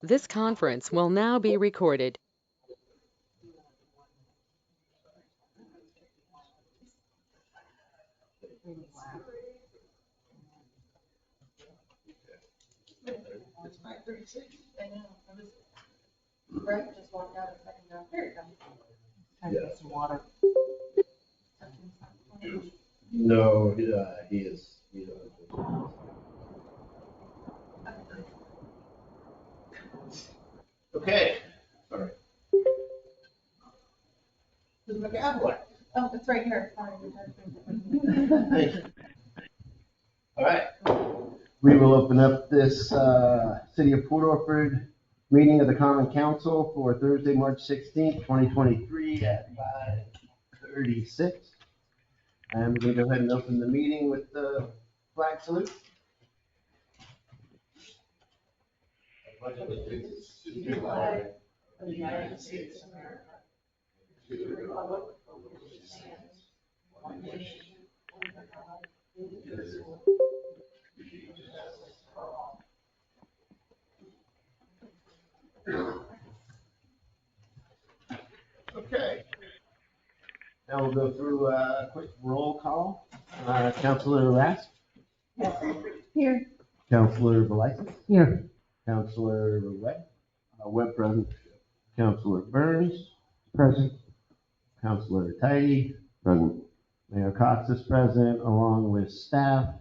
This conference will now be recorded. It's 9:36. I know. Brett just walked out a second ago. Here it comes. Can I get some water? No, he is. Okay. Sorry. Who's my gavel? Oh, it's right here. Sorry. Thank you. All right. We will open up this City of Port Orford meeting of the Common Council for Thursday, March 16th, 2023 at 5:36. And we're going to go ahead and open the meeting with the flag salute. I pledge allegiance to the flag of the United States of America, to the republic for which it stands, one nation, under God, indivisible, with justice for all. Okay. Now we'll go through a quick roll call. Councilor Rask? Here. Councilor Belisis? Here. Councilor Webb? Webb present. Councilor Burns? Present. Councilor Tidy? Present. Mayor Cox is present, along with staff.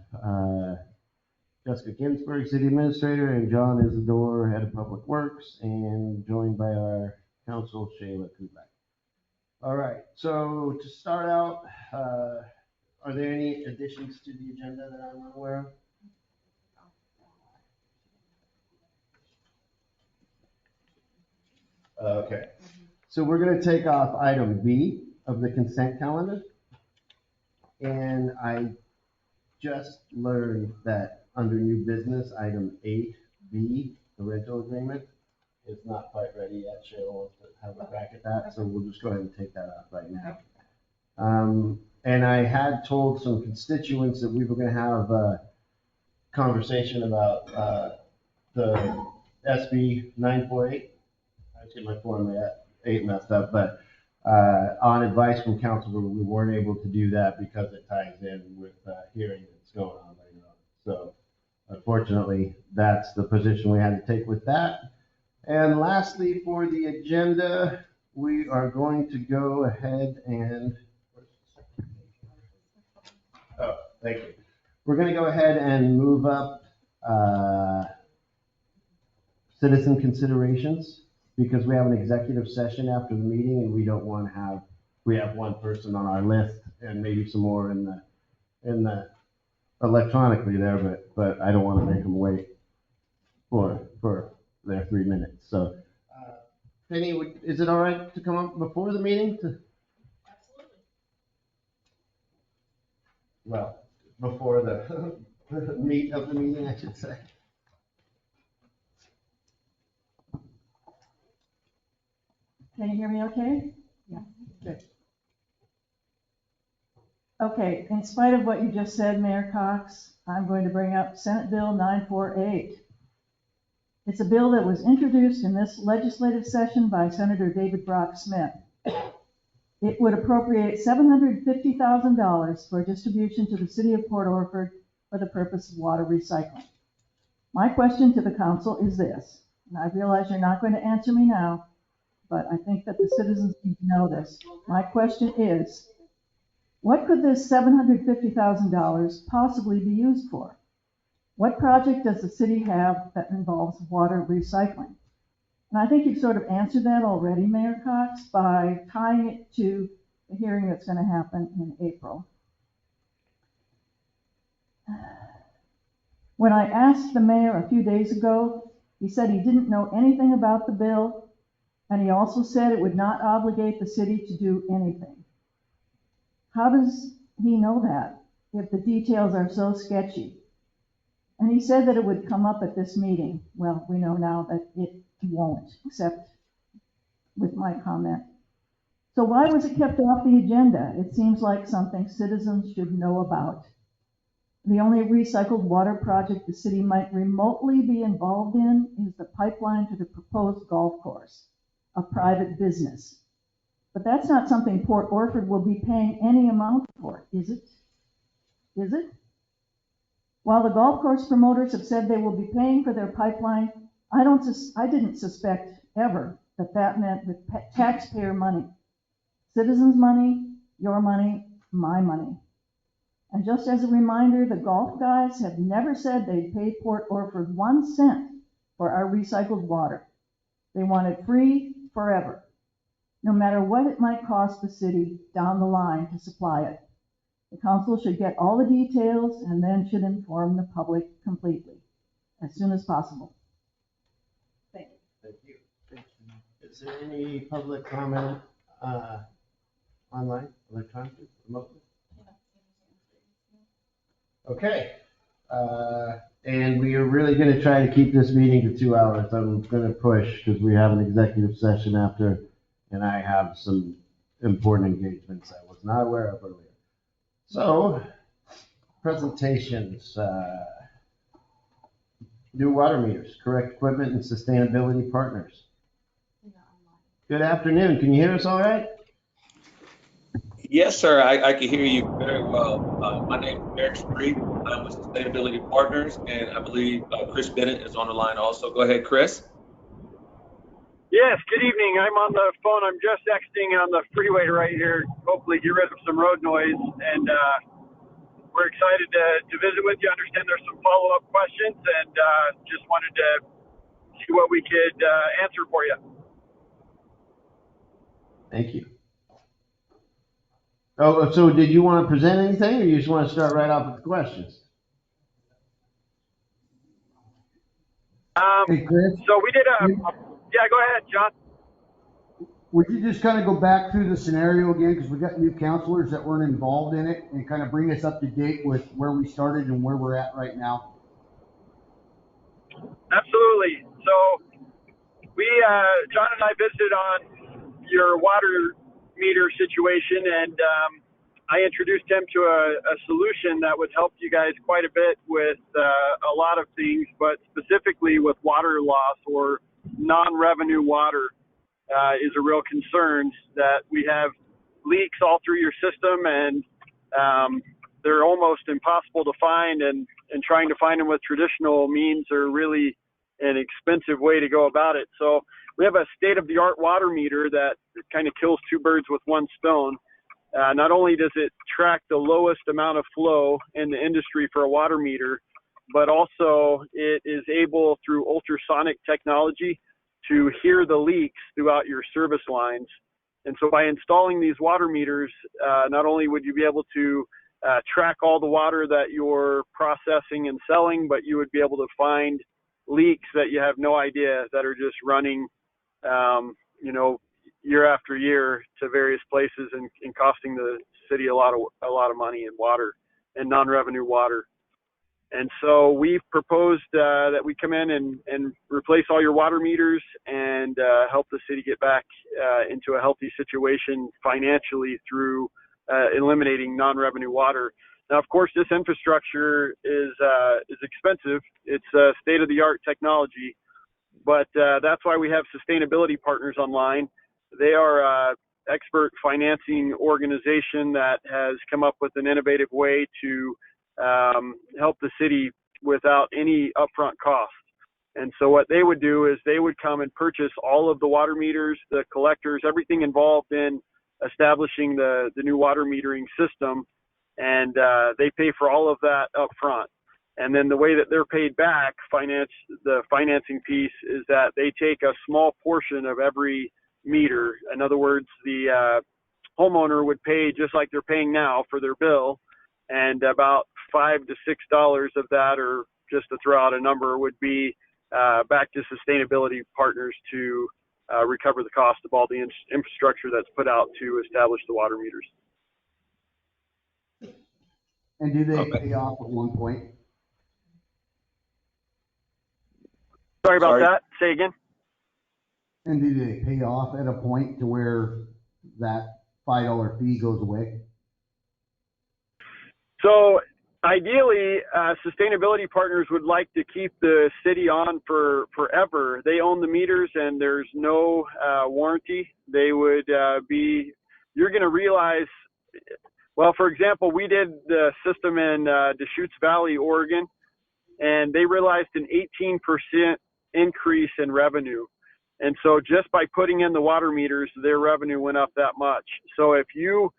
Jessica Ginsburg, City Administrator, and John Isidore, Head of Public Works, and joined by our council, Shayla Kubak. All right, so to start out, are there any additions to the agenda that I'm unaware of? Okay, so we're going to take off item B of the consent calendar. And I just learned that under new business, item 8B, the rental agreement, is not quite ready yet. Shayla wants to have a crack at that, so we'll just go ahead and take that off right now. And I had told some constituents that we were going to have a conversation about the SB 948. I just get my Form 8 messed up, but on advice from council, we weren't able to do that because it ties in with the hearing that's going on later on. So unfortunately, that's the position we had to take with that. And lastly, for the agenda, we are going to go ahead and, oh, thank you. We're going to go ahead and move up citizen considerations, because we have an executive session after the meeting and we don't want to have, we have one person on our list and maybe some more in the electronically there, but I don't want to make them wait for their 3 minutes. So, Penny, is it all right to come up before the meeting? Absolutely. Well, before the meat of the meeting, I should say. Can you hear me okay? Yeah, good. Okay, in spite of what you just said, Mayor Cox, I'm going to bring up Senate Bill 948. It's a bill that was introduced in this legislative session by Senator David Brock Smith. It would appropriate $750,000 for distribution to the city of Port Orford for the purpose of water recycling. My question to the council is this, and I realize you're not going to answer me now, but I think that the citizens need to know this. My question is, what could this $750,000 possibly be used for? What project does the city have that involves water recycling? And I think you've sort of answered that already, Mayor Cox, by tying it to the hearing that's going to happen in April. When I asked the mayor a few days ago, he said he didn't know anything about the bill, and he also said it would not obligate the city to do anything. How does he know that if the details are so sketchy? And he said that it would come up at this meeting. Well, we know now that it won't, except with my comment. So why was it kept off the agenda? It seems like something citizens should know about. The only recycled water project the city might remotely be involved in is the pipeline to the proposed golf course, a private business. But that's not something Port Orford will be paying any amount for, is it? Is it? While the golf course promoters have said they will be paying for their pipeline, I didn't suspect ever that that meant the taxpayer money. Citizens' money, your money, my money. And just as a reminder, the golf guys have never said they'd pay Port Orford 1 cent for our recycled water. They want it free forever, no matter what it might cost the city down the line to supply it. The council should get all the details and then should inform the public completely, as soon as possible. Thank you. Thank you. Is there any public comment online, electronically, remotely? Okay. And we are really going to try to keep this meeting to 2 hours. I'm going to push because we have an executive session after, and I have some important engagements I was not aware of earlier. So, presentations, new water meters, correct equipment and sustainability partners. Good afternoon. Can you hear us all right? Yes, sir. I can hear you very well. My name is Eric Street. I'm with Sustainability Partners, and I believe Chris Bennett is on the line also. Go ahead, Chris. Yes, good evening. I'm on the phone. I'm just exiting on the freeway right here. Hopefully get rid of some road noise. And we're excited to visit with you. Understand there's some follow-up questions, and just wanted to see what we could answer for you. Thank you. Oh, so did you want to present anything, or you just want to start right off with the questions? Hey, Chris, So we did yeah, go ahead, John. would you just kind of go back through the scenario again, because we got new counselors that weren't involved in it, and kind of bring us up to date with where we started and where we're at right now? Absolutely. So we, John and I visited on your water meter situation, and I introduced him to a solution that would help you guys quite a bit with a lot of things, but specifically with water loss or non-revenue water is a real concern. That we have leaks all through your system, and they're almost impossible to find, and trying to find them with traditional means are really an expensive way to go about it. So we have a state-of-the-art water meter that kind of kills two birds with one stone. Not only does it track the lowest amount of flow in the industry for a water meter, but also it is able, through ultrasonic technology, to hear the leaks throughout your service lines. And so by installing these water meters, not only would you be able to track all the water that you're processing and selling, but you would be able to find leaks that you have no idea that are just running, year after year to various places and costing the city a lot of money in water and non-revenue water. And so we've proposed that we come in and replace all your water meters and help the city get back into a healthy situation financially through eliminating non-revenue water. Now, of course, this infrastructure is expensive. It's state-of-the-art technology, but that's why we have Sustainability Partners online. They are an expert financing organization that has come up with an innovative way to help the city without any upfront cost. And so what they would do is they would come and purchase all of the water meters, the collectors, everything involved in establishing the new water metering system, and they pay for all of that up front. And then the way that they're paid back, the financing piece, is that they take a small portion of every meter. In other words, the homeowner would pay just like they're paying now for their bill, and about $5 to $6 of that, or just to throw out a number, would be back to Sustainability Partners to recover the cost of all the infrastructure that's put out to establish the water meters. And do they pay off at one point? Sorry about that. Say again. And do they pay off at a point to where that $5 fee goes away? So ideally, Sustainability Partners would like to keep the city on for forever. They own the meters and there's no warranty. They would you're going to realize, well, for example, we did the system in Deschutes Valley, Oregon, and they realized an 18% increase in revenue. And so just by putting in the water meters, their revenue went up that much. So if you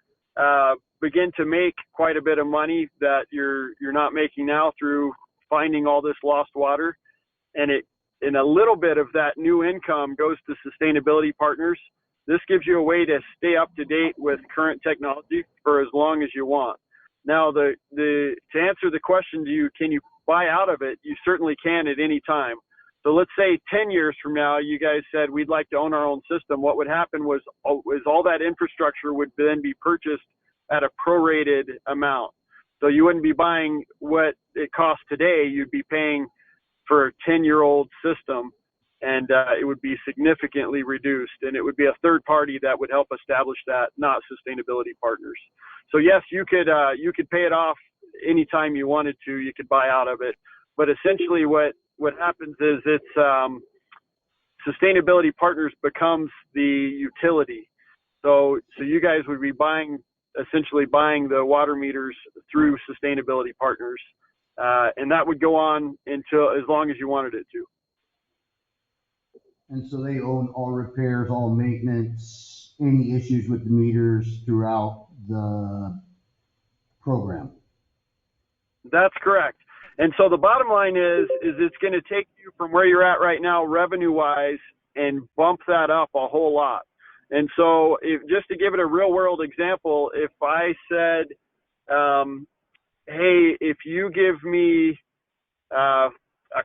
begin to make quite a bit of money that you're not making now through finding all this lost water, and a little bit of that new income goes to Sustainability Partners, this gives you a way to stay up to date with current technology for as long as you want. Now, to answer the question, can you buy out of it? You certainly can at any time. So let's say 10 years from now, you guys said we'd like to own our own system. What would happen was all that infrastructure would then be purchased at a prorated amount. So you wouldn't be buying what it costs today. You'd be paying for a 10-year-old system, and it would be significantly reduced. And it would be a third party that would help establish that, not Sustainability Partners. So yes, you could pay it off anytime you wanted to. You could buy out of it. But essentially what happens is it's Sustainability Partners becomes the utility. So you guys would be essentially buying the water meters through Sustainability Partners. And that would go on until as long as you wanted it to. And so they own all repairs, all maintenance, any issues with the meters throughout the program. That's correct. And so the bottom line is it's going to take you from where you're at right now, revenue-wise, and bump that up a whole lot. And so just to give it a real-world example, if I said, hey, if you give me a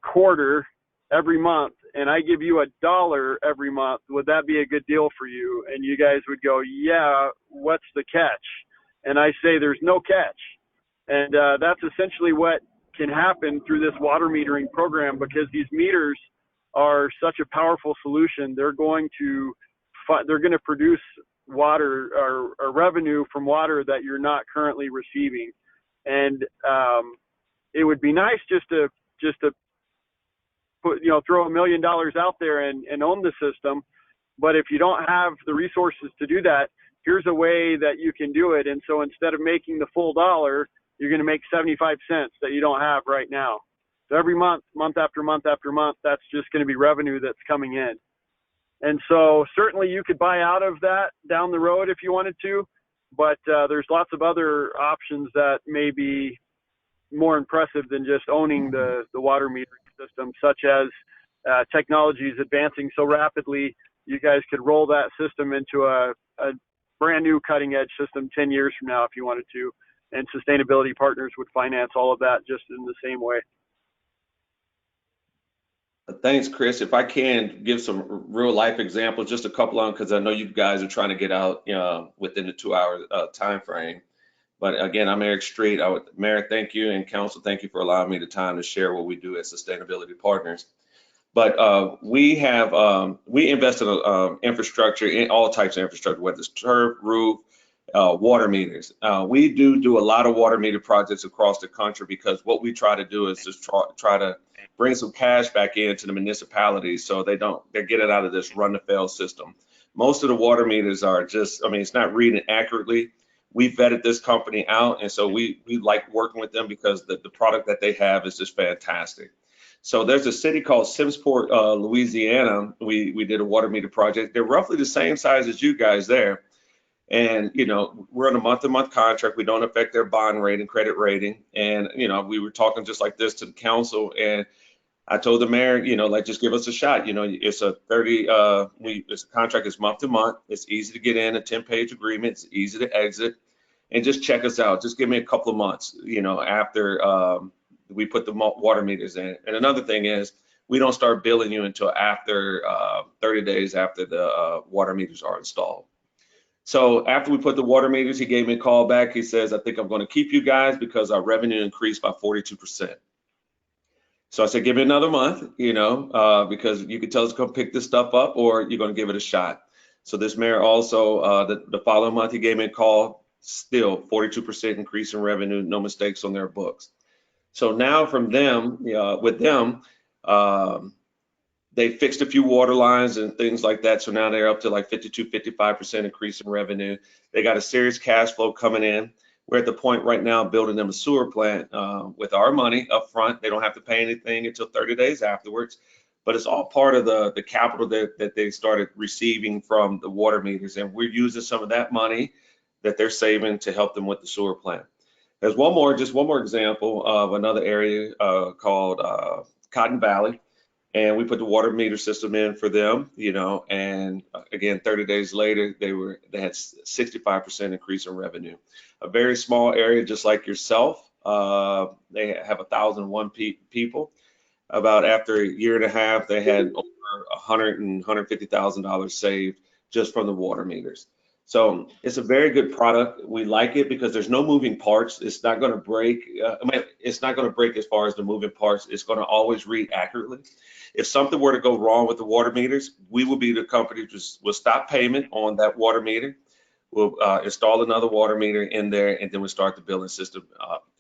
quarter every month and I give you $1 every month, would that be a good deal for you? And you guys would go, yeah, what's the catch? And I say there's no catch. And that's essentially what can happen through this water metering program, because these meters are such a powerful solution. They're going to produce water or revenue from water that you're not currently receiving. And it would be nice just to put, throw $1 million out there and own the system. But if you don't have the resources to do that, here's a way that you can do it. And so instead of making the full $1, you're going to make 75 cents that you don't have right now. So every month, month after month after month, that's just going to be revenue that's coming in. And so certainly you could buy out of that down the road if you wanted to, but there's lots of other options that may be more impressive than just owning the water metering system, such as technology is advancing so rapidly, you guys could roll that system into a brand new cutting edge system 10 years from now if you wanted to. And Sustainability Partners would finance all of that just in the same way. Thanks, Chris. If I can give some real life examples, just a couple of them, because I know you guys are trying to get out within the 2-hour time frame. But again, I'm Eric Street. Mayor, thank you, and Council, thank you for allowing me the time to share what we do at Sustainability Partners. But we invest in infrastructure, in all types of infrastructure, whether it's turf, roof, water meters. We do a lot of water meter projects across the country, because what we try to do is just try to bring some cash back into the municipalities so they're getting out of this run to fail system. Most of the water meters are just, it's not reading accurately. We vetted this company out, and so we like working with them because the product that they have is just fantastic. So there's a city called Simmsport, Louisiana. We did a water meter project. They're roughly the same size as you guys there. And, we're on a month-to-month contract. We don't affect their bond rating, credit rating. And, we were talking just like this to the council. And I told the mayor, just give us a shot. It's a this contract is month to month. It's easy to get in, a 10-page agreement. It's easy to exit. And just check us out. Just give me a couple of months, after we put the water meters in. And another thing is, we don't start billing you until after 30 days after the water meters are installed. So after we put the water meters, he gave me a call back. He says, I think I'm going to keep you guys because our revenue increased by 42%. So I said, give me another month, because you could tell us to come pick this stuff up, or you're going to give it a shot. So this mayor also, the following month, he gave me a call, still 42% increase in revenue, no mistakes on their books. So now from them, with them, they fixed a few water lines and things like that. So now they're up to like 55% increase in revenue. They got a serious cash flow coming in. We're at the point right now building them a sewer plant with our money up front. They don't have to pay anything until 30 days afterwards, but it's all part of the capital that they started receiving from the water meters. And we're using some of that money that they're saving to help them with the sewer plant. There's just one more example of another area called Cotton Valley. And we put the water meter system in for them, and again, 30 days later, they had 65% increase in revenue. A very small area, just like yourself. They have 1,001 people. About after a year and a half, they had over $150,000 saved just from the water meters. So it's a very good product. We like it because there's no moving parts. It's not going to break. It's not going to break as far as the moving parts. It's going to always read accurately. If something were to go wrong with the water meters, we will be the company will stop payment on that water meter. We'll install another water meter in there, and then we'll start the billing system,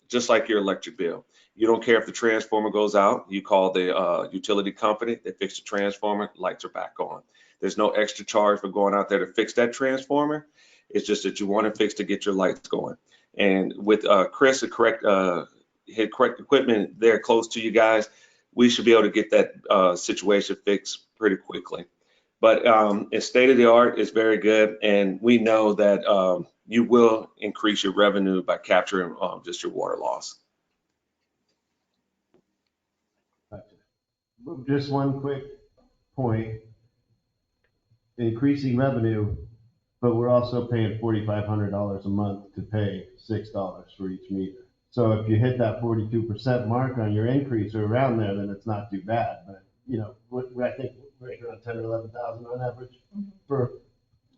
just like your electric bill. You don't care if the transformer goes out. You call the utility company. They fix the transformer. Lights are back on. There's no extra charge for going out there to fix that transformer. It's just that you want to fix to get your lights going. And with Chris, had correct equipment there close to you guys, we should be able to get that situation fixed pretty quickly. But it's state of the art. It's very good. And we know that you will increase your revenue by capturing just your water loss. Just one quick point. Increasing revenue, but we're also paying $4,500 a month to pay $6 for each meter. So if you hit that 42% mark on your increase or around there, then it's not too bad. But I think we're around 10 or 11,000 on average for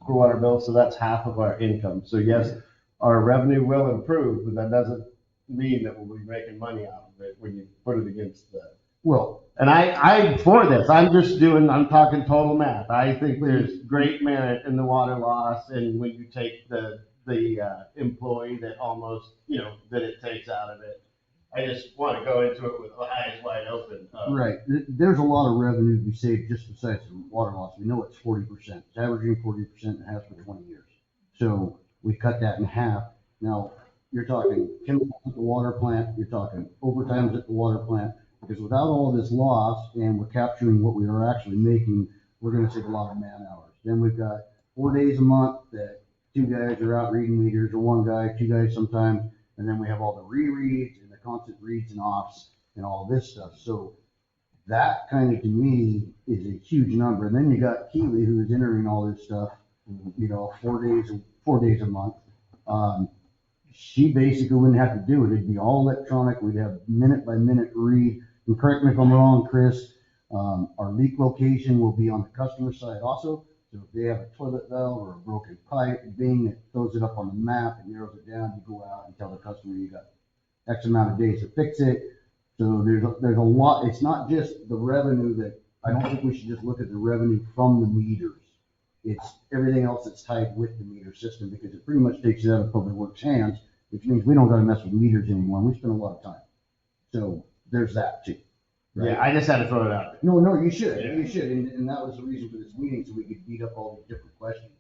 water bill. So that's half of our income. So yes, our revenue will improve, but that doesn't mean that we'll be making money out of it when you put it against the. Well, and I'm for this. I'm talking total math. I think there's great merit in the water loss, and when you take the employee that almost, that it takes out of it. I just want to go into it with eyes wide open. Right. There's a lot of revenue to be saved just besides the water loss. We know it's 40%. It's averaging 40% and has for 20 years. So we cut that in half. Now you're talking chemicals at the water plant. You're talking overtimes at the water plant. Because without all this loss, and we're capturing what we are actually making, we're going to save a lot of man hours. Then we've got 4 days a month that 2 guys are out reading meters, or 1 guy, 2 guys sometimes, and then we have all the rereads and the constant reads and offs and all this stuff. So that kind of, to me, is a huge number. And then you got Keeley, who is entering all this stuff, 4 days a month. She basically wouldn't have to do it. It'd be all electronic. We'd have minute by minute read. And correct me if I'm wrong, Chris, our leak location will be on the customer side also. So if they have a toilet valve or a broken pipe, Bing, it throws it up on the map and narrows it down. You go out and tell the customer you got X amount of days to fix it. So there's a lot. It's not just the revenue that, I don't think we should just look at the revenue from the meters. It's everything else that's tied with the meter system, because it pretty much takes it out of Public Works' hands, which means we don't got to mess with meters anymore. We spend a lot of time. So there's that too. Right? Yeah, I just had to throw it out there. No, you should. Yeah. You should. And that was the reason for this meeting, so we could beat up all these different questions.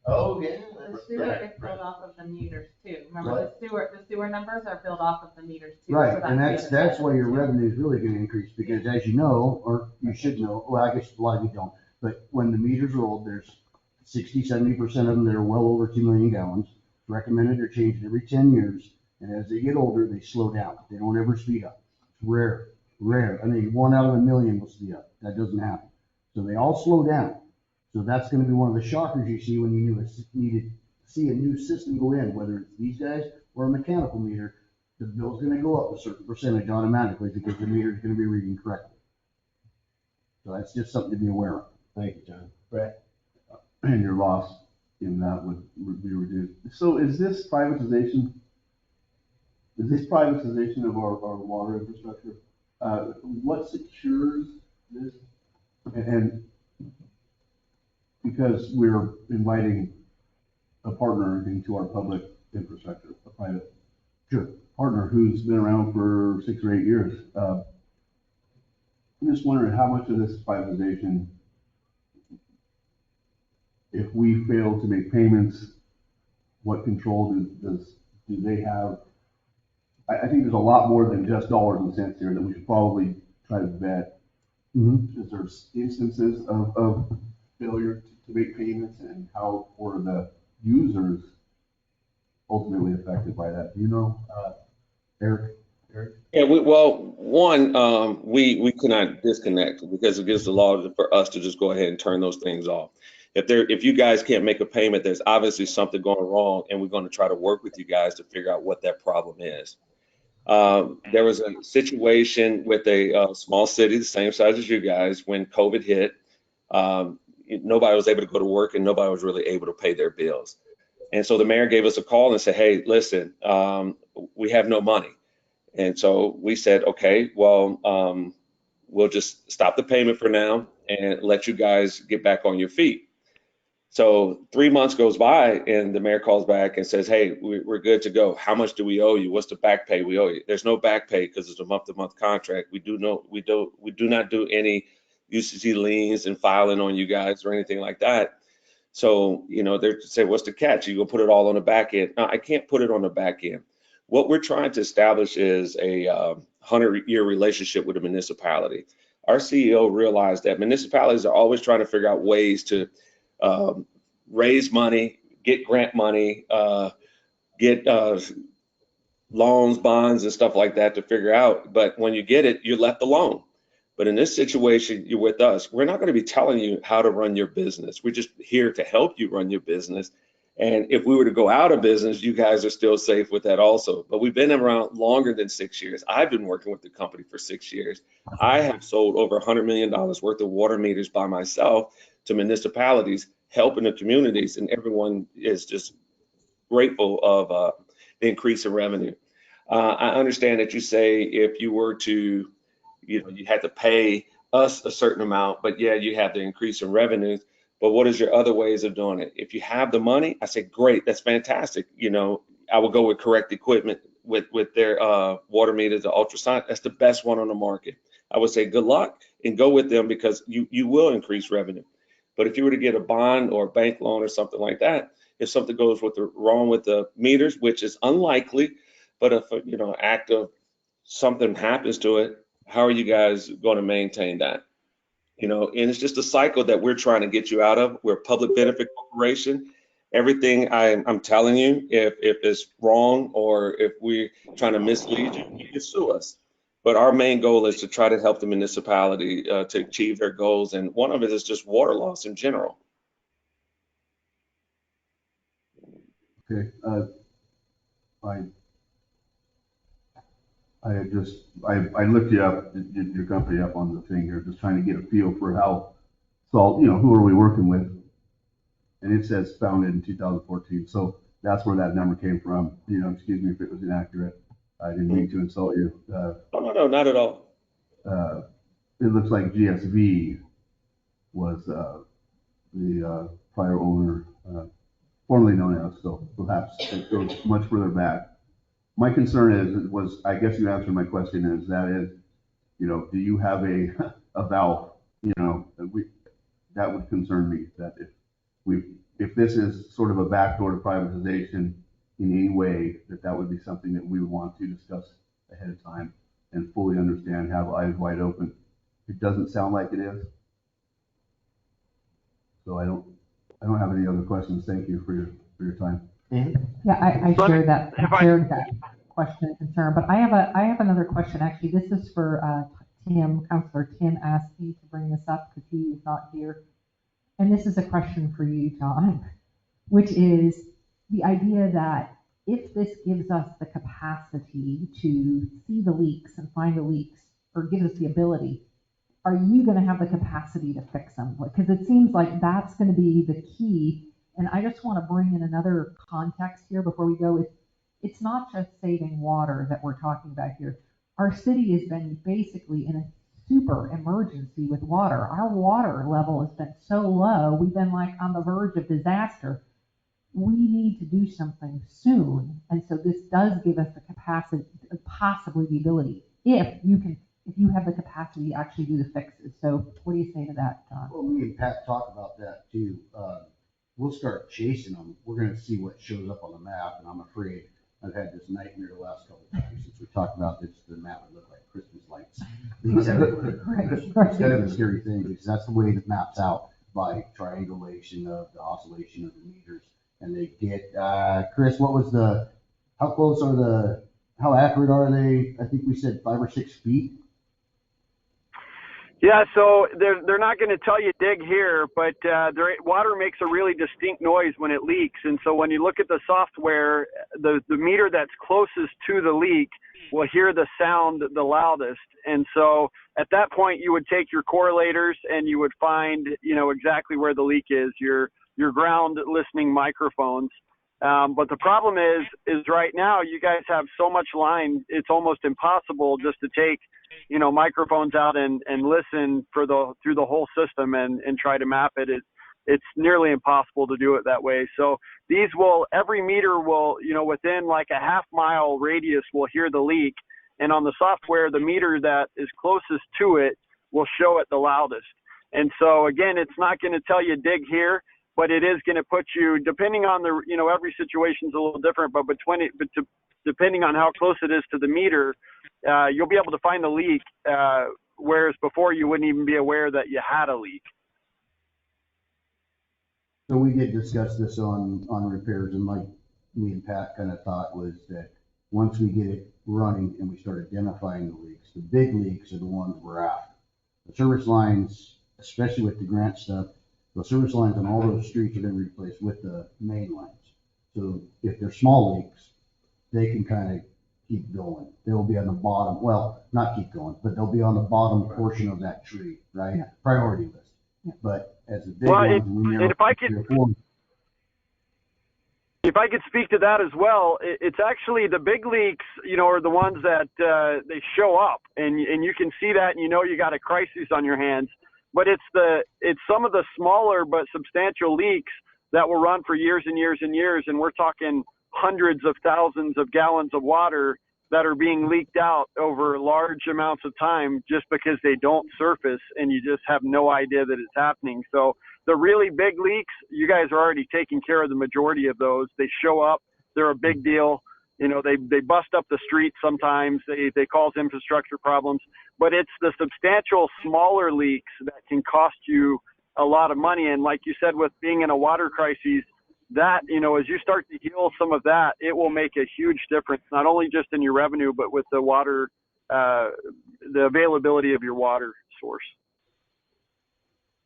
Oh, yeah. The sewer is built off of the meters too. Remember, the sewer numbers are built off of the meters too. Right, So and that's why your revenue is really going to increase, because as you know, or you should know, well, I guess a lot of you don't, but when the meters are old, there's 60-70% of them that are well over 2 million gallons. Recommended they're changed every 10 years, and as they get older, they slow down. They don't ever speed up. It's rare. I mean, 1 out of a million will speed up. That doesn't happen. So they all slow down. So that's going to be one of the shockers you see when you need to see a new system go in, whether it's these guys or a mechanical meter. The bill's going to go up a certain percentage automatically because the meter is going to be reading correctly. So that's just something to be aware of. Thank you, John. Brett? And your loss in that would be reduced. So is this privatization? Is this privatization of our water infrastructure? What secures this? And because we're inviting a partner into our public infrastructure, a private Sure. partner who's been around for 6 or 8 years. I'm just wondering how much of this privatization, if we fail to make payments, what control do they have? I think there's a lot more than just dollars and cents here that we should probably try to vet. Because there's instances of failure to make payments and how were the users ultimately affected by that. Do you know, Eric? Yeah, we cannot disconnect because it gives the law for us to just go ahead and turn those things off. If you guys can't make a payment, there's obviously something going wrong, and we're going to try to work with you guys to figure out what that problem is. There was a situation with a small city, the same size as you guys, when COVID hit. Nobody was able to go to work, and nobody was really able to pay their bills. And so the mayor gave us a call and said, "Hey, listen, we have no money." And so we said, "Okay, well, we'll just stop the payment for now and let you guys get back on your feet." So 3 months goes by and the mayor calls back and says, "Hey, we're good to go. How much do we owe you? What's the back pay we owe you?" There's no back pay because it's a month-to-month contract. We do not do any UCC liens and filing on you guys or anything like that. So, they're say, "What's the catch? You go put it all on the back end." No, I can't put it on the back end. What we're trying to establish is a 100-year relationship with a municipality. Our CEO realized that municipalities are always trying to figure out ways to raise money, get grant money, get loans, bonds, and stuff like that to figure out. But when you get it, you're left alone. But in this situation, you're with us. We're not going to be telling you how to run your business. We're just here to help you run your business. And if we were to go out of business, you guys are still safe with that also. But we've been around longer than 6 years. I've been working with the company for 6 years. I have sold over $100 million worth of water meters by myself to municipalities, helping the communities, and everyone is just grateful of the increase in revenue. I understand that you say if you were to, you had to pay us a certain amount, but yeah, you have the increase in revenues. But what is your other ways of doing it? If you have the money, I say, great, that's fantastic. I will go with Correct Equipment with their water meters, the ultrasonic. That's the best one on the market. I would say good luck and go with them because you will increase revenue. But if you were to get a bond or a bank loan or something like that, if something goes wrong with the meters, which is unlikely, but if act of something happens to it, how are you guys going to maintain that? And it's just a cycle that we're trying to get you out of. We're a public benefit corporation. Everything I'm telling you, if it's wrong or if we're trying to mislead you, you can sue us. But our main goal is to try to help the municipality to achieve their goals. And one of it is just water loss in general. Okay. I looked you up, your company up on the thing here, just trying to get a feel for how, who are we working with? And it says founded in 2014. So that's where that number came from. Excuse me if it was inaccurate. I didn't mean to insult you. No, not at all. It looks like GSV was the prior owner, formerly known as, so perhaps it goes much further back. My concern I guess you answered my question do you have a valve, that would concern me, that if this is sort of a backdoor to privatization in any way, that would be something that we would want to discuss ahead of time and fully understand, have eyes wide open. It doesn't sound like it is. So I don't have any other questions. Thank you for your time. Yeah, I shared that question and concern, but I have another question. Actually, this is for Tim. Councilor Tim asked me to bring this up because he is not here, and this is a question for you, John, which is the idea that if this gives us the capacity to see the leaks and find the leaks, or gives us the ability, are you going to have the capacity to fix them? Because it seems like that's going to be the key. And I just want to bring in another context here before we go. It's not just saving water that we're talking about here. Our city has been basically in a super emergency with water. Our water level has been so low. We've been like on the verge of disaster. we need to do something soon. And so this does give us the capacity, possibly the ability, if you have the capacity to actually do the fixes. So what do you say to that, John? Well, me and Pat talked about that too. We'll start chasing them. We're gonna see what shows up on the map, and I'm afraid I've had this nightmare the last couple of times since we talked about this. The map would look like Christmas lights. It's kind of a scary thing because that's the way it maps out, by triangulation of the oscillation of the meters. And they get, Chris, how accurate are they? I think we said 5 or 6 feet. Yeah, so they're not going to tell you dig here, but water makes a really distinct noise when it leaks. And so when you look at the software, the meter that's closest to the leak will hear the sound the loudest. And so at that point, you would take your correlators and you would find, exactly where the leak is, your ground listening microphones. But the problem is right now you guys have so much line, it's almost impossible just to take, microphones out and listen through the whole system and try to map it. It's nearly impossible to do it that way. So every meter will, within like a half-mile radius will hear the leak. And on the software, the meter that is closest to it will show it the loudest. And so again, it's not going to tell you dig here, but it is going to put you, depending on every situation's a little different, but depending on how close it is to the meter, you'll be able to find the leak, whereas before you wouldn't even be aware that you had a leak. So we did discuss this on repairs, and like me and Pat kind of thought was that once we get it running and we start identifying the leaks, the big leaks are the ones we're after. The service lines, especially with the grant stuff, the service lines on all those streets are going to be replaced with the main lines. So if they're small leaks, they can kind of keep going. They'll be on the bottom, well, not keep going, but they'll be on the bottom portion of that tree, right? Yeah. Priority list. Yeah. But as the big ones, If I could speak to that as well, it's actually the big leaks, are the ones that they show up, and you can see that, and you got a crisis on your hands. But it's some of the smaller but substantial leaks that will run for years and years and years, and we're talking hundreds of thousands of gallons of water that are being leaked out over large amounts of time just because they don't surface, and you just have no idea that it's happening. So the really big leaks, you guys are already taking care of the majority of those. They show up, they're a big deal. They bust up the street sometimes, they cause infrastructure problems, but it's the substantial smaller leaks that can cost you a lot of money. And like you said, with being in a water crisis, that, as you start to heal some of that, it will make a huge difference, not only just in your revenue, but with the water, the availability of your water source.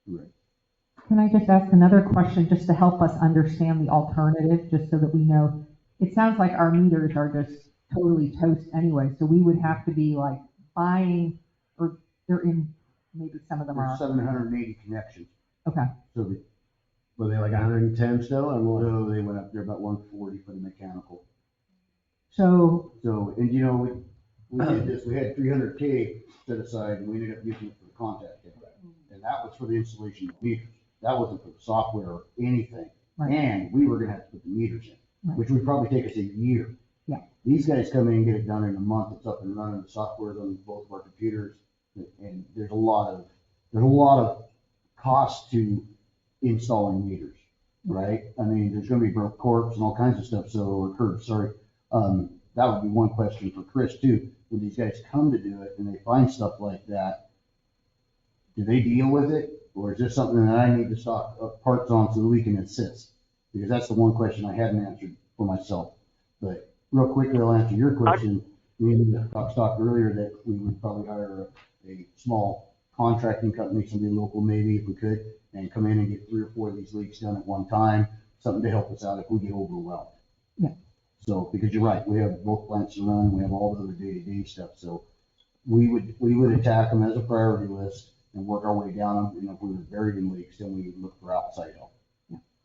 Right. Can I just ask another question just to help us understand the alternative, just so that we know? It sounds like our meters are just totally toast anyway, so we would have to be like buying, or they're in, maybe some of them are. There's 780 connections. Okay. So Were they like 110 still, or what? no, they went up there about 140 for the mechanical. So, And we did this, we had 300K set aside, and we ended up using it for the contact center. And that was for the installation of meters. That wasn't for the software or anything. Right. And we were gonna have to put the meters in, Right. which would probably take us a year. Yeah. These guys come in and get it done in a month. It's up and running. The software's on both of our computers. And there's a lot of cost to installing meters, right? I mean, there's gonna be broke corks and all kinds of stuff, or curbs, sorry. That would be one question for Chris too. When these guys come to do it and they find stuff like that, do they deal with it? Or is this something that I need to stock parts on so that we can assist? Because that's the one question I hadn't answered for myself. But real quickly, I'll answer your question. We talked earlier that we would probably hire a small contracting company, somebody local maybe if we could, and come in and get 3 or 4 of these leaks done at one time, something to help us out if we get overwhelmed. Yeah. So, because you're right, we have both plants to run, we have all the other day-to-day stuff, so we would attack them as a priority list and work our way down them, and if we were buried in leaks, then we would look for outside help.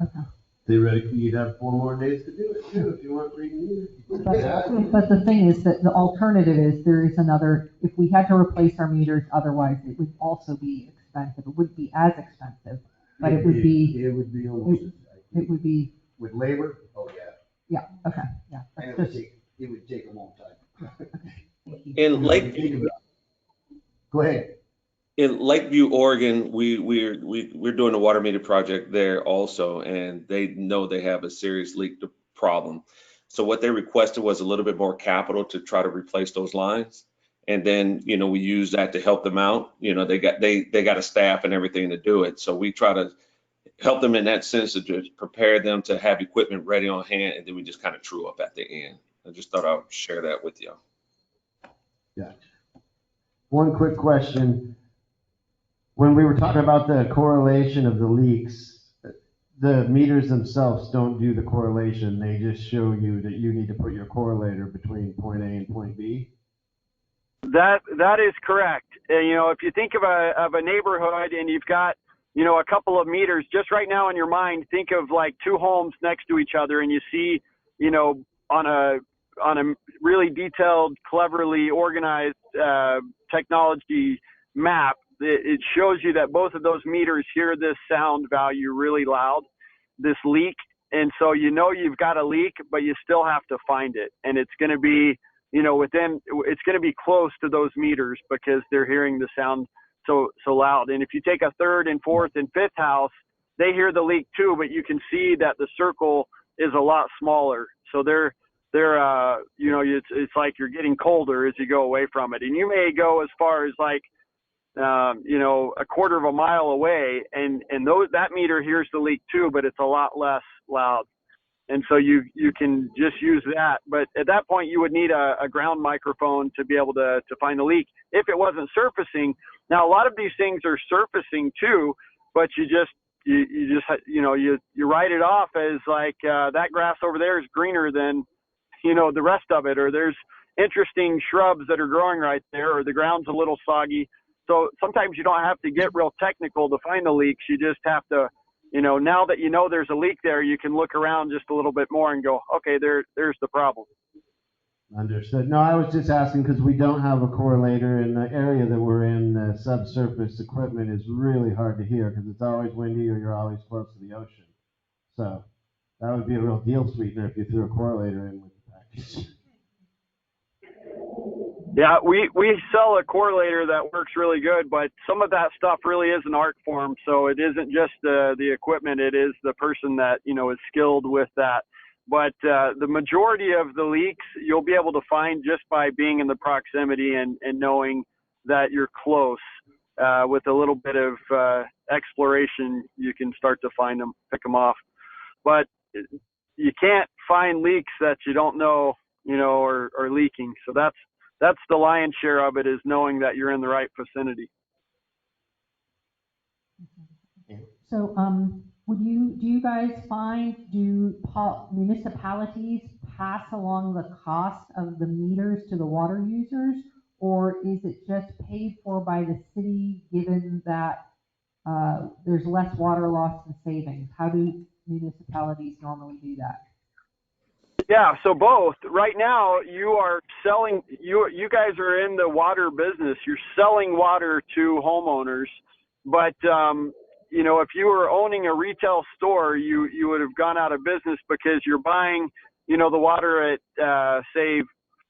okay. Theoretically, you'd have 4 more days to do it too, if you weren't reading either. But the thing is that the alternative is there is another, if we had to replace our meters, otherwise it would also be expensive. It wouldn't be as expensive, but it would be almost, it would be with labor, oh, yeah. Yeah, okay, yeah. And That's just, it would take a long time. In Go ahead. in Lakeview, Oregon, we're doing a water meter project there also, and they know they have a serious leak problem. So what they requested was a little bit more capital to try to replace those lines. And then, we use that to help them out. They got a staff and everything to do it. So we try to help them in that sense to just prepare them to have equipment ready on hand, and then we just kind of true up at the end. I just thought I would share that with you. Yeah. One quick question. When we were talking about the correlation of the leaks, the meters themselves don't do the correlation. They just show you that you need to put your correlator between point A and point B. That is correct. If you think of a neighborhood and you've got, a couple of meters, just right now in your mind, think of like two homes next to each other, and you see, on a really detailed, cleverly organized technology map, it shows you that both of those meters hear this sound value really loud, this leak. And so you've got a leak, but you still have to find it. And it's going to be, it's going to be close to those meters because they're hearing the sound so loud. And if you take a third and fourth and fifth house, they hear the leak too, but you can see that the circle is a lot smaller. So it's like you're getting colder as you go away from it. And you may go as far as like, a quarter of a mile away, and that meter hears the leak too, but it's a lot less loud. And so you can just use that. But at that point, you would need a ground microphone to be able to find the leak if it wasn't surfacing. Now, a lot of these things are surfacing too, but you write it off as like that grass over there is greener than the rest of it, or there's interesting shrubs that are growing right there, or the ground's a little soggy. So sometimes you don't have to get real technical to find the leaks. You just have to, now that there's a leak there, you can look around just a little bit more and go, okay, there's the problem. Understood. No, I was just asking because we don't have a correlator in the area that we're in. The subsurface equipment is really hard to hear because it's always windy or you're always close to the ocean. So that would be a real deal sweetener if you threw a correlator in with the package. Yeah, we sell a correlator that works really good, but some of that stuff really is an art form. So it isn't just the equipment; it is the person that is skilled with that. But the majority of the leaks you'll be able to find just by being in the proximity and knowing that you're close. With a little bit of exploration, you can start to find them, pick them off. But you can't find leaks that you don't know, are leaking. So that's the lion's share of it, is knowing that you're in the right vicinity. so, do you guys do municipalities pass along the cost of the meters to the water users, or is it just paid for by the city given that there's less water loss and savings? How do municipalities normally do that? Yeah, so both. Right now, you are selling. You guys are in the water business. You're selling water to homeowners, but if you were owning a retail store, you would have gone out of business because you're buying, the water at say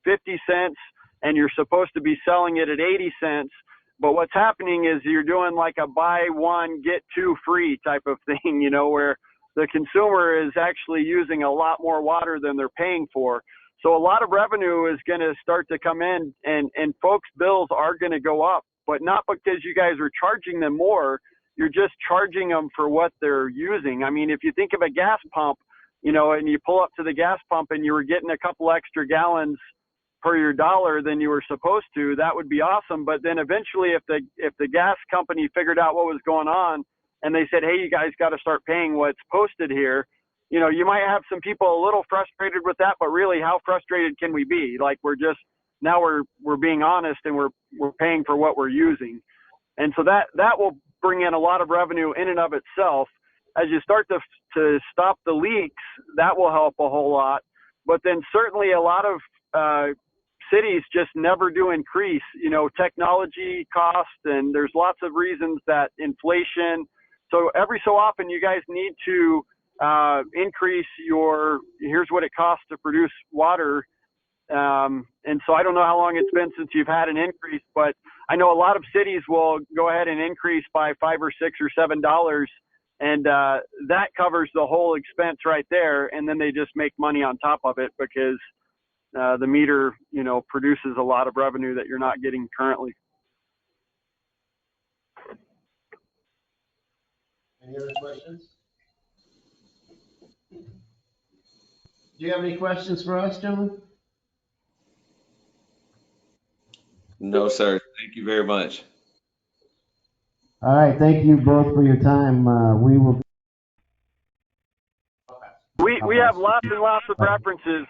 50 cents, and you're supposed to be selling it at 80 cents. But what's happening is you're doing like a buy one get two free type of thing, where the consumer is actually using a lot more water than they're paying for. So a lot of revenue is going to start to come in, and folks' bills are going to go up, but not because you guys are charging them more. You're just charging them for what they're using. I mean, if you think of a gas pump, and you pull up to the gas pump and you were getting a couple extra gallons per your dollar than you were supposed to, that would be awesome. But then eventually, if the gas company figured out what was going on, and they said, hey, you guys got to start paying what's posted here, you might have some people a little frustrated with that, but really, how frustrated can we be? Like, we're being honest, and we're paying for what we're using. And so that will bring in a lot of revenue in and of itself. As you start to stop the leaks, that will help a whole lot. But then certainly a lot of cities just never do increase, technology cost, and there's lots of reasons that inflation. So every so often you guys need to increase here's what it costs to produce water. And so I don't know how long it's been since you've had an increase, but I know a lot of cities will go ahead and increase by $5 or $6 or $7, and that covers the whole expense right there. And then they just make money on top of it because the meter, produces a lot of revenue that you're not getting currently. Any other questions? Do you have any questions for us, gentlemen? No, sir. Thank you very much. All right, thank you both for your time. We will. We have lots and lots of references.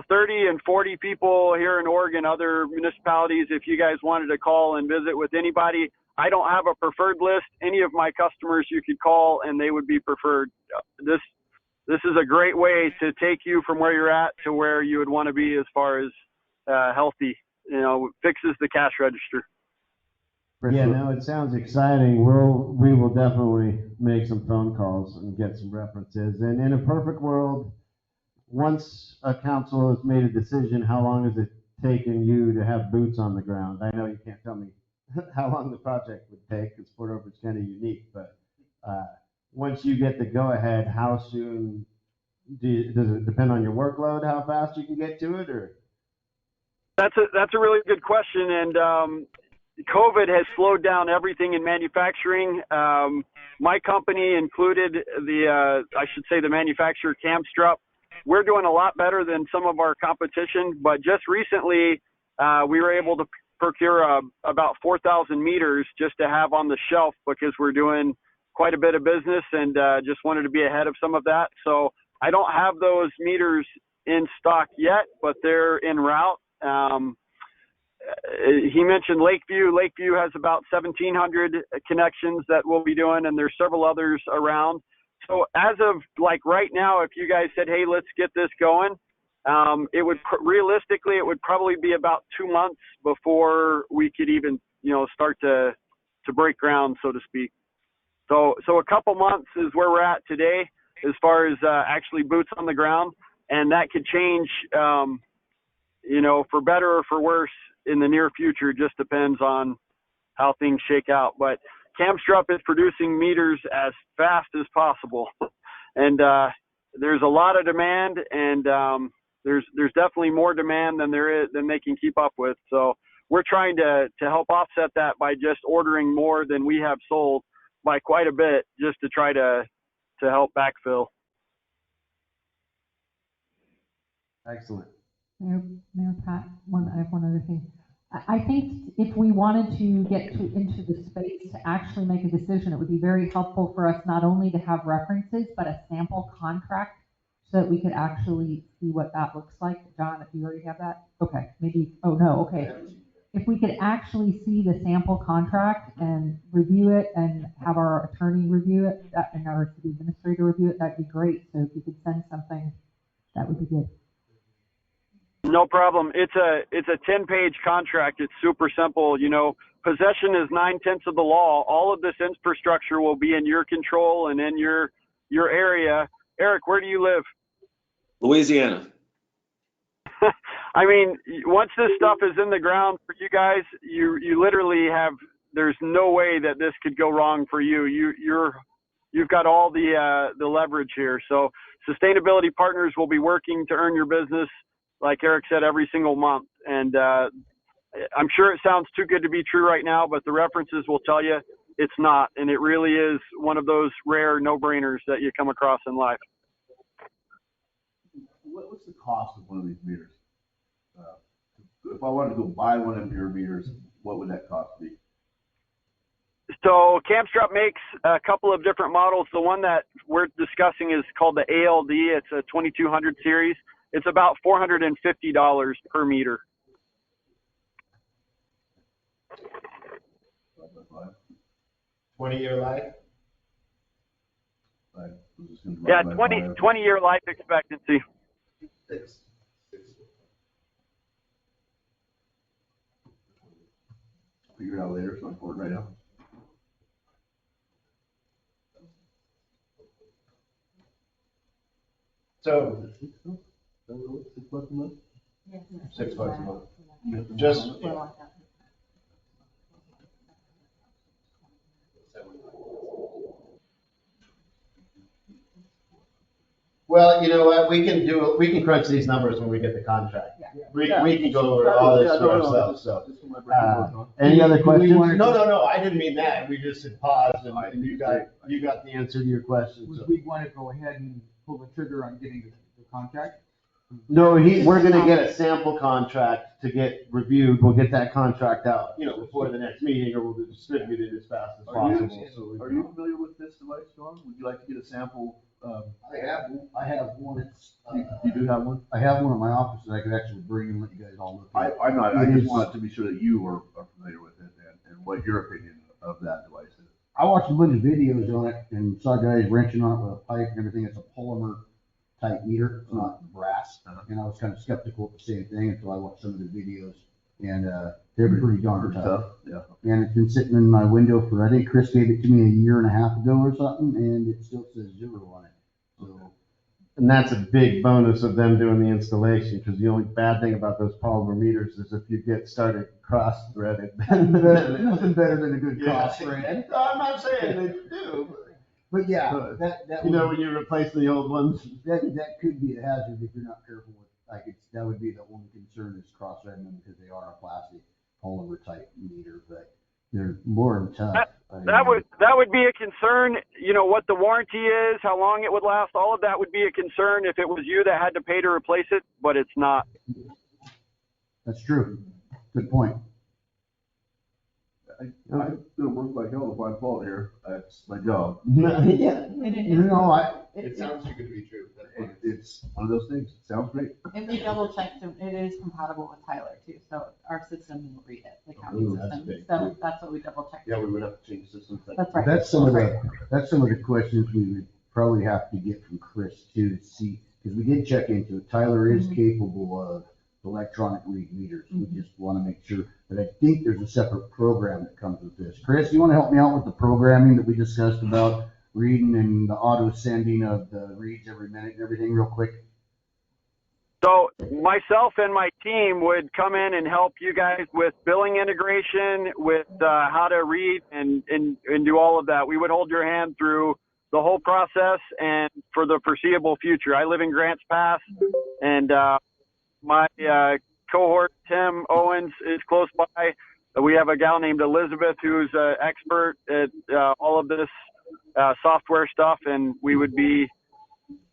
30 and 40 people here in Oregon, other municipalities. If you guys wanted to call and visit with anybody, I don't have a preferred list. Any of my customers you could call and they would be preferred. This is a great way to take you from where you're at to where you would want to be as far as healthy. Fixes the cash register. Yeah, no, it sounds exciting. We will definitely make some phone calls and get some references. And in a perfect world, once a council has made a decision, how long has it taken you to have boots on the ground? I know you can't tell me how long the project would take because Port Orford's kind of unique, but once you get the go-ahead, how soon does it depend on your workload, how fast you can get to it, or? That's a really good question, and COVID has slowed down everything in manufacturing. My company included the manufacturer Camstrup. We're doing a lot better than some of our competition, but just recently we were able to procure about 4,000 meters just to have on the shelf because we're doing quite a bit of business and just wanted to be ahead of some of that. So I don't have those meters in stock yet, but they're en route. He mentioned Lakeview. Lakeview has about 1,700 connections that we'll be doing, and there's several others around. So as of right now, if you guys said, hey, let's get this going, it would realistically, it would probably be about 2 months before we could even, start to break ground, so to speak. So a couple months is where we're at today as far as actually boots on the ground, and that could change, for better or for worse in the near future. Just depends on how things shake out. But Camstrup is producing meters as fast as possible, and there's a lot of demand, and there's definitely more demand than they can keep up with. So we're trying to help offset that by just ordering more than we have sold by quite a bit, just to try to help backfill. Excellent. Mayor Pat, I have one other thing. I think if we wanted to get into the space to actually make a decision, it would be very helpful for us not only to have references, but a sample contract so that we could actually see what that looks like. John, if you already have that? Okay, maybe, oh no, okay. If we could actually see the sample contract and review it and have our attorney review it and our city administrator review it, that'd be great. So if you could send something, that would be good. No problem. It's a 10-page contract. It's super simple. Possession is 9/10 of the law. All of this infrastructure will be in your control and in your area. Eric, where do you live? Louisiana. I mean, once this stuff is in the ground for you guys, you literally have. There's no way that this could go wrong for you. You've got all the leverage here. So Sustainability Partners will be working to earn your business, like Eric said, every single month. And I'm sure it sounds too good to be true right now, but the references will tell you it's not. And it really is one of those rare no-brainers that you come across in life. What's the cost of one of these meters? If I wanted to go buy one of your meters, what would that cost be? So Camstrup makes a couple of different models. The one that we're discussing is called the ALD. It's a 2200 series. It's about $450 per meter. 20-year life? Yeah, 20-year life expectancy. Figure it out later, so I'm important right now. So $6 a month? $6 a month. Just, well, you know what, we can crunch these numbers when we get the contract. We can go over all this for ourselves, so. Any other questions? No, I didn't mean that. We just had paused and you got the answer to your question. So. Would we want to go ahead and pull the trigger on getting the contract? No, we're gonna get a sample contract to get reviewed. We'll get that contract out, before the next meeting, or we'll distribute it as fast as possible. Are you familiar with this device, John? Would you like to get a sample? I have one. You do have one? I have one in my office that I could actually bring and let you guys all look at. I'm not, I just wanted to be sure that you are familiar with it and what your opinion of that device is. I watched a bunch of videos on it and saw guys wrenching on it with a pipe and everything. It's a polymer type meter, it's not brass. And I was kind of skeptical of the same thing until I watched some of the videos, and they're pretty darn tough. Yeah. And it's been sitting in my window for, I think Chris gave it to me a year and a half ago or something, and it still says 0 on it. So, And that's a big bonus of them doing the installation, because the only bad thing about those polymer meters is if you get started cross-threaded. nothing better than a good Yeah. cross thread. No, I'm not saying they do, But yeah, that when you replace the old ones. that could be a hazard if you're not careful with, that would be the only concern is cross-threading them, because they are a plastic polymer type meter, but they're more than tough. That would be a concern. What the warranty is, how long it would last, all of that would be a concern if it was you that had to pay to replace it, but it's not. That's true. Good point. I'm gonna work like hell to find fault here. That's my job. Yeah. It sounds too good to be true. It's one of those things. It sounds great. And we double checked, it is compatible with Tyler too, so our system will read it, the county Ooh, that's system. big. So that's what we double checked. Yeah, we would have to change systems. That's right. That's some of the questions we would probably have to get from Chris too, to see, because we did check into it. Tyler is capable of electronic read meters. We just want to make sure, but I think there's a separate program that comes with this. Chris, you want to help me out with the programming that we discussed about reading and the auto sending of the reads every minute and everything real quick? So myself and my team would come in and help you guys with billing integration, with how to read and do all of that. We would hold your hand through the whole process and for the foreseeable future. I live in Grants Pass, and my cohort, Tim Owens, is close by. We have a gal named Elizabeth who's an expert at all of this software stuff, and we would be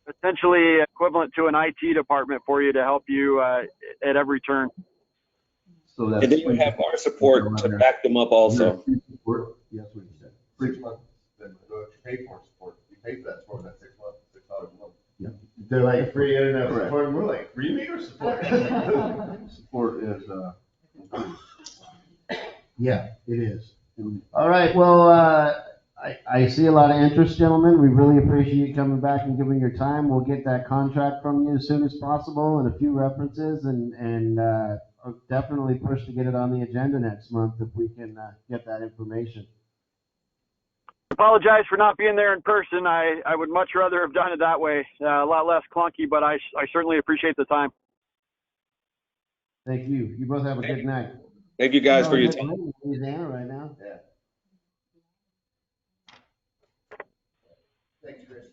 essentially equivalent to an IT department for you to help you at every turn. So that's. And then you have our support to back them up also. Support? Yes, what you said. 6 months, then you pay for support. You pay for that support, that's 6 months, $6 a month. They're like free internet support, and we're like free meter support. Support is, Yeah, it is. All right, well, I see a lot of interest, gentlemen. We really appreciate you coming back and giving your time. We'll get that contract from you as soon as possible and a few references, and I'll definitely push to get it on the agenda next month if we can get that information. Apologize for not being there in person. I would much rather have done it that way. A lot less clunky, but I certainly appreciate the time. Thank you. You both have a good night. Thank you guys for your time. Louisiana right now. Yeah. Thanks, Chris.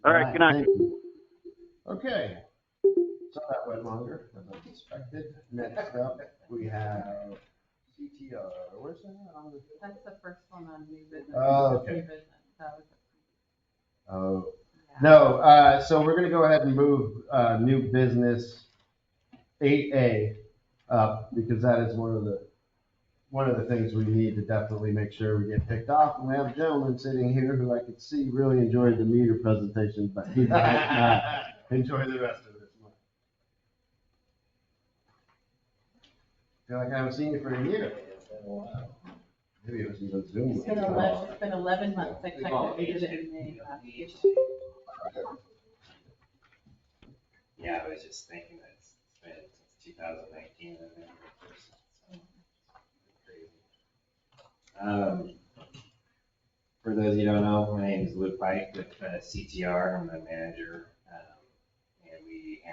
All right, good night. Thank you. Okay. So that went longer than I expected. Next up, we have CTR. Where's that on the? That's the first one on new business. Oh, okay. New business. That was Oh, no, so we're gonna go ahead and move, new business 8A up, because that is one of the things we need to definitely make sure we get picked off. And we have a gentleman sitting here who I could see really enjoyed the meter presentation, but he might not enjoy the rest of this one. Feel like I haven't seen you for a year. Maybe it was even Zoom. It's been 11 months. I technically did it in May last year. Yeah, I was just thinking that it's been since 2019 and then crazy. For those of you who don't know, my name is Luke Pike with CTR. I'm the manager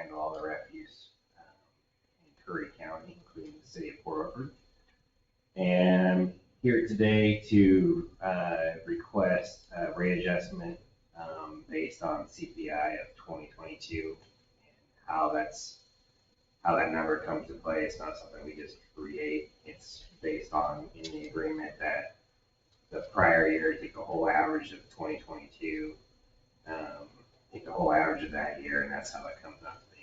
handle all the refuse in Curry County, including the city of Port Orford. And here today to request a rate adjustment based on CPI of 2022 and how that number comes to play. It's not something we just create. It's based on in the agreement that the prior year, take the whole average of 2022, take the whole average of that year, and that's how it comes out to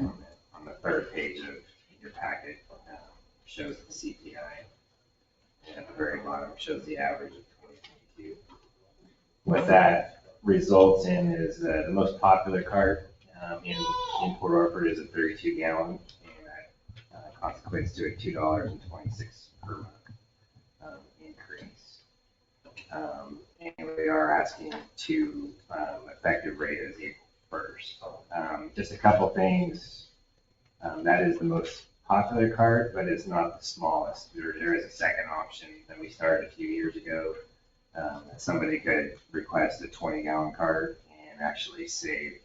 8% on the third page of your packet. Shows the CPI. And at the very bottom, it shows the average of 2022. What that results in is the most popular cart in Port Orford is a 32 gallon, and that consequates to a $2.26 per month increase. And we are asking to effective rate as April 1st. Just a couple things. That is the most popular cart, but it's not the smallest. There is a second option that we started a few years ago. Somebody could request a 20 gallon cart and actually save,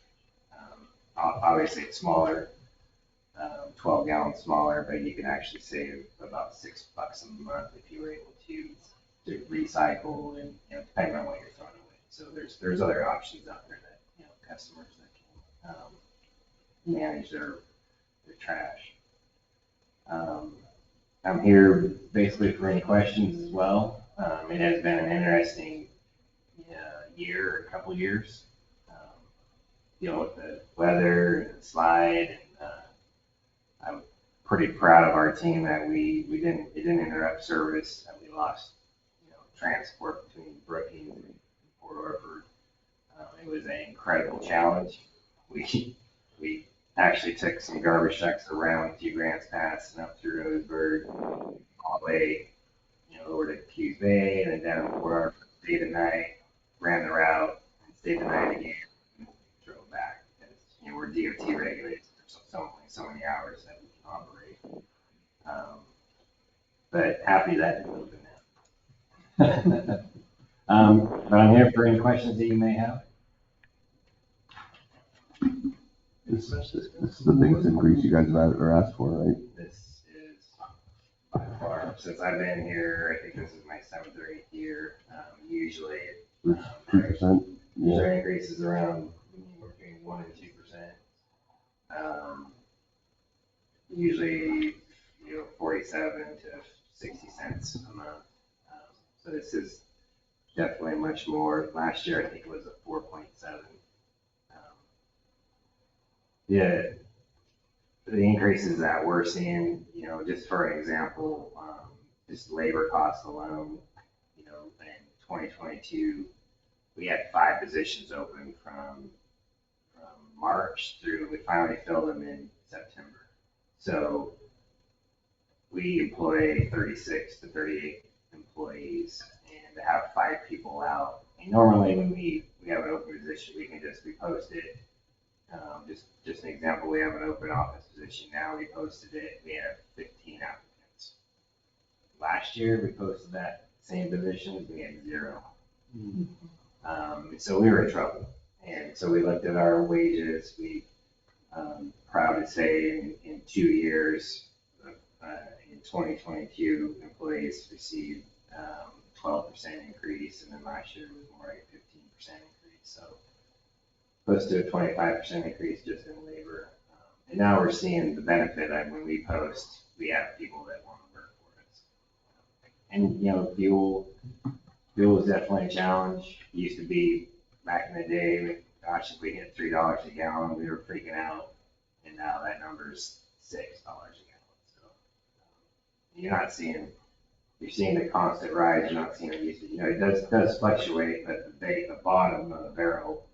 obviously it's smaller, 12 gallons smaller, but you can actually save about $6 a month if you were able to recycle and, depending on what you're throwing away. So there's other options out there that, customers that can manage their trash. I'm here basically for any questions as well. It has been an interesting year or a couple of years, dealing with the weather and the slide. And, I'm pretty proud of our team that it didn't interrupt service, and we lost transport between Brookings and Port Orford. It was an incredible challenge. We actually took some garbage trucks around to Grants Pass and up through Roseburg, all the way, over to Hughes Bay, and then down to Port Orford, stayed the night, ran the route, and stayed the night again, and drove back. Because, we're DOT regulated, so many hours that we can operate. But happy that it's open now. But I'm here for any questions that you may have. This is the biggest increase you guys have ever asked for, right? This is by far, since I've been here, I think this is my 7th or 8th year. Usually, 2%. Usually increases around between 1% and 2%. Usually, 47 to 60 cents a month. So this is definitely much more. Last year, I think it was a 4.7. The increases that we're seeing, just for an example, just labor costs alone, in 2022, we had 5 positions open from March through, we finally filled them in September. So we employ 36 to 38 employees, and to have 5 people out. And normally when we have an open position, we can just repost it. Just an example, we have an open office position now. We posted it. We have 15 applicants. Last year, we posted that same position. We had 0. So we were in trouble. And so we looked at our wages. We proud to say in 2 years, in 2022, employees received 12% increase, and then last year was more like a 15% increase. So close to a 25% increase just in labor. And now we're seeing the benefit that when we post, we have people that want to work for us. And, fuel is definitely a challenge. It used to be back in the day, gosh, if we hit $3 a gallon, we were freaking out. And now that number's $6 a gallon. So you're seeing the constant rise. You're not seeing it used to, it does fluctuate, but the bottom of the barrel,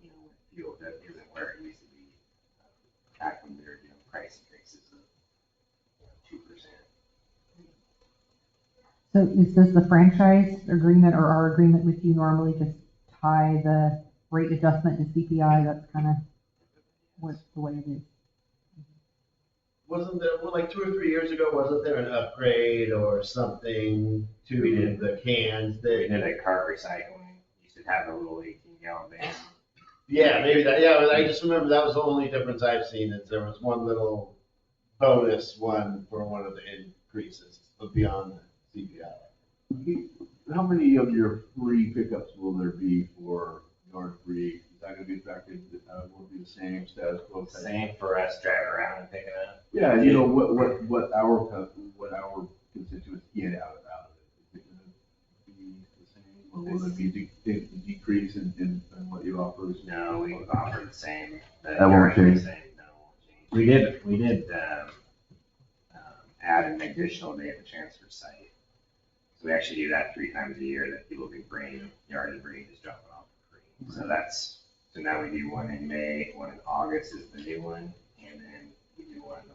fuel that isn't where it used to be back when we were doing price increases of 2%. So does the franchise agreement or our agreement with you normally just tie the rate adjustment to CPI? That's kind of what's the way it is. Wasn't there, like 2 or 3 years ago, wasn't there an upgrade or something to the cans We that? did a cart recycling. Used to have a little 18 gallon van. Yeah, maybe that, yeah, but I just remember that was the only difference I've seen, is there was one little bonus one for one of the increases beyond the CPI. How many of your free pickups will there be for yard free? Is that gonna be affected? Will it be the same status quo? Same for us driving around and picking up. Yeah, you know, what our constituents get out of it. Is it gonna be the same, or will it be a decrease in what you offer? No, we offer the same. That won't change. No, it won't change. We did add an additional day at the transfer site. So we actually do that 3 times a year, that people can bring yard debris, just drop it off for free. So now we do one in May, one in August is the new one, and then we do one in the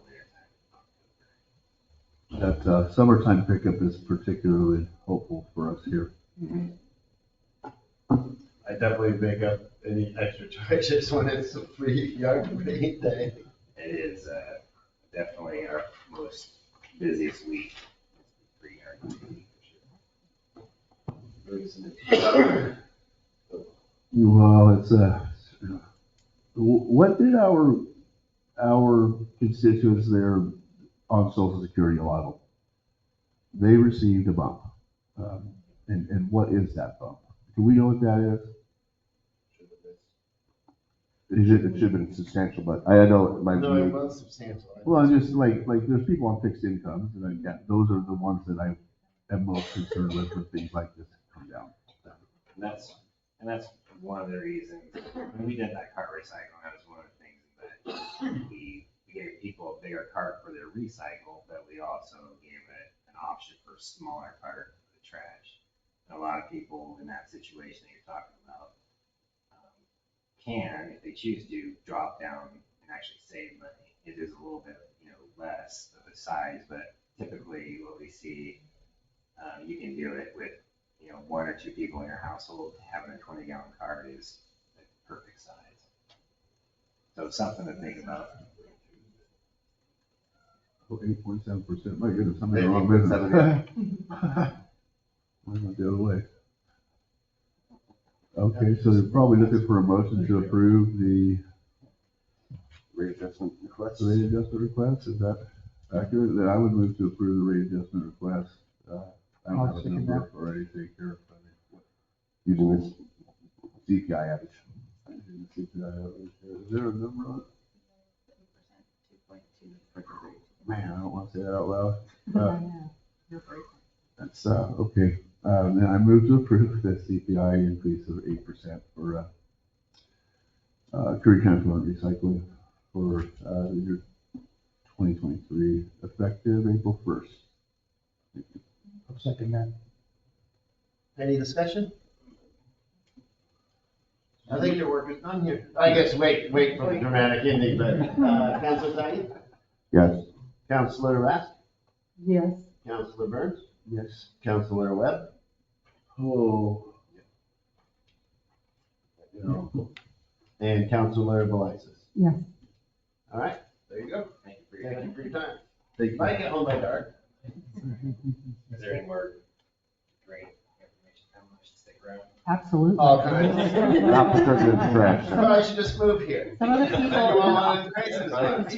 winter time. That summertime pickup is particularly hopeful for us here. I definitely make up any extra charges when it's a free yard debris day. It is definitely our most busiest week. Free yard debris for sure. Well, it's what did our constituents there on Social Security allow? They received a bump. And what is that bump? Do we know what that is? It should have been substantial, but I know it might be. No, it was substantial. Well, just like there's people on fixed incomes, and those are the ones that I am most concerned with when things like this come down. And that's one of the reasons, when we did that cart recycling, that was one of the things that we gave people a bigger cart for their recycle, but we also gave it an option for a smaller cart for the trash. And a lot of people in that situation that you're talking about can, if they choose to, drop down and actually save money. It is a little bit, less of a size, but typically what we see, you can do it with, 1 or 2 people in your household. Having a 20-gallon cart is the perfect size. So it's something to think about. 8.7%. My goodness, I'm in the wrong business. Why not the other way? Okay, so they're probably looking for a motion to approve the Rate adjustment request. rate adjustment request. Is that accurate? Then I would move to approve the rate adjustment request. I don't I'll have a second number or anything here. Using this CPI average. Is there a number on it? Man, I don't want to say that out loud. That's, okay. Then I move to approve the CPI increase of 8% for, Curry County Recycling for, the year 2023, effective April 1st. I'll second that. Any discussion? I think your work is done here. I guess wait for the dramatic ending, but, Councilor Said? Yes. Councilor Rask? Yes. Councilor Burns? Yes. Councilor Webb? Oh. And Councilor Velisis. Yes. All right, there you go. Thank you Thank you for your time. Thank you. Might get home by dark. Is there any more great information on much to stick around? Absolutely. All kinds. Not because it's trash. Well, I should just move here. Some of the people. Everyone wanted crisis funds.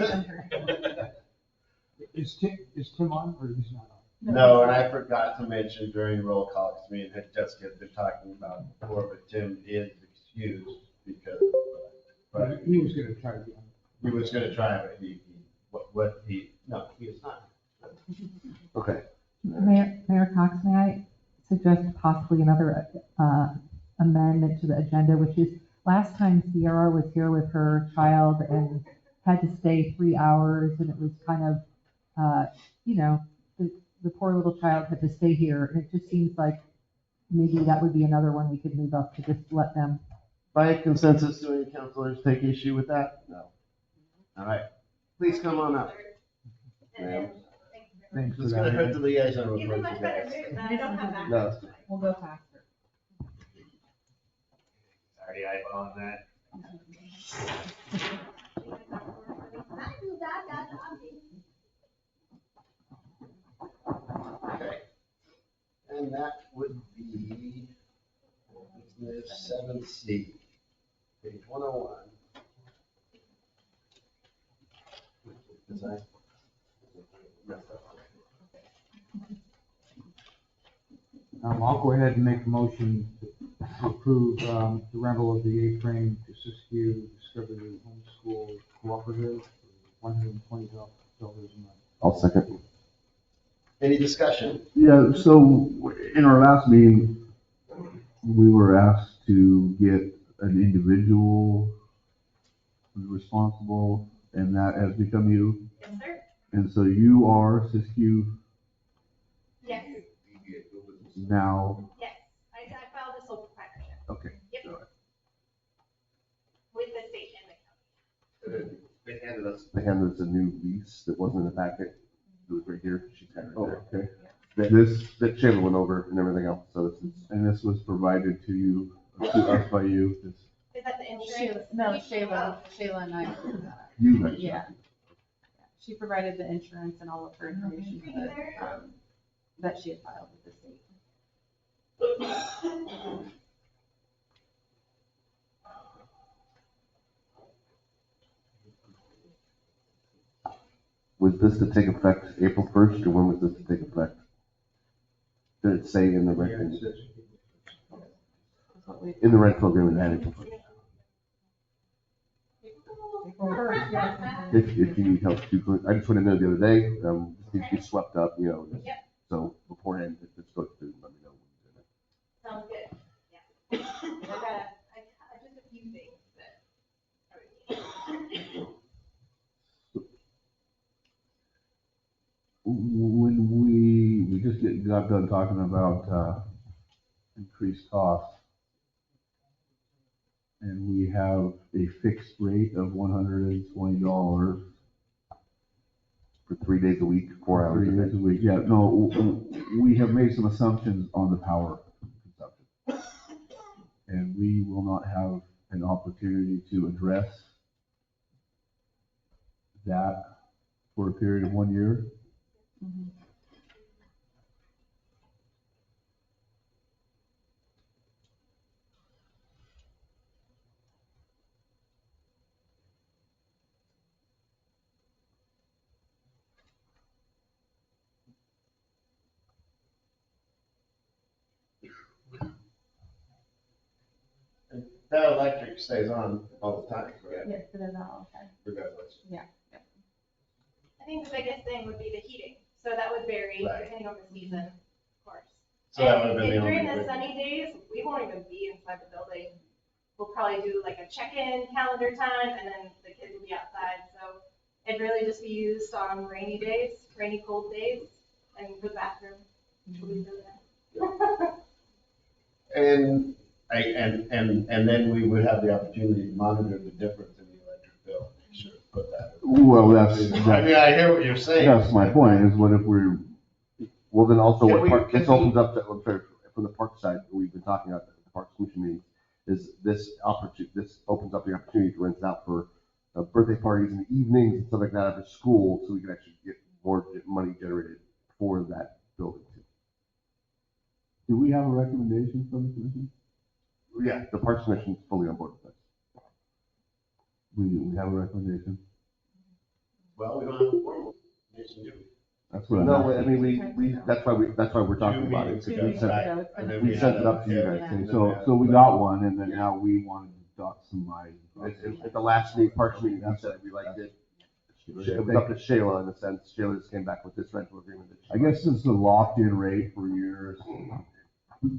Is Tim on or he's not on? No, and I forgot to mention during roll call, because me and Jessica have been talking about it before, but Tim is excused because, but He was gonna try to be on. he was gonna try, but no, he is not. Okay. Mayor Cox, may I suggest possibly another amendment to the agenda, which is last time Sierra was here with her child and had to stay 3 hours, and it was kind of, the poor little child had to stay here, and it just seems like maybe that would be another one we could move up to just let them. By consensus, do any councilors take issue with that? No. All right, please come on up. Ma'am. Thanks for It's gonna hurt that. the liaison He's a report much you better guys. suit, but I don't have that. No. We'll go faster. Sorry, I on that. Okay. And that would be business 7C. Page 101. Is that- I'll go ahead and make a motion to approve, the rental of the A-frame to Siskiyou Discovery Homeschool Cooperative for $120 a month. I'll second. Any discussion? Yeah, so in our last meeting, we were asked to get an individual who's responsible, and that has become you. Yes, sir. And so you are Siskiyou Yes, now. yes. I filed a sole proprietorship. Okay. Yep. All right. With the state and the county. They handed us a new lease that wasn't in the packet. It was right here. She's got it Oh, right there. okay. That Shayla went over and everything else. So this is, And this was provided to you, to us by you. This, Is that the insurance? Shayla, no, Shayla and I. you guys. Yeah. She provided the insurance and all of her information that she had filed with the state. was this to take effect April 1st, or when was this to take effect? Did it say in the rent, in the rental agreement that April 1st? If you need help too, I just went in there the other day, it needs to be swept up, you know, Yep. so beforehand, if it's going to, let me know. Sounds good. Yeah. I just a few things that. When we just got done talking about, increased costs, and we have a fixed rate of $120 For 3 days a week, 4 hours 3 a days a day. week. Yeah, no, we have made some assumptions on the power consumption. And we will not have an opportunity to address that for a period of 1 year. That electric stays on all the time, correct? Yes, it is all okay. Regardless. Yeah. I think the biggest thing would be the heating. So that would vary Right. depending on the season, of course. So that would have been the And only. during the sunny days, we won't even be inside the building. We'll probably do like a check-in calendar time, and then the kids will be outside. So it'd really just be used on rainy days, rainy, cold days, and the bathroom, which will be really nice. And and then we would have the opportunity to monitor the difference in the electric bill. Make sure to put that. Well, that's, I mean, I hear what you're saying. that's my point, is what if we're, Well, then also, Can what we- park, this can we- opens up, I'm sorry, from the park side, we've been talking about the Parks Commission meetings, is this opens up the opportunity to rent it out for birthday parties in the evenings and stuff like that after school, so we can actually get more money generated for that building too. do we have a recommendation from the commission? Yeah, the Parks Commission is fully on board with this. We have a recommendation? Well, we don't have a formal mission, do we? That's what I'm No, I asking. mean, that's why we're talking about it. Two We meetings sent- back, and then we sent it up to you had- guys. and then So we got one, and then now we wanted to dot some i's. At the last meeting, Parks meeting, we said we liked it. It was up to Shayla in a sense. Shayla just came back with this rental agreement. that she I guess it's a locked-in rate for years.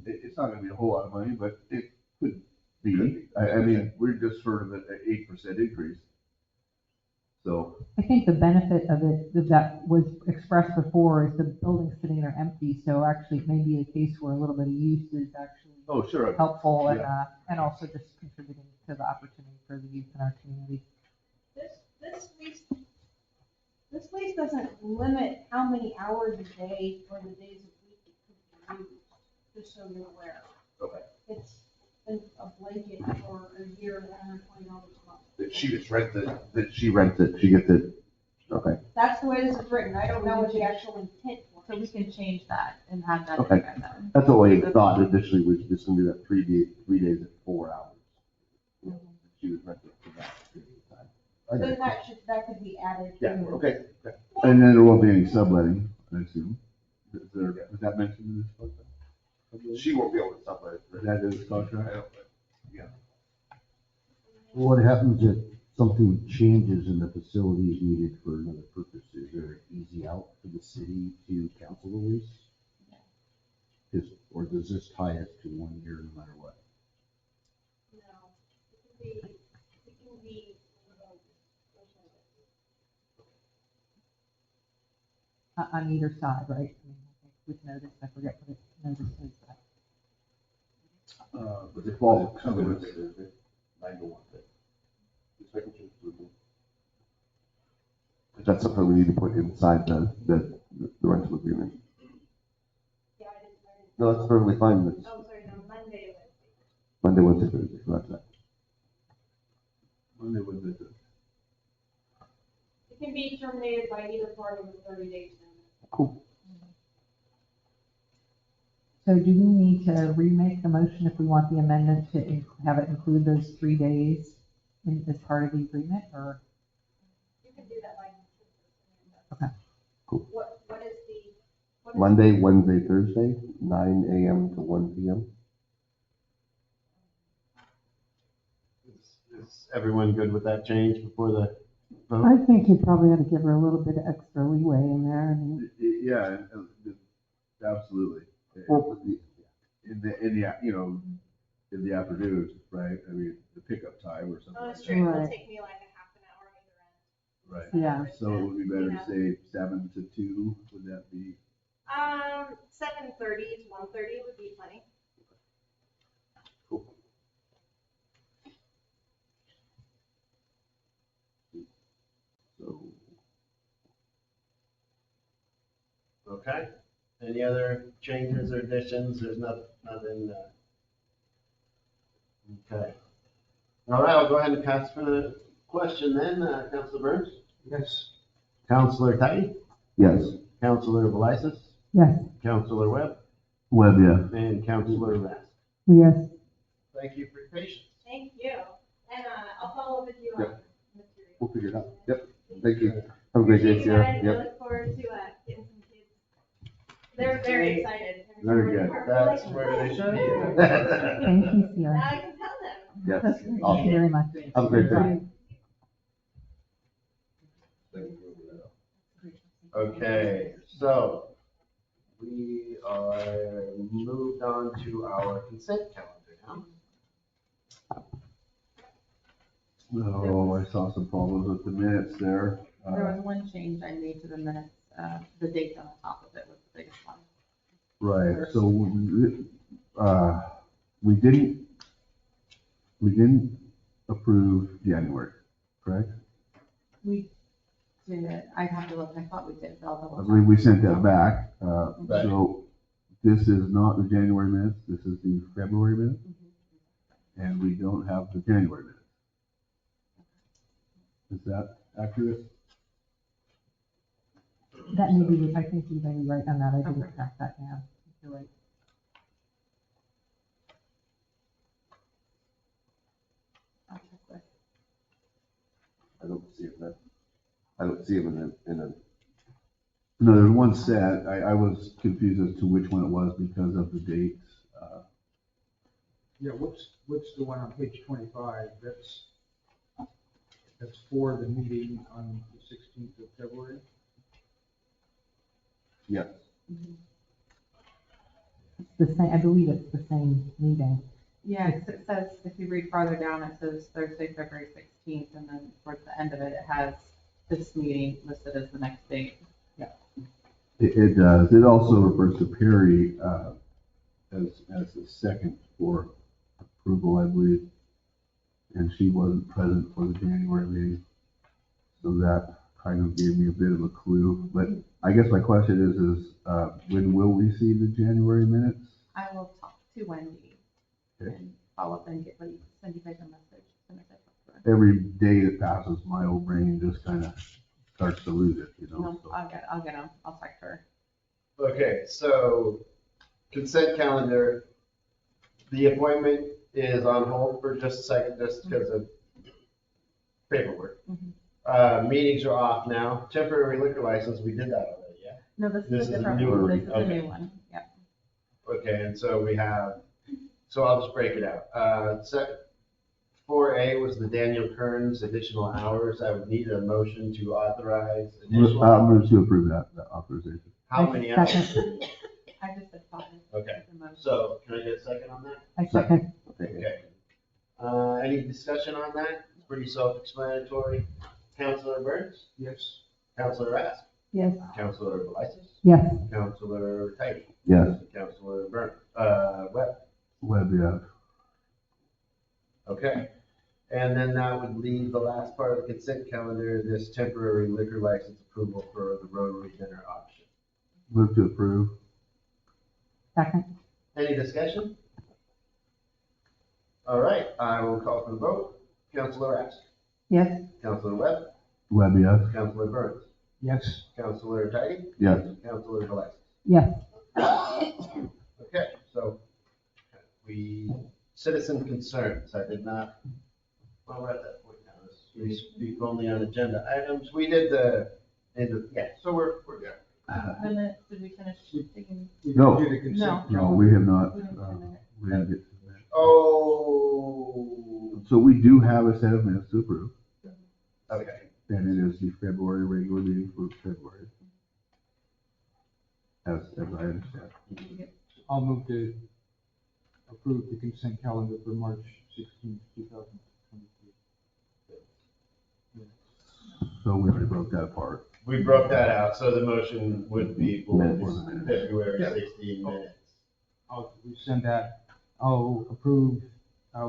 It's not gonna be a whole lot of money, but it could be. I mean, we're just sort of at an 8% increase. So, I think the benefit of it that was expressed before is the building's sitting there empty, so actually it may be a case where a little bit of use is actually oh, sure. helpful and also just contributing to the opportunity for the youth in our community. This lease doesn't limit how many hours a day or the days of week it could be used, just so you're aware. Okay. It's a blanket for a year, $120 a month. That she just rent she rents it, she gets it. Okay. That's the way this is written. I don't know what the actual intent was. So we can change that and have that Okay. in there then. That's what we thought initially, was just gonna do that 3 days at 4 hours. she was rented for that period of time. Then that could be added. Yeah, okay. And then there won't be any subletting, I assume. Was that mentioned in this contract? She won't be able to sublet it. Is that in this contract? Yeah. What happens if something changes and the facility is needed for another purpose? Is there an easy out for the city to cancel the lease? Or does this tie us to 1 year no matter what? No, it can be. On either side, right? I mean, I think with notice, I forget what it notice is, but. But the fall covenants, 9 to 1. Just making sure it's legal. But that's something we need to put inside the rental agreement. Yeah, I didn't. No, that's perfectly fine. That's Oh, sorry, no, Monday, Monday, Wednesday, Thursday, so that's that. Monday, Wednesday, Thursday. It can be terminated by either party with 30 days. Cool. So do we need to remake the motion if we want the amendment to have it include those 3 days as part of the agreement, or? You can do that by. Okay. Cool. What is the? Monday, Wednesday, Thursday, 9 a.m. to 1 p.m. Is everyone good with that change before the vote? I think you probably ought to give her a little bit of extra leeway in there. I mean, Yeah, absolutely. Well, In the, you know, in the afternoon, right? I mean, the pickup time or something Oh, like it's that. true. It'll Right. take me like a half an hour on either end. Right. Yeah. So it would be better to say 7 to 2, would that be? 7:30 to 1:30 would be plenty. Cool. So. Okay, any other changes or additions? There's nothing, okay. All right, I'll go ahead and pass for the question then, Councilor Burns? Yes. Councilor Tiny? Yes. Councilor Velisis? yes, Councilor Webb? Webb, yeah. And Councilor Rask? yes. Thank you for your patience. Thank you. And I'll follow up with you Yep. on material. We'll figure it out. Yep. Thank you. Have a great day, Thank you, Sierra. guys. I Yep. look forward to getting some kids. They're very excited. Very good. That's where they should be. Thank you, Sierra. Now I can tell them. Yes. Thank you Awesome. very much. Have a great day. Okay, so we are moved on to our consent calendar now. Oh, I saw some problems with the minutes there. There was one change I made to the minutes, the date on the top of it was the biggest one. Right, so, we didn't approve January, correct? We did, I'd have to look, I thought we did, but I'll double I check. believe we sent that back, Right. so this is not the January minutes, this is the February minutes, and we don't have the January minutes. Is that accurate? That may be, I think you may be right on that. I didn't track that down. You're right. I'll check with. I don't see it then. I don't see him in a, No, there's one set, I was confused as to which one it was because of the dates. Yeah, what's the one on page 25? That's for the meeting on the 16th of February? yes. It's the same, I believe it's the same meeting. Yeah, 'cause it says, if you read farther down, it says Thursday, February 16th, and then towards the end of it, it has this meeting listed as the next date. It does, it also refers to Perry, as the second for approval, I believe. And she wasn't present for the January meeting. So that kind of gave me a bit of a clue, but I guess my question is, when will we see the January minutes? I will talk to Wendy Okay. and follow up and send you guys a message as soon as I talk to her. Every day that passes, my old brain just kind of starts to lose it, you know? No, so. I'll get them, I'll text her. Okay, so consent calendar, the appointment is on hold for just a second, just because of paperwork. Mhm. Meetings are off now. Temporary liquor license, we did that already, yeah? No, this This is is a a different new one. one. This is a Okay. new one. Yep. Okay, and so we have, so I'll just break it out. 4A was the Daniel Kearns additional hours. I would need a motion to authorize additional. I'm going to approve that authorization. How many hours? I just said five. Okay, As a motion. so can I get a second on that? I second. Okay. Any discussion on that? It's pretty self-explanatory. Counselor Burns? Yes. Counselor Rask? Yes. Counselor Velisis? Yes. Counselor Tidy? Yes. Counselor Webb? Webb, yes. Okay. And then that would leave the last part of the consent calendar, this temporary liquor license approval for the Rotary dinner option. Move to approve. Second. Any discussion? All right, I will call for the vote. Counselor Rask? Yes. Counselor Webb? Webb, yes. Counselor Burns? Yes. Counselor Tidy? Yes. Counselor Velisis? Yes. Okay, so citizen concerns, I did not, well, we're at that point now, we speak only on agenda items, we did so we're good. Minutes, did we finish taking? No. No. No, we have not. We didn't do minutes. We didn't get to that. Oh, So we do have a set of minutes to approve, okay, and it is the February regular meeting for February. As I understand. I'll move to approve the consent calendar for March 16th, 2023. So we already broke that apart. we broke that out, so the motion would be for Minutes. this February 16 minutes. I'll resend that. I'll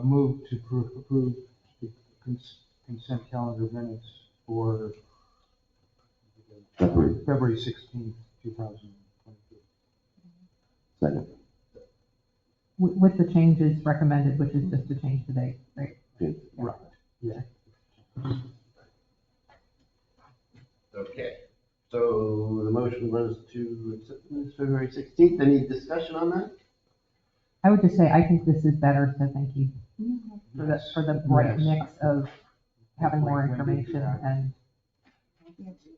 move to approve the consent calendar minutes for February 16th, 2023. Second. With the changes recommended, which is just to change the date, right? Right. Yeah. Okay, so the motion was to accept this February 16th, any discussion on that? I would just say, I think this is better, so thank you for the right Yes. mix of having more information and,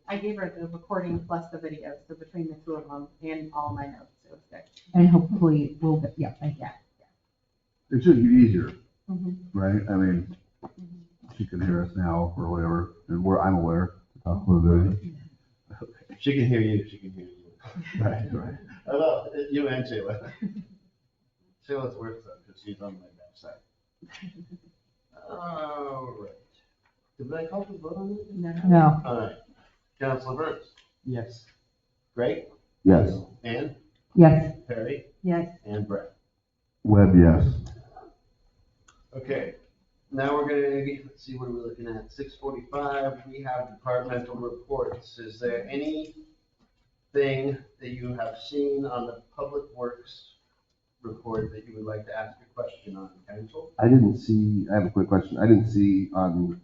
I gave her the recording plus the video, so between the two of them and all my notes, it was good. and hopefully we'll get, yeah, thank you. It should be easier, Mhm. right? I mean, she can hear us now or whatever, and I'm aware to talk a little bit. She can hear you, she can hear you. Right, right. Hello, you and Sheila. Sheila's worse though, because she's on my bad side. All right. Did I call for the vote on this? No. All right. Counselor Burns? Yes. Greg? Yes. Ann? Yes. Perry? Yes. And Brett? Webb, yes. Okay, now we're gonna, let's see, what are we looking at? 6:45, we have departmental reports. Is there anything that you have seen on the Public Works report that you would like to ask a question on, council? I have a quick question. I didn't see on,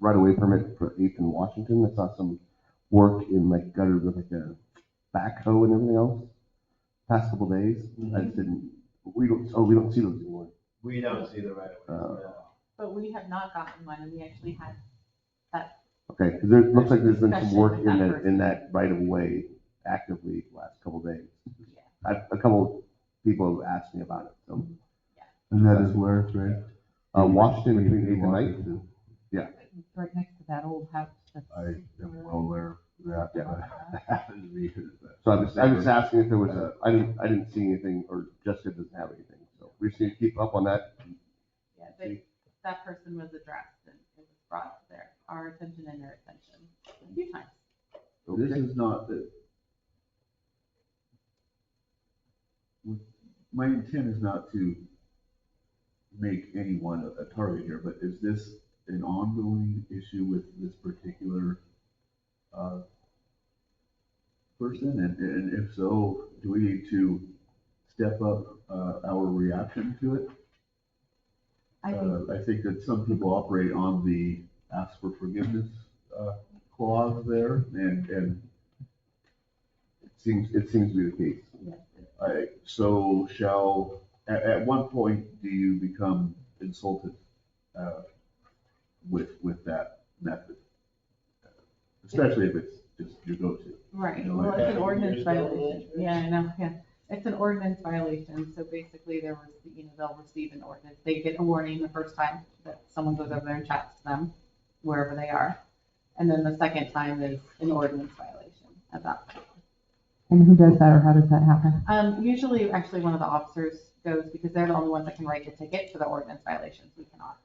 right-of-way permit for 8th and Washington. I saw some work in like gutter with like a backhoe and everything else. Past couple days. I just didn't, we don't see those anymore. We don't see the right of way. But we have not gotten one, and we actually had that. Okay, because it looks like there's been some Discussion work with that in person. that right of way actively the last couple days. A couple people have asked me about it, so. And that is where, right? Washington between 8th and 9th. Yeah. It's right next to that old house that's. I am well aware of that. So I'm just asking if there was I didn't see anything, or Jessica doesn't have anything, so we just need to keep up on that. Yeah, that person was addressed, and it was brought to our attention and their attention a few times. This is not my intent is not to make anyone a target here, but is this an ongoing issue with this particular person? And if so, do we need to step up our reaction to it? I think that some people operate on the ask for forgiveness clause there, and it seems to be the case. So at one point, do you become insulted with that method. Especially if it's just your go-to. Right, You know, well, like- it's an ordinance violation. Yeah, I know, yeah. It's an ordinance violation, so basically there was, they'll receive an ordinance. They get a warning the first time that someone goes over there and chats to them, wherever they are. And then the second time is an ordinance violation at that point. And who does that, or how does that happen? Usually, actually, one of the officers goes because they're the only ones that can write the ticket for the ordinance violations. We cannot.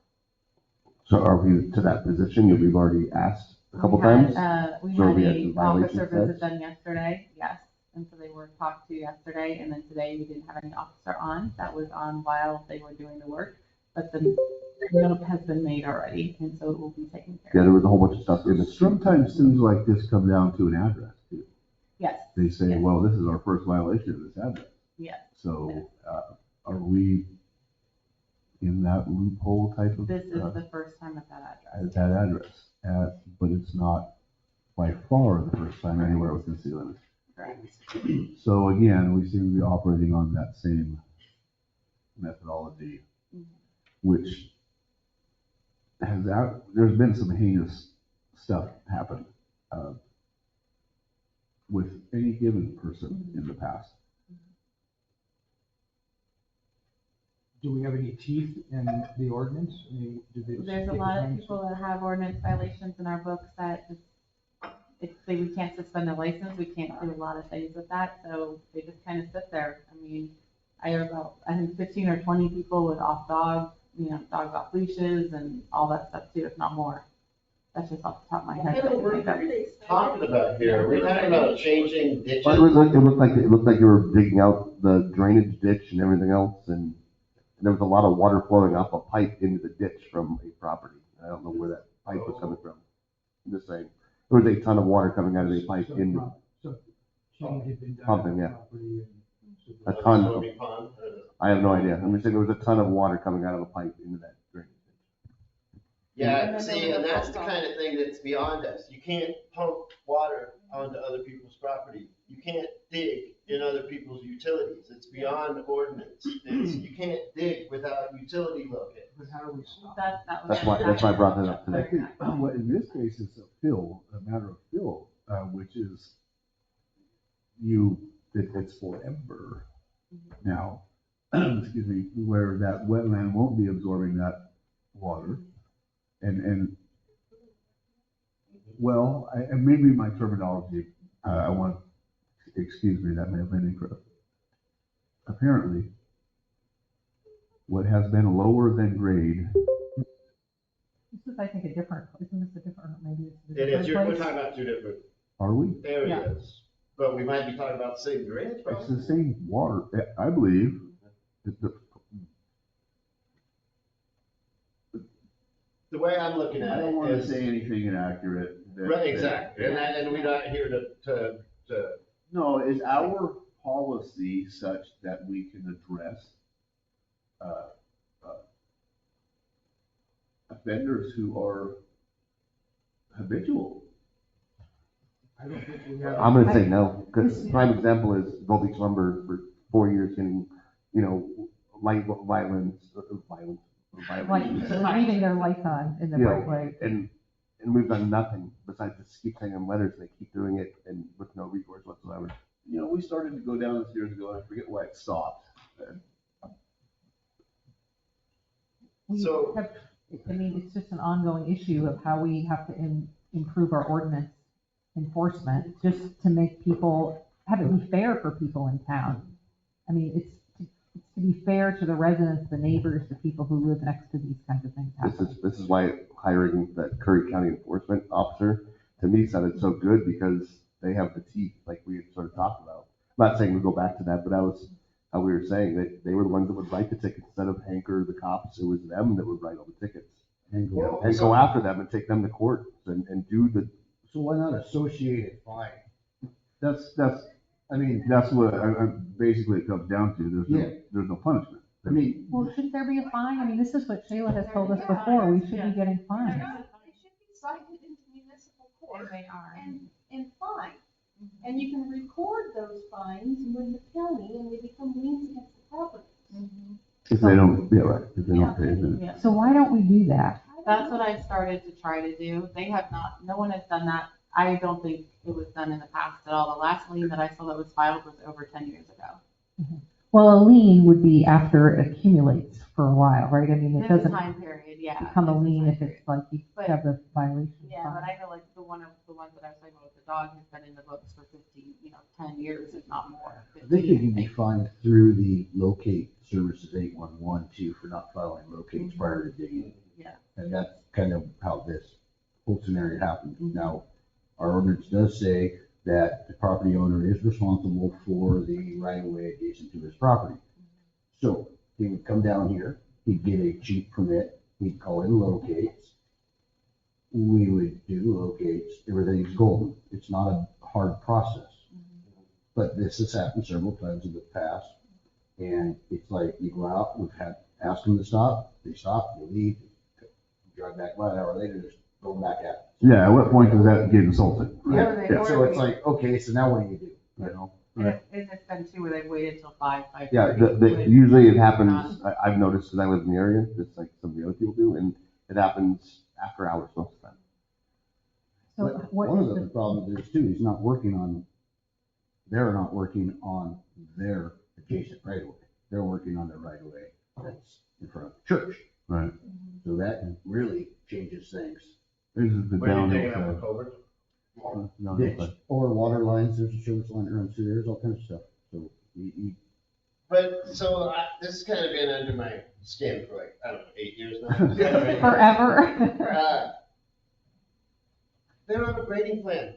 So are we to that position that we've already asked a couple We had, times? We So had we had a some violations officer visit then? them yesterday, yes, and so they were talked to yesterday, and then today we didn't have any officer on. That was on while they were doing the work, but the note has been made already, and so it will be taken care Yeah, of. there was a whole bunch of stuff in the street. Sometimes things like this come down to an address too. Yes, They say, Yes. well, this is our first violation of this address. yes. So, are we in that loophole type of? This is the first time at that address. At that address, but it's not by far the first time anywhere within city limits. Correct. So again, we seem to be operating on that same methodology, which there's been some heinous stuff happen with any given person in the past. Do we have any teeth in the ordinance? I mean, do they just There's a kick lot of against people that have ordinance violations in our books that just, we can't suspend their license, we can't do a lot of things with that, so they just kind of sit there. I mean, I have about, I think 15 or 20 people with off dogs, dogs off leashes and all that stuff too, if not more. That's just off the top of my head. What are they talking about here? We're talking about changing ditches. But it looked like you were digging out the drainage ditch and everything else, and there was a lot of water flowing off a pipe into the ditch from a property. I don't know where that pipe was coming from. I'm just saying, there was a ton of water coming out of the pipe into So change had been done pumping, on the yeah. property and. a ton of, I have no idea. I'm just saying there was a ton of water coming out of a pipe into that drainage ditch. Yeah, see, and that's the kind of thing that's beyond us. You can't pump water onto other people's property. You can't dig in other people's utilities. It's beyond ordinance. You can't dig without utility locate. But how do we stop? That's why I brought that up I today. think, well, in this case, it's a matter of fill, which is it's forever now, excuse me, where that wetland won't be absorbing that water. And well, and maybe my terminology, I want, excuse me, that may have been incorrect. Apparently, what has been lower than grade. This is, I think, isn't this a different, maybe it's a It is, different we're place? talking about two different Are we? areas, but we might be talking about the same drainage It's problem. the same water, I believe. The way I'm looking I at don't it want to is. say anything inaccurate. Right, exactly, and we're not here to. No, is our policy such that we can address offenders who are habitual? I don't think we have. I'm gonna say no, because prime example is Gold Beach Lumber for 4 years getting, light violence. Like, leaving their lights on in the right way. And we've done nothing besides just keep sending them letters, and they keep doing it and with no recourse whatsoever. We started to go down this years ago, and I forget why it stopped. So- I mean, it's just an ongoing issue of how we have to improve our ordinance enforcement, just to make people, have it be fair for people in town. I mean, it's to be fair to the residents, the neighbors, the people who live next to these kinds of things happen. This is why hiring that Curry County enforcement officer, to me, sounded so good, because they have the teeth, like we had sort of talked about. I'm not saying we go back to that, but that was how we were saying that they were the ones that would write the tickets instead of Hanker, the cops. It was them that would write all the tickets and go after them and take them to court and do the. So why not associated fine? That's what basically it comes down to. There's no punishment. I mean, Well, shouldn't there be a fine? I mean, this is what Shayla has told us before, we should be getting fines. They should be cited into municipal court. They are. And fined. And you can record those fines with the county and they become liens against the property. if they don't, yeah, right, if they don't pay, then. So why don't we do that? I That's what I started to try to do. They have not, no one has done that. I don't think it was done in the past at all. The last lien that I saw that was filed was over 10 years ago. Well, a lien would be after it accumulates for a while, right? I mean, it There's a doesn't time period, yeah. become a There's lien time if it's period. like you But- have the violation. Yeah, fine. but I know like the ones that I was talking about with the dog has been in the books for 10 years, if not more. I think you 15, can be fined through the locate services 811 too for not filing locates prior to digging. Yeah. And that's kind of how this whole scenario happened. Mhm. Now, our ordinance does say that the property owner is responsible for the right of way adjacent to his property. So he would come down here, he'd get a cheap permit, he'd call in locates. We would do locates, everything's golden. It's not a hard process. But this has happened several times in the past. And it's like you go out, we've had, ask them to stop, they stop, they leave, drive back about an hour later, just go back at it. Yeah, at what point does that get insulting? Yeah, Yeah. so it's like, okay, so now what do you do? You know? And it's been too where they've waited till 5:30. Yeah, usually it happens, I've noticed, because I live in the area, just like some of the other people do, and it happens after hours most of the time. So But what one is of the problems is too, he's not working on, they're not working on their adjacent right of way. They're working on the right of way that's in front of the church. Right. So that really changes things. This is the downhill side. No, Ditch, but- or water lines, there's a service line that runs through, there's all kinds of stuff. So you But, so this has kind of been under my skin for like, I don't know, 8 years now. Forever. They don't have a grading plan.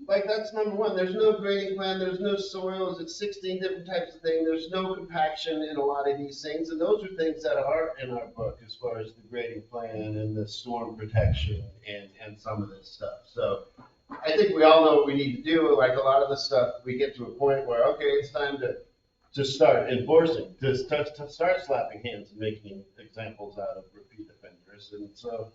Like, that's number one. There's no grading plan, there's no soils, it's 16 different types of things, there's no compaction in a lot of these things. And those are things that are in our book as far as the grading plan and the storm protection and some of this stuff. So I think we all know what we need to do. Like a lot of the stuff, we get to a point where, okay, it's time to start enforcing, to start slapping hands and making examples out of repeat offenders. And so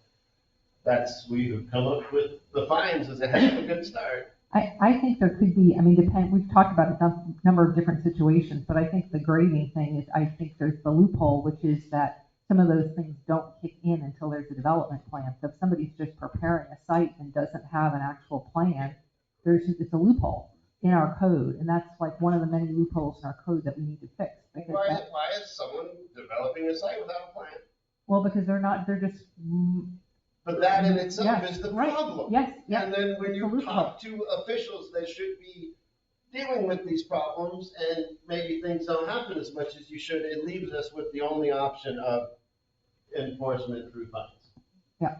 we've come up with the fines as a heck of a good start. I think there could be, I mean, we've talked about a number of different situations, but I think the grading thing is, I think there's the loophole, which is that some of those things don't kick in until there's a development plan. So if somebody's just preparing a site and doesn't have an actual plan, it's a loophole in our code. And that's like one of the many loopholes in our code that we need to fix. Because Why is someone developing a site without a plan? well, because they're just. But that in itself Yes, is the right. problem. Yes, yes. And then when It's a you loophole. talk to officials, they should be dealing with these problems, and maybe things don't happen as much as you should. It leaves us with the only option of enforcement through fines. Yeah.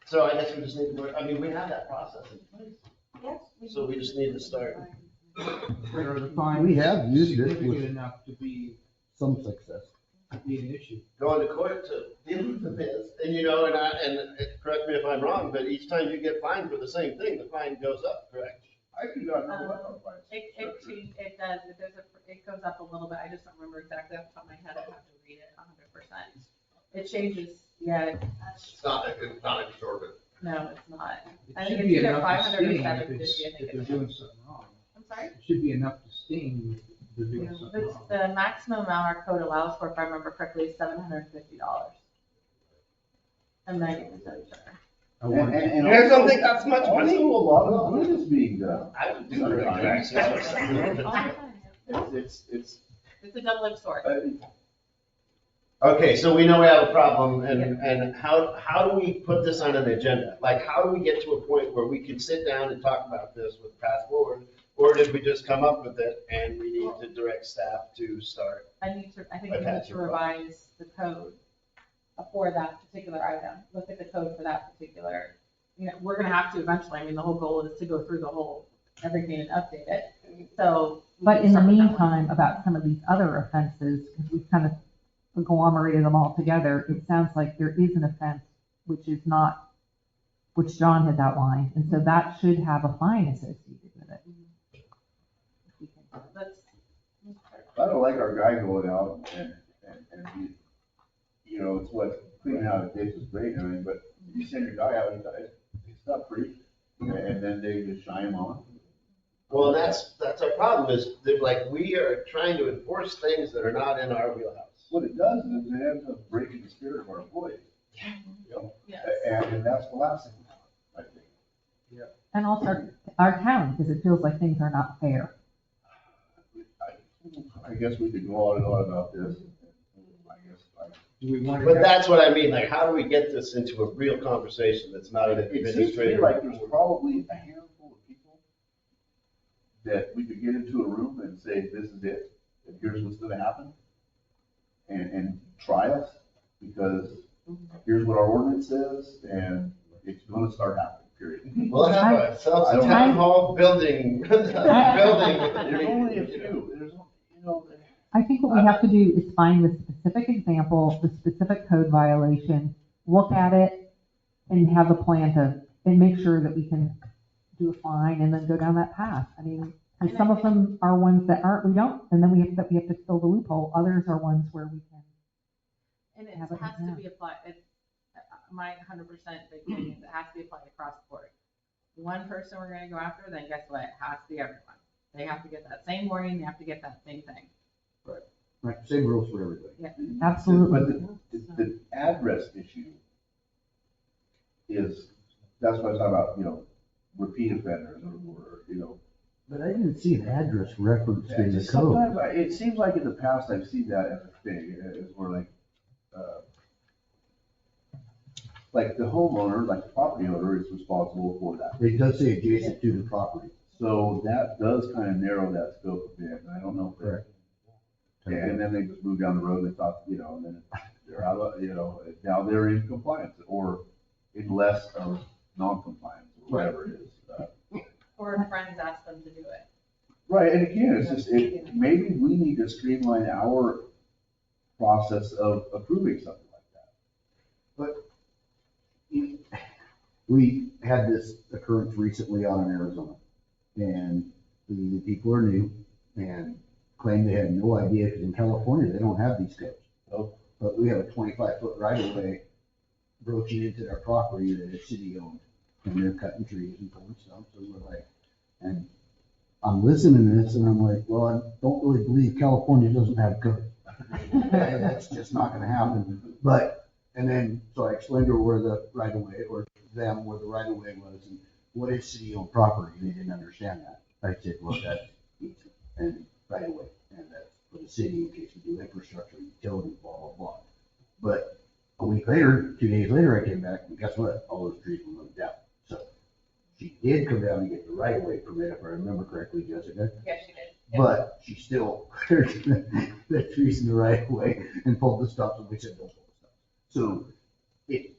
So I guess we just need to work, I mean, we have that process in place. Yes. So we just need to start. Are the fines We have used it significant with enough to be some success. an issue? Going to court to deal with the biz, and correct me if I'm wrong, but each time you get fined for the same thing, the fine goes up, correct? I do not know what our fines. It does, it goes up a little bit. I just don't remember exactly off the top of my head. I have to read it 100%. It changes, yeah. It's not exorbitant. No, it's not. It I should think be it's either enough to 500 or sting if 750, it's- I think if it they're is. doing something wrong. I'm sorry? It should be enough to sting if they're doing something It's wrong. the maximum amount our code allows for, if I remember correctly, is $750. I'm 90% sure. You guys don't think that's much money? Also, a lot of good is being done. I would do Under that. contract. It's It's a double-edged sword. Okay, so we know we have a problem, and how do we put this on an agenda? Like, how do we get to a point where we can sit down and talk about this with path forward? Or did we just come up with it and we need to direct staff to start? I think we need Attach to it. revise the code for that particular item. Look at the code for that particular, we're gonna have to eventually, I mean, the whole goal is to go through everything and update it. So. we But can in the start with that one. meantime, about some of these other offenses, because we've kind of agglomerated them all together, it sounds like there is an offense which John has outlined, and so that should have a fine associated with it. Let's- I don't like our guy going out and it's what, cleaning out a ditch is great and everything, but you send your guy out, it's not free. And then they just shine him on. Well, that's our problem is that, like, we are trying to enforce things that are not in our wheelhouse. what it does is it ends up breaking the spirit of our employees. You know? Yes. And that's the last thing, I think. And also our town, because it feels like things are not fair. I guess we could go on and on about this. Do we want to? But that's what I mean, like, how do we get this into a real conversation that's not an It seems to me administrative? like there's probably a handful of people that we could get into a room and say, this is it, and here's what's gonna happen. And try us, because here's what our ordinance says, and it's gonna start happening, period. We'll have ourselves a town hall building, There's only a few, I think what we have to do is find the specific example, the specific code violation, look at it, and have a plan and make sure that we can do a fine and then go down that path. I mean, and some of them are ones that we don't, and then we have to fill the loophole. Others are ones where we can. And it has to be applied, my 100% big thing is it has to be applied across the board. One person we're gonna go after, then guess what? It has to be everyone. They have to get that same warning, they have to get that same thing. Right, same rules for everybody. Yeah, absolutely. But the address issue is, that's what I was talking about, you know, repeat offenders or, you know. But I didn't see an address referenced in the Sometimes code. it seems like in the past I've seen that as a thing, as where like the homeowner, like the property owner is responsible for that. It does say adjacent to the property. So that does kind of narrow that scope a bit, and I don't know if Correct. And then they just moved down the road and they thought, you know, and then they're out of, you know, now they're in compliance or in less of non-compliance, or whatever it is. or friends ask them to do it. Right, and again, it's just, maybe we need to streamline our process of approving something like that. But we had this occurrence recently out in Arizona, and the people are new and claim they had no idea, because in California, they don't have these codes. Nope. But we have a 25-foot right-of-way broaching into their property that is city-owned, and they're cutting trees and pulling stumps, and we're like, and I'm listening to this, and I'm like, well, I don't really believe California doesn't have code. That's just not gonna happen. But, and then, so I explained to her where the right-of-way, or them, where the right-of-way was, and what is city-owned property, they didn't understand that. I said, well, that's easement and right-of-way, and that's for the city in case we do infrastructure, utilities, blah, blah, blah. But a week later, 2 days later, I came back, and guess what? All those trees were moved down. So she did come down and get the right-of-way permit, if I remember correctly, Jessica. Yes, she did. But she still cleared the trees in the right-of-way and pulled the stumps, and we said, don't pull the stumps. So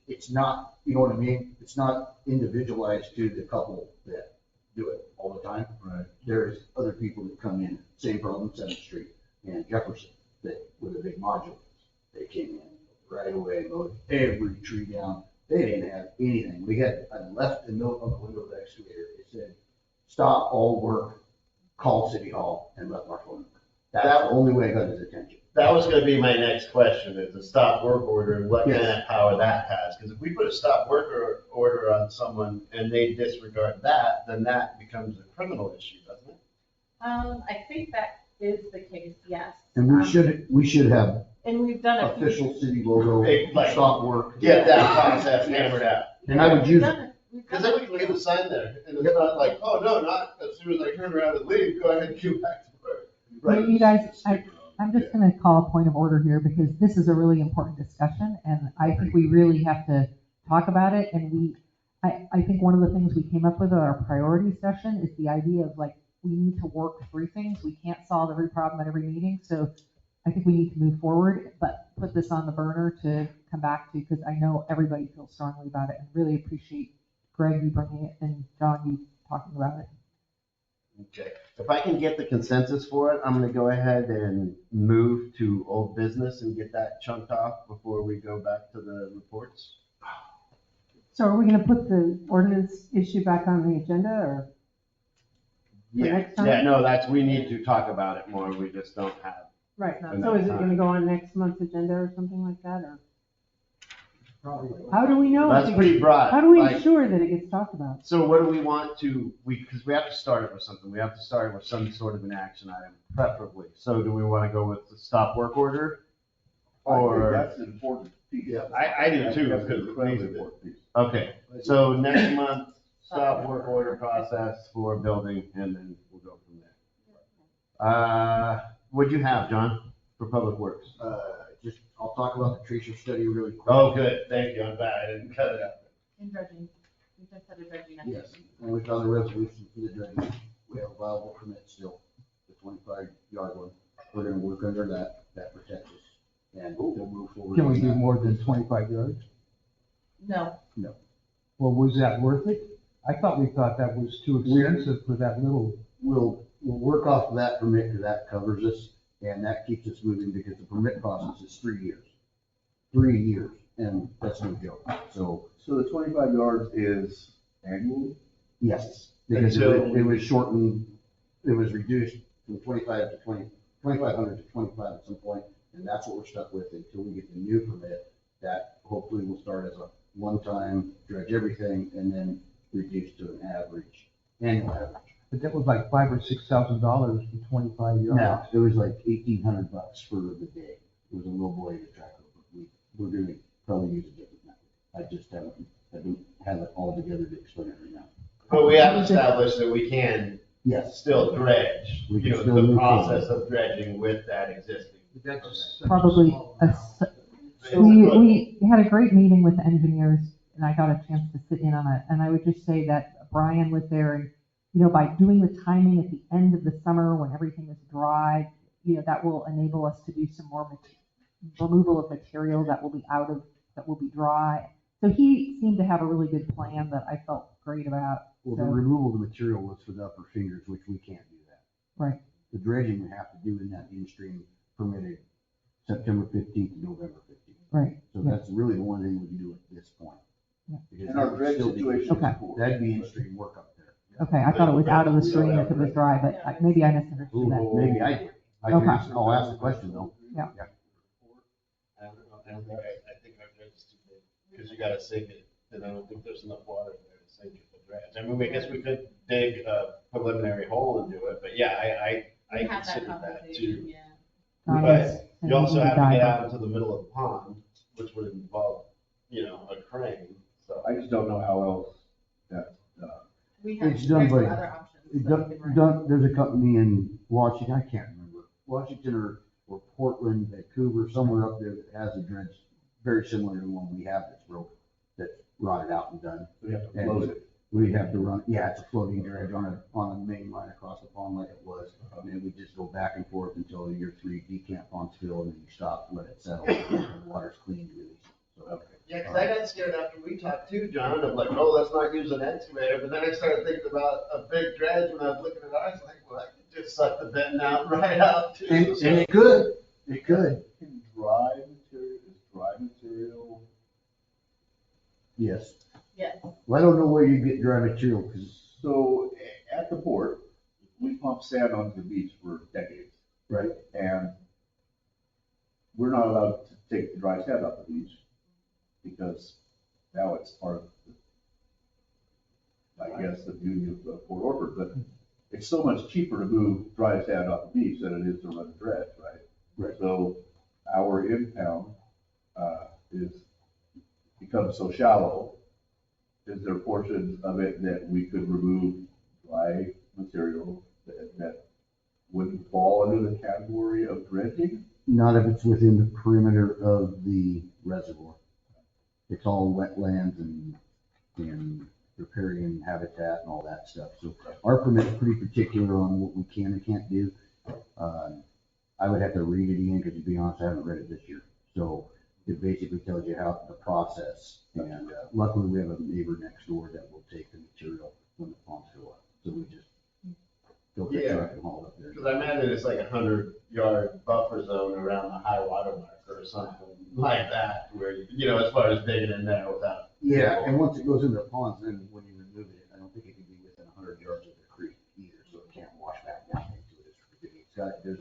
it's not, you know what I mean? It's not individualized to the couple that do it all the time. Right. There's other people that come in, same problem, 7th Street and Jefferson, that with a big module. They came in right away, mowed every tree down. They didn't have anything. I left a note on the window of the excavator. It said, stop all work, call City Hall, and left our phone number. That's the only way I got his attention. That was gonna be my next question, is the stop work order and what kind of power that has. Because if we put a stop work order on someone and they disregard that, then that becomes a criminal issue, doesn't it? I think that is the case, yes. And we should have And we've done a few. official city logo, Like, stop work. Get that process hammered out. And I would use it. Because then we can get a sign there, and it's not like, oh, no, not as soon as I turn around and leave, go ahead and go back to work. Well, you guys, I'm just going to call a point of order here, because this is a really important discussion, and I think we really have to talk about it. And I think one of the things we came up with at our priority session is the idea of, like, we need to work through things. We can't solve every problem at every meeting, so I think we need to move forward, but put this on the burner to come back to, because I know everybody feels strongly about it, and really appreciate Greg, you bringing it, and John, you talking about it. Okay, if I can get the consensus for it, I'm gonna go ahead and move to old business and get that chunked off before we go back to the reports. So are we gonna put the ordinance issue back on the agenda, or? Yeah, next time? yeah, no, we need to talk about it more, we just don't have. Right, enough so is it time. gonna go on next month's agenda or something like that, or? How do we know? That's if it pretty gets- broad, How do we like- ensure that it gets talked about? So what do we want to, because we have to start it with something, we have to start it with some sort of an action item, preferably. So do we want to go with the stop work order? Or, That's an important piece. yeah, I do too, That's because an it incredibly needs it. important piece. Okay, so next month, stop work order process for building, and then we'll go from there. What'd you have, John, for Public Works? Just, I'll talk about the Tracer study really quick. Oh, good, thank you, I'm glad I didn't cut it out. In dredging, we just had a dredging. Yes, and we've done the resolution for the dredging. We have a viable permit still, the 25-yard one. We're gonna work under that, that protects us, and we'll move forward. Can we on do that. more than 25 yards? No, No. Well, was that worth it? I thought that was too expensive for that little. We'll work off of that permit, because that covers us, and that keeps us moving, because the permit process is 3 years. 3 years, and that's no joke. So, So the 25 yards is annual? yes, because Until- it was shortened, it was reduced from 2,500 to 25 at some point, and that's what we're stuck with until we get the new permit. That hopefully will start as a one-time, dredge everything, and then reduce to an average, annual average. But that was like $5,000 or $6,000 for 25 yards. Now, it was like $1,800 for the day. It was a low bladed tracker, but we're gonna probably use a different method. I just I don't have it all together to explain it right now. But we have established that we can Yes. still dredge, We can you know, still the move process of dredging with that existing. Probably, we had a great meeting with the engineers, and I got a chance to sit in on it, and I would just say that Brian was there, and, you know, by doing the timing at the end of the summer when everything is dry, you know, that will enable us to do some more removal of material that will be dry. So he seemed to have a really good plan that I felt great about. Well, So- the removal of the material was for the upper fingers, which we can't do that. Right. The dredging we have to do in that in-stream permitted September 15th to November 15th. Right. So Yeah. that's really the one thing we can do at this point. Yeah. Because And our that would dredge still be- situation is Okay. poor. That'd be in-stream work up there. Okay, I thought it was out of the stream if it was dry, but maybe I misunderstood that. Maybe I did. Okay. I'll ask the question though. Yeah. I don't think, I think our dredge is too big, because you gotta sink it, and I don't think there's enough water there to sink it to dredge. I mean, I guess we could dig a preliminary hole and do it, but yeah, I we had that considered that conversation, too. yeah. But you also have to dive get up. out into the middle of the pond, which would involve, you know, a crane, so. I just don't know how else that's done. We have, It's done there's by- other options. that we can run. There's a company in Washington, I can't remember, Washington or Portland, Vancouver, somewhere up there that has a dredge very similar to the one we have that's broke, that's rotted out and done. We have to And float it. we have to run, yeah, it's a floating dredge on a main line across the pond like it was. And then we just go back and forth until year 3 decant ponds fill, and then you stop, let it settle, and the water's clean, release. So, Yeah, because I got scared after we talked too, John, of like, oh, let's not use an excavator, but then I started thinking about a big dredge when I was looking at ours, like, well, I could just suck the bend out right out too. And it could, it could. Can dry material, is dry material, Yes. Yes. Well, I don't know where you get dry material, because, so at the port, we pump sand onto the beach for decades. right, And we're not allowed to take the dry sand off the beach because now it's part of, I guess, the beauty of Port Orford. But it's so much cheaper to move dry sand off the beach than it is to run a dredge, right? Right. So our impound is, becomes so shallow. Is there portions of it that we could remove dry material that wouldn't fall under the category of dredging? not if it's within the perimeter of the reservoir. It's all wetlands and riparian habitat and all that stuff. So our permit's pretty particular on what we can and can't do. I would have to read it again, because to be honest, I haven't read it this year. So it basically tells you how the process, and luckily we have a neighbor next door that will take the material when the ponds fill up. So we just fill the Yeah. truck and haul it up there. Because I imagine it's like 100-yard buffer zone around the high water mark or something like that, where, you know, as far as digging in there without. Yeah, and once it goes into the ponds, then when you remove it, I don't think it can be within 100 yards of the creek either, so it can't wash back down into it. It's got, there's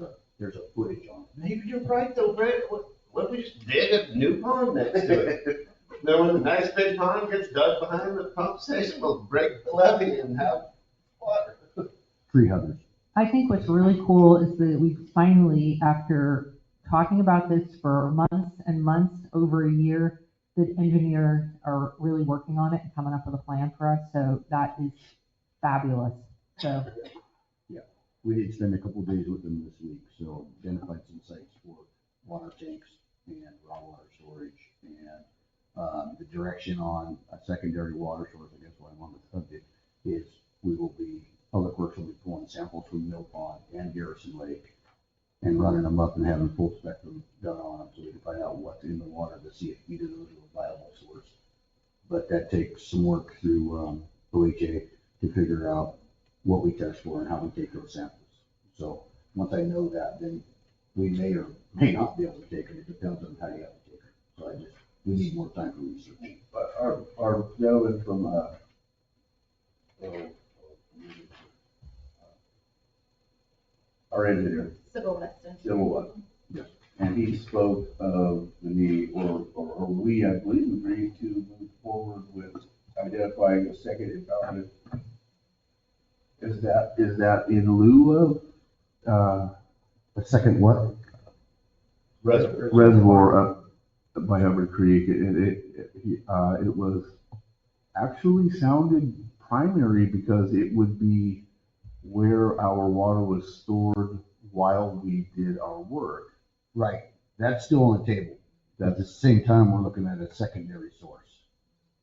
a footage on it. Maybe you're right though, Brett. What if we just dig a new pond next to it? Then when the nice big pond gets dug behind the pump station, we'll break the levee and have water. Tree huggers. I think what's really cool is that we finally, after talking about this for months and months, over a year. The engineers are really working on it and coming up with a plan for us, so that is fabulous. So, We did spend a couple of days with them this week, so identified some sites for water tanks and raw water storage, and the direction on a secondary water source, I guess, while I'm on the subject, is Public Works will be pulling samples from Mill Pond and Garrison Lake and running them up and having full spectrum done on them, so we can find out what's in the water to see if either of those are a viable source. But that takes some work through OHA to figure out what we test for and how we take those samples. So once I know that, then we may or may not be able to take them. It depends on how you have to take them. So we need more time for research. But our gentleman from, our engineer, Civil Weston. Civil Weston, yes, and he spoke of the need, or we, I believe, agreed to move forward with identifying a second impoundment. Is that in lieu of, A second what? reservoir up by Hubbard Creek? It was actually sounded primary because it would be where our water was stored while we did our work. Right, that's still on the table. At the same time, we're looking at a secondary source.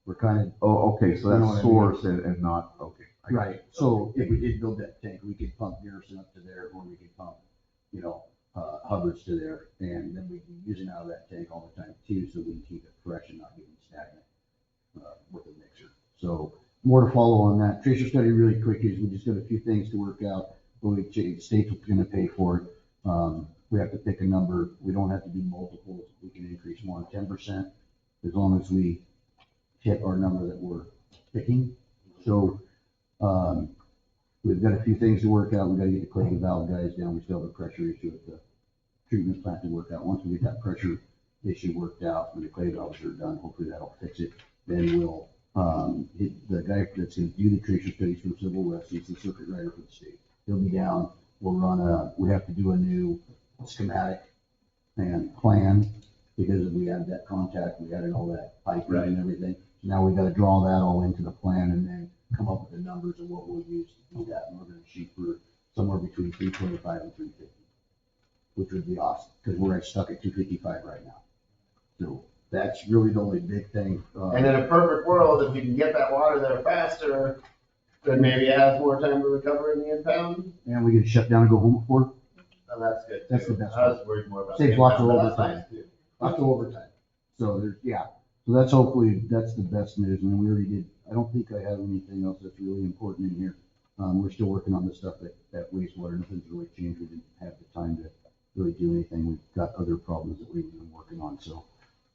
We're kind of. Oh, okay, so You know that's what I mean? source and not, okay. I got Right, it. so if we did build that tank, we could pump Garrison up to there, or we could pump, Hubbard's to there, and then we'd be using out of that tank all the time too, so we can keep it fresh and not getting stagnant, with the mixer. So more to follow on that. Tracer study really quick is we just got a few things to work out. The state's gonna pay for it. We have to pick a number. We don't have to do multiples. We can increase more than 10% as long as we hit our number that we're picking. So, we've got a few things to work out. We've got to get the clay valve guys down. We still have a pressure issue at the treatment plant to work out. Once we get that pressure issue worked out and the clay valves are done, hopefully that'll fix it. Then we'll, the guy that's going to do the tracer studies from Civil West, he's the circuit rider for the state. He'll be down. We'll we have to do a new schematic and plan because we added that contact, we added all that piping and everything. Now we got to draw that all into the plan and then come up with the numbers of what we'll use to do that. And we're going to shoot for somewhere between 325 and 350, which would be awesome because we're stuck at 255 right now. So that's really the only big thing. And in a perfect world, if we can get that water there faster, then maybe it has more time to recover in the impound. And we can shut down and go home before. Oh, that's good. That's the best. I was worried more about. Saves the lots of impound, but overtime. that's nice, too. Lots of overtime. So there's, so that's hopefully, that's the best news. And we already did, I don't think I have anything else that's really important in here. We're still working on the stuff that wastewater, nothing's really changed. We didn't have the time to really do anything. We've got other problems that we've been working on. So,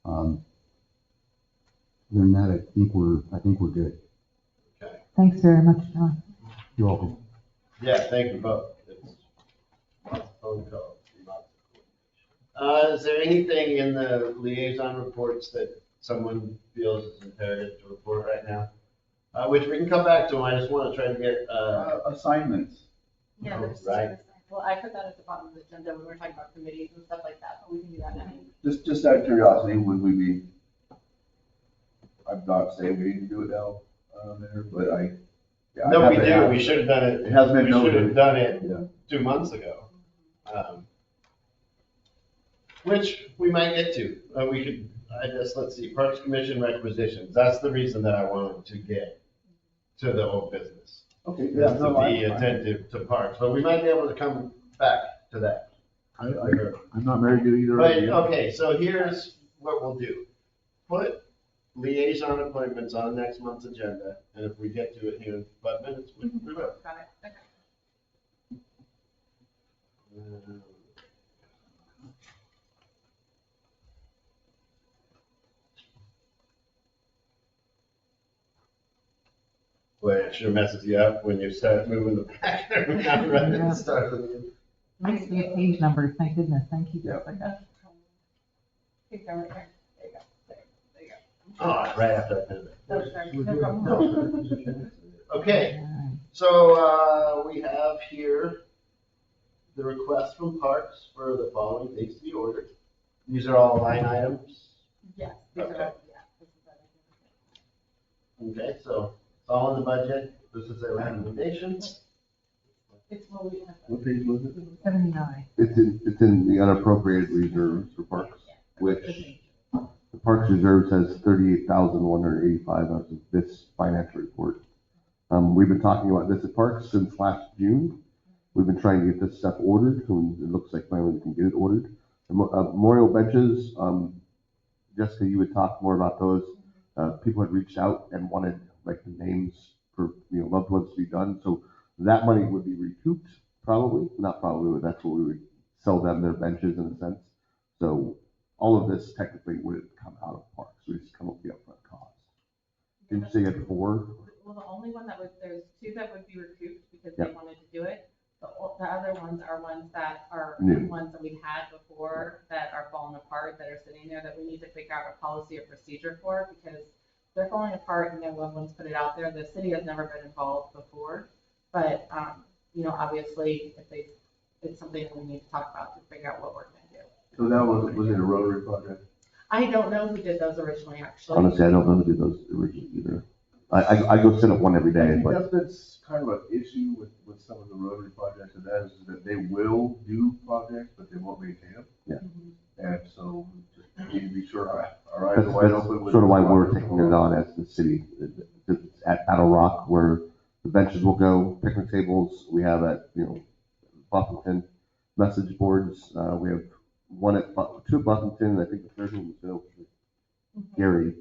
other than that, I think we're good. Okay. thanks very much, John. You're welcome. Yeah, thank you both. It's lots of phone calls. Lots of coordination. Is there anything in the liaison reports that someone feels is imperative to report right now? Which we can come back to. I just want to try to get, Assignments. Yeah, there's, Right. well, I put that at the bottom of the agenda when we were talking about committees and stuff like that, but we can do that now. Just out of curiosity, would we be, I'm not saying we need to do it now, there, but yeah, no, I we have do. it. We should have done it. It has been We should have noted. done it Yeah. 2 months ago. Which we might get to. We could, let's see, Parks Commission requisitions. That's the reason that I wanted to get to the whole business. Okay, Is yeah, to no, be attentive to parks, but we might be able to come back to that. I'm not married to either. But, of you. okay, so here's what we'll do. Put liaison appointments on next month's agenda, and if we get to it here in 5 minutes, we will. Got it, okay. Boy, it sure messes you up when you start moving the back. We're not ready to start with you. Nice to get page numbers, thank goodness, thank you, Jessica. Keep going right there. There you go. There you go. Oh, right after I did it. No, sorry, no problem. Okay, so we have here the request from Parks for the following things to be ordered. These are all line items. Yes. Okay. This is everything. Okay, so it's all in the budget. This is a recommendation. It's what we have. What page was it? 79. It's in the unappropriated reserves for parks, which the Parks Reserve says 38,185 out of this financial report. We've been talking about this at Parks since last June. We've been trying to get this stuff ordered, and it looks like finally we can get it ordered. The memorial benches, Jessica, you would talk more about those. People had reached out and wanted like the names for loved ones to be done. So that money would be recouped, probably, not probably, but that's what we would sell them their benches in a sense. So all of this technically would come out of Parks. We just come up with the upfront cost. Didn't you say you had 4? Well, the only one that there's 2 that would be recouped because they wanted to do it. The other ones are ones that are ones that we've had before that are falling apart, that are sitting there that we need to figure out a policy or procedure for because they're falling apart and their loved ones put it out there. The city has never been involved before, but obviously it's something that we need to talk about to figure out what we're going to do. So that was it a Rotary project? I don't know who did those originally, actually. Honestly, I don't know who did those originally either. I go set up one every day, but That's kind of an issue with some of the Rotary projects, and that is that they will do projects, but they won't maintain them. Yeah. And so just need to be sure our eyes are wide open. with sort of why we're projects. taking it on as the city. It's at Battle Rock where the benches will go, picnic tables. We have at Buffington message boards. We have 2 at Buffington. I think the third one was built for Gary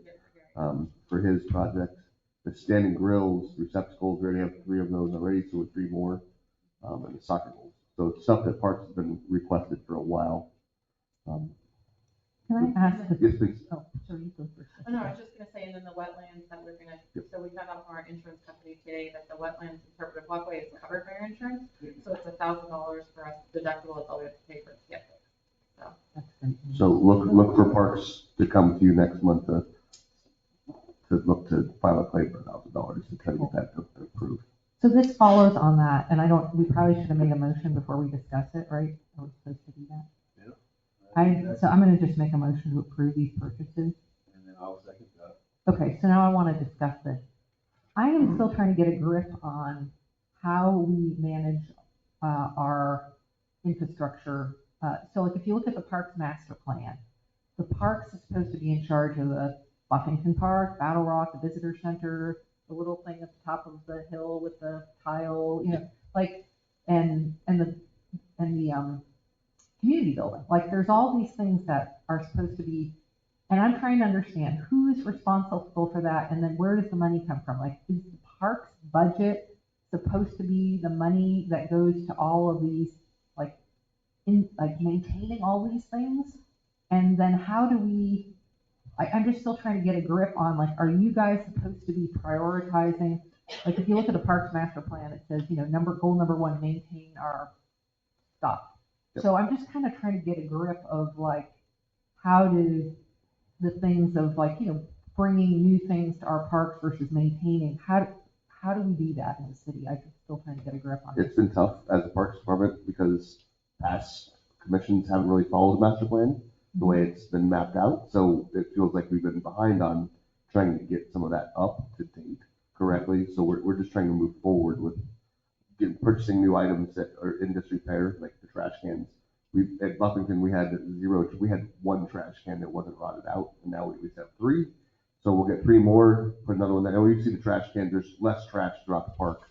for his project. The standing grills, receptacles, we already have 3 of those already, so with 3 more, and the soccer goals. So it's stuff that Parks has been requested for a while. Can I ask? Yes, please. Oh, sorry, you go first. Oh, no, I was just gonna say, and then the wetlands that we're gonna, so we found out from our insurance company today that the wetlands interpretive walkway is covered by our insurance. So it's $1,000 for us deductible, it's all we have to pay for it to get there. So look for Parks to come to you next month to look to file a claim for $1,000 to try to get that approved. So this follows on that, and we probably should have made a motion before we discuss it, right? Are we supposed to do that? So I'm going to just make a motion to approve these purchases. And then I'll second that. Okay, so now I want to discuss this. I am still trying to get a grip on how we manage our infrastructure. So like if you look at the Parks Master Plan, the parks is supposed to be in charge of the Buffington Park, Battle Rock, the Visitor Center, the little thing at the top of the hill with the tile, and the community building. Like there's all these things that are supposed to be, and I'm trying to understand who's responsible for that, and then where does the money come from? Like is the parks budget supposed to be the money that goes to all of these, maintaining all these things? And then how do we? I'm just still trying to get a grip on, are you guys supposed to be prioritizing? Like, if you look at the Parks Master Plan, it says, goal number 1, maintain our stuff. Yep. So I'm just kind of trying to get a grip of, how do the things of, bringing new things to our parks versus maintaining, how do we do that in the city? I'm still trying to get a grip on it. It's been tough as a Parks Department because past commissions haven't really followed the master plan the way it's been mapped out. So it feels like we've been behind on trying to get some of that up to date correctly. So we're just trying to move forward with purchasing new items that are in disrepair, like the trash cans. At Buffington, we had 1 trash can that wasn't rotted out, and now we have 3. So we'll get 3 more, put another one there. And we see the trash cans, there's less trash throughout the park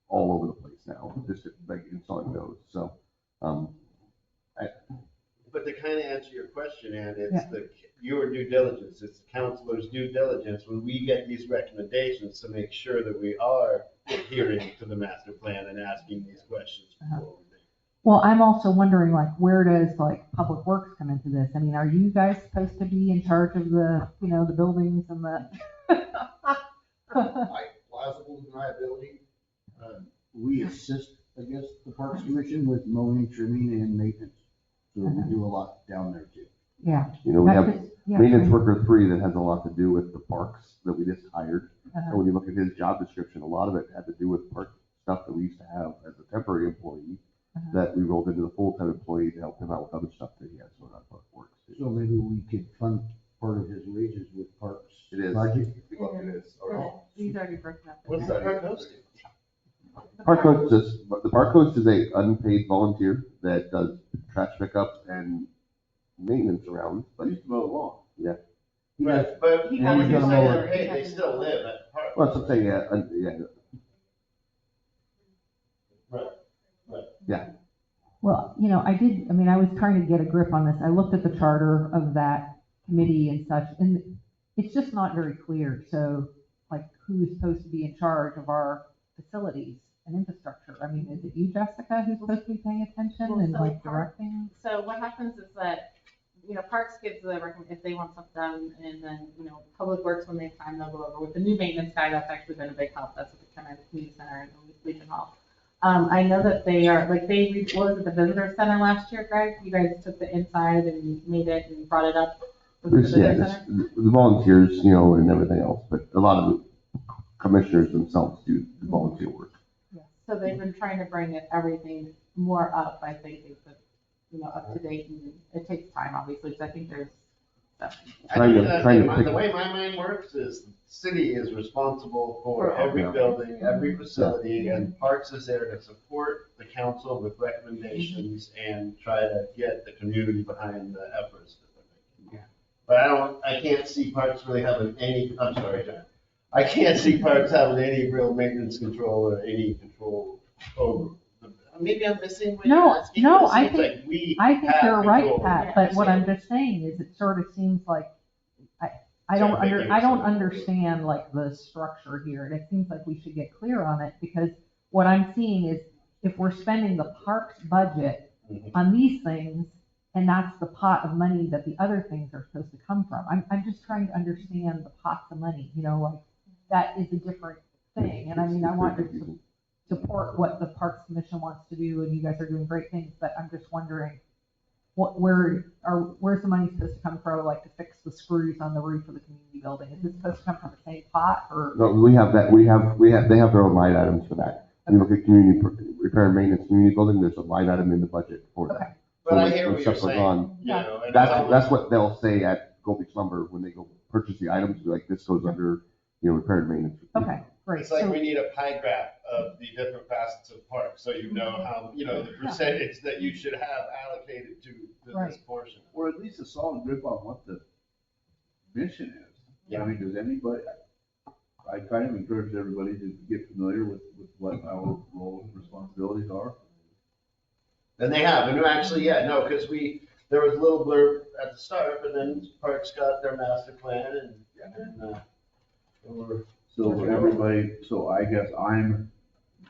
all over the place now, just installing those. So, But to kind of answer your question, Ann, it's your due diligence, it's the counselor's due diligence when we get these recommendations to make sure that we are adhering to the master plan and asking these questions before we make. Well, I'm also wondering, where does Public Works come into this? I mean, are you guys supposed to be in charge of the, the buildings and the? Plausible deniability. We assist, I guess, the Parks Commission with mowing, trimming, and maintenance. So we do a lot down there too. Yeah. We have maintenance worker 3 that has a lot to do with the parks that we just hired. And when you look at his job description, a lot of it had to do with park stuff that we used to have as a temporary employee. that we rolled into the full-time employee to help him out with other stuff that he has going on at work. So maybe we could fund part of his wages with Parks It is. budget? It is. He's already broken up. What's that park host? Park coach is, the park coach is a unpaid volunteer that does trash pickup and maintenance around, but. Used to mow the lawn. Yeah. Right, but He when has you to say mow they're it. paid, they still live at the park. Well, that's what I'm saying, yeah. Right. Well, I was trying to get a grip on this. I looked at the charter of that committee and such, and it's just not very clear. So, like, who's supposed to be in charge of our facilities and infrastructure? I mean, is it you, Jessica, who's supposed to be paying attention and like directing? So what happens is that, Parks gives the if they want something done, and then, Public Works, when they have time, they'll go over. With the new maintenance guy, that's actually been a big help. That's what they come in the community center and Legion Hall. I know that they are, like, what was it, the visitor center last year, Greg? You guys took the inside and made it and brought it up with the visitor center? The volunteers, and everything else, but a lot of the commissioners themselves do the volunteer work. So they've been trying to bring everything more up, I think, up to date, and it takes time, obviously, because I think there's stuff. The way my mind works is the city is responsible for every building, every facility, and Parks is there to support the council with recommendations and try to get the community behind the efforts that they're making. But I can't see Parks really having I'm sorry, John. I can't see Parks having any real maintenance control or any control over. Maybe I'm missing what you're asking. I think you're right, Pat. But what I'm saying. just saying is, it sort of seems like I don't understand like the structure here, and it seems like we should get clear on it, because what I'm seeing is, if we're spending the parks budget on these things, and that's the pot of money that the other things are supposed to come from. I'm just trying to understand the pots of money. Like, that is a different thing. And I mean, I want to support what the Parks Commission wants to do, and you guys are doing great things, but I'm just wondering where's the money supposed to come from, like to fix the screws on the roof of the community building? Is it supposed to come from the same pot, or? No, we have that. They have their own line items for that. You look at community repair and maintenance community building, there's a line item in the budget for that. Okay. But so I hear what you're saying. That's what they'll say at Gold Beach Lumber when they go purchase the items. Like, this goes under, repair and maintenance. Okay, great. It's like we need a pie graph of the different facets of parks, so you know how, the percentage that you should have allocated to this portion. Or at least a solid grip on what the mission is. Yeah. I mean, does anybody, I kind of encourage everybody to get familiar with what our roles and responsibilities are. And they have, and actually, because there was a little blurb at the start, but then Parks got their master plan, and So everybody, so I guess I'm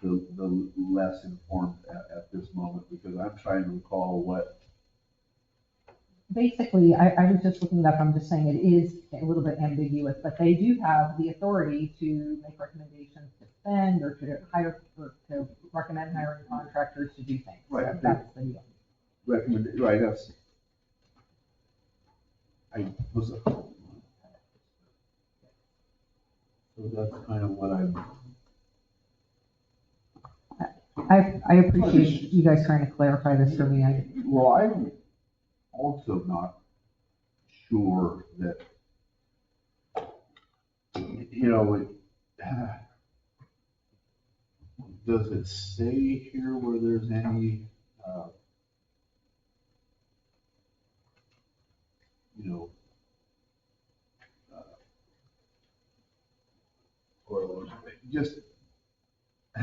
the less informed at this moment, because I'm trying to recall what. Basically, I was just looking it up. I'm just saying it is a little bit ambiguous, but they do have the authority to make recommendations to spend, or to hire, or to recommend hiring contractors to do things. Right. So that's the deal. Right, that's. So that's kind of what I appreciate you guys trying to clarify this for me. Well, I'm also not sure that, does it say here where there's any, just, I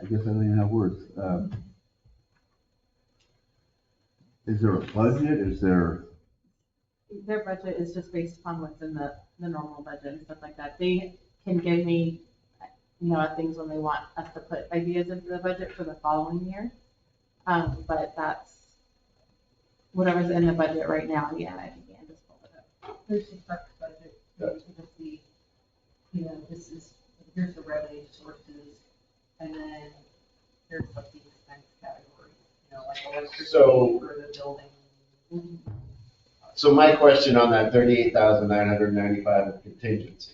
guess I don't even have words. Is there a budget? Is there? Their budget is just based upon what's in the normal budget and stuff like that. They can give me, things when they want us to put ideas into the budget for the following year. But that's whatever's in the budget right now. Yeah, I think Ann just pulled it up. There's the parks budget, you can see, here's the revenue sources, and then here's like the expense categories, like electricity for the building. So my question on that 38,995 of contingency,